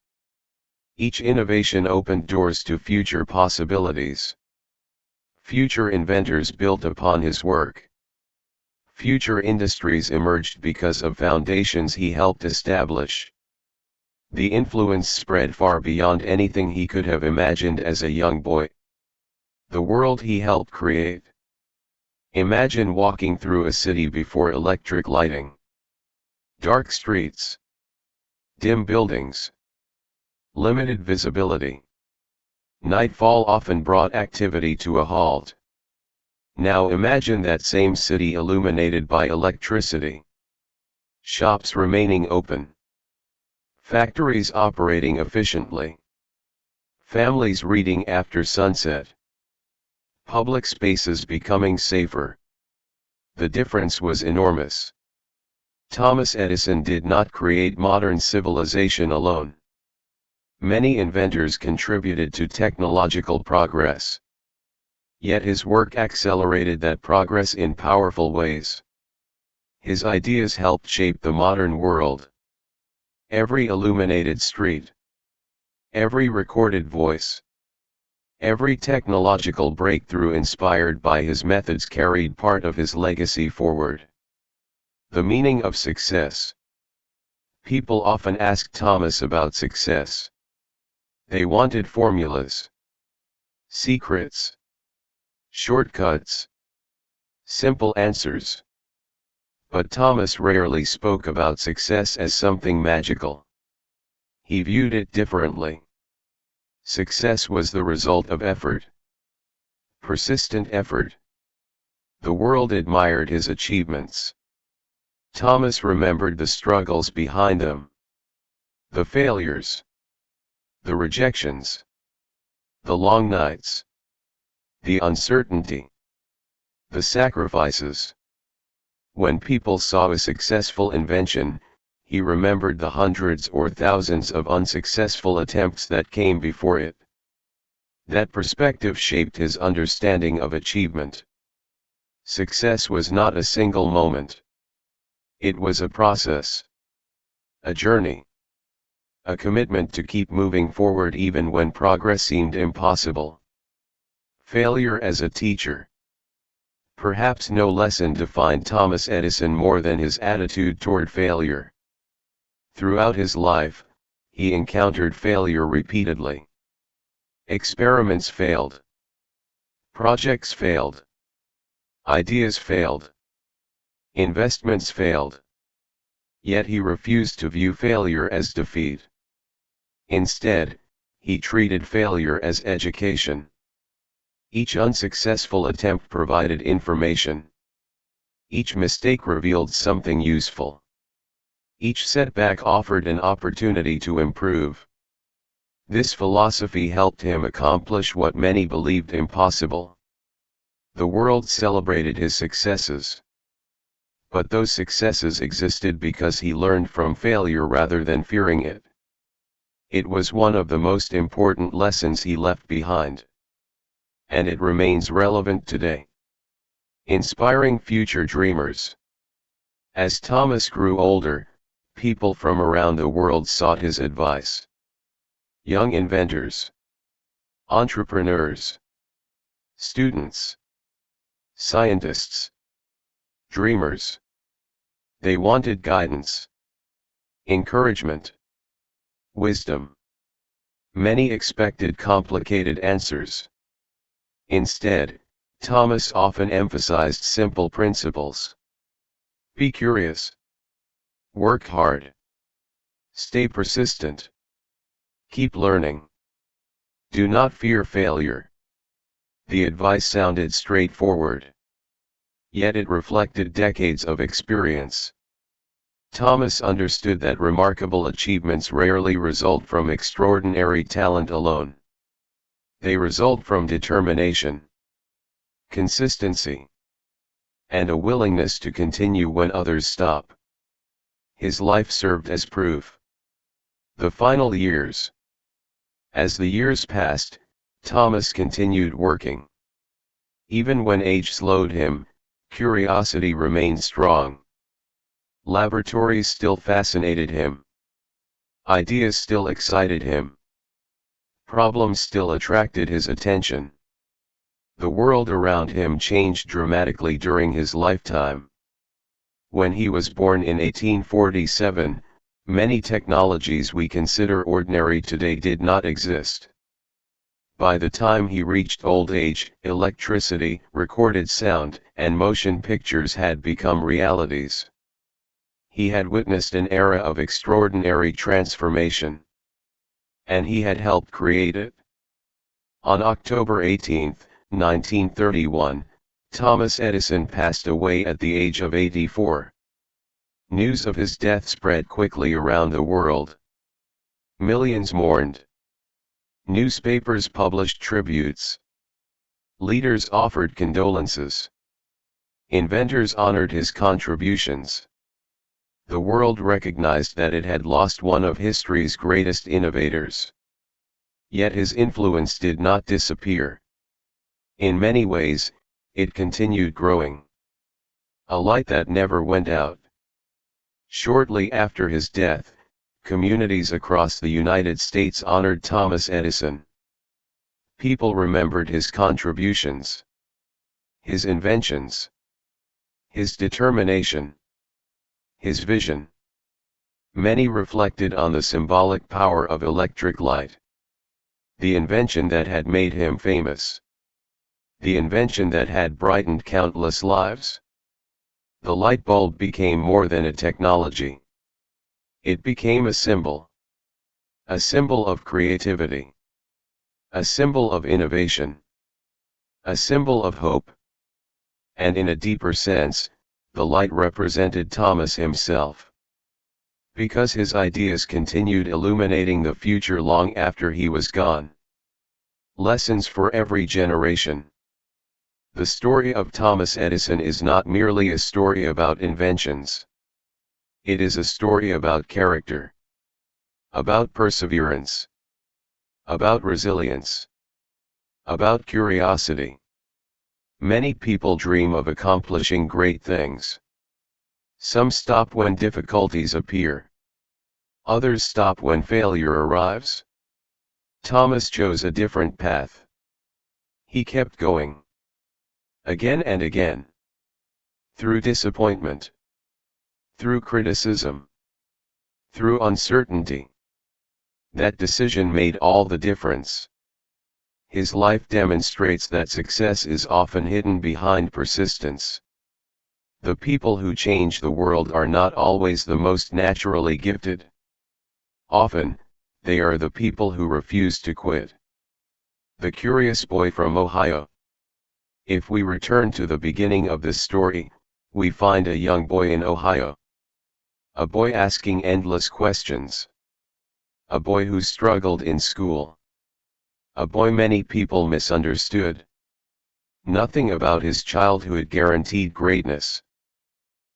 Each innovation opened doors to future possibilities. Future inventors built upon his work. Future industries emerged because of foundations he helped establish. The influence spread far beyond anything he could have imagined as a young boy. The world he helped create. Imagine walking through a city before electric lighting. Dark streets. Dim buildings. Limited visibility. Nightfall often brought activity to a halt. Now imagine that same city illuminated by electricity. Shops remaining open. Factories operating efficiently. Families reading after sunset. Public spaces becoming safer. The difference was enormous. Thomas Edison did not create modern civilization alone. Many inventors contributed to technological progress. Yet his work accelerated that progress in powerful ways. His ideas helped shape the modern world. Every illuminated street. Every recorded voice. Every technological breakthrough inspired by his methods carried part of his legacy forward. The meaning of success. People often asked Thomas about success. They wanted formulas, secrets, shortcuts, simple answers. But Thomas rarely spoke about success as something magical. He viewed it differently. Success was the result of effort. Persistent effort. The world admired his achievements. Thomas remembered the struggles behind them. The failures. The rejections. The long nights. The uncertainty. The sacrifices. When people saw a successful invention, he remembered the hundreds or thousands of unsuccessful attempts that came before it. That perspective shaped his understanding of achievement. Success was not a single moment. It was a process. A journey. A commitment to keep moving forward even when progress seemed impossible. Failure as a teacher. Perhaps no lesson defined Thomas Edison more than his attitude toward failure. Throughout his life, he encountered failure repeatedly. Experiments failed. Projects failed. Ideas failed. Investments failed. Yet he refused to view failure as defeat. Instead, he treated failure as education. Each unsuccessful attempt provided information. Each mistake revealed something useful. Each setback offered an opportunity to improve. This philosophy helped him accomplish what many believed impossible. The world celebrated his successes. But those successes existed because he learned from failure rather than fearing it. It was one of the most important lessons he left behind. And it remains relevant today. Inspiring future dreamers. As Thomas grew older, people from around the world sought his advice. Young inventors, entrepreneurs, students, scientists, dreamers. They wanted guidance, encouragement, wisdom. Many expected complicated answers. Instead, Thomas often emphasized simple principles. Be curious. Work hard. Stay persistent. Keep learning. Do not fear failure. The advice sounded straightforward. Yet it reflected decades of experience. Thomas understood that remarkable achievements rarely result from extraordinary talent alone. They result from determination, consistency, and a willingness to continue when others stop. His life served as proof. The final years. As the years passed, Thomas continued working. Even when age slowed him, curiosity remained strong. Laboratories still fascinated him. Ideas still excited him. Problems still attracted his attention. The world around him changed dramatically during his lifetime. When he was born in 1847, many technologies we consider ordinary today did not exist. By the time he reached old age, electricity, recorded sound, and motion pictures had become realities. He had witnessed an era of extraordinary transformation. And he had helped create it. On October 18, 1931, Thomas Edison passed away at the age of 84. News of his death spread quickly around the world. Millions mourned. Newspapers published tributes. Leaders offered condolences. Inventors honored his contributions. The world recognized that it had lost one of history's greatest innovators. Yet his influence did not disappear. In many ways, it continued growing. A light that never went out. Shortly after his death, communities across the United States honored Thomas Edison. People remembered his contributions, his inventions, his determination, his vision. Many reflected on the symbolic power of electric light. The invention that had made him famous. The invention that had brightened countless lives. The light bulb became more than a technology. It became a symbol. A symbol of creativity. A symbol of innovation. A symbol of hope. And in a deeper sense, the light represented Thomas himself. Because his ideas continued illuminating the future long after he was gone. Lessons for every generation. The story of Thomas Edison is not merely a story about inventions. It is a story about character. About perseverance. About resilience. About curiosity. Many people dream of accomplishing great things. Some stop when difficulties appear. Others stop when failure arrives. Thomas chose a different path. He kept going. Again and again. Through disappointment. Through criticism. Through uncertainty. That decision made all the difference. His life demonstrates that success is often hidden behind persistence. The people who change the world are not always the most naturally gifted. Often, they are the people who refuse to quit. The Curious Boy from Ohio. If we return to the beginning of this story, we find a young boy in Ohio. A boy asking endless questions. A boy who struggled in school. A boy many people misunderstood. Nothing about his childhood guaranteed greatness.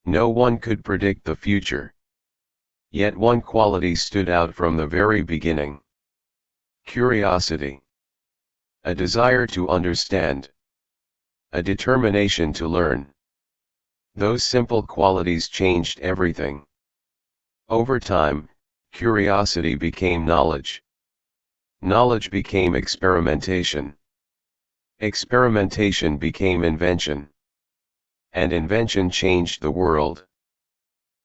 No one could predict the future. Yet one quality stood out from the very beginning. Curiosity. A desire to understand. A determination to learn. Those simple qualities changed everything. Over time, curiosity became knowledge. Knowledge became experimentation. Experimentation became invention. And invention changed the world.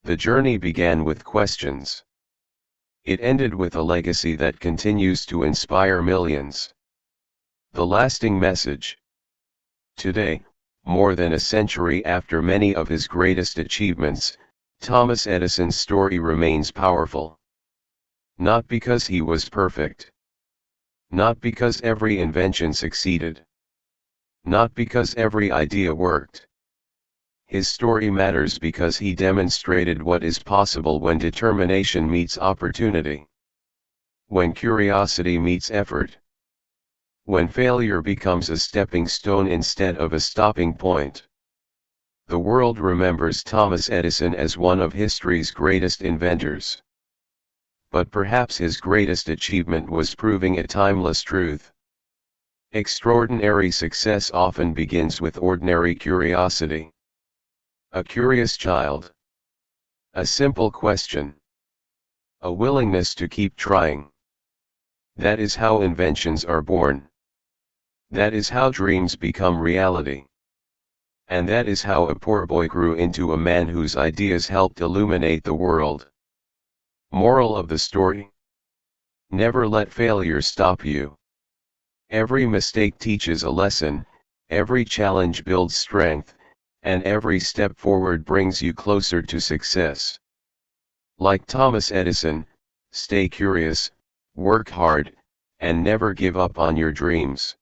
The journey began with questions. It ended with a legacy that continues to inspire millions. The lasting message. Today, more than a century after many of his greatest achievements, Thomas Edison's story remains powerful. Not because he was perfect. Not because every invention succeeded. Not because every idea worked. His story matters because he demonstrated what is possible when determination meets opportunity. When curiosity meets effort. When failure becomes a stepping stone instead of a stopping point. The world remembers Thomas Edison as one of history's greatest inventors. But perhaps his greatest achievement was proving a timeless truth. Extraordinary success often begins with ordinary curiosity. A curious child. A simple question. A willingness to keep trying. That is how inventions are born. That is how dreams become reality. And that is how a poor boy grew into a man whose ideas helped illuminate the world. Moral of the story? Never let failure stop you. Every mistake teaches a lesson, every challenge builds strength, and every step forward brings you closer to success. Like Thomas Edison, stay curious, work hard, and never give up on your dreams.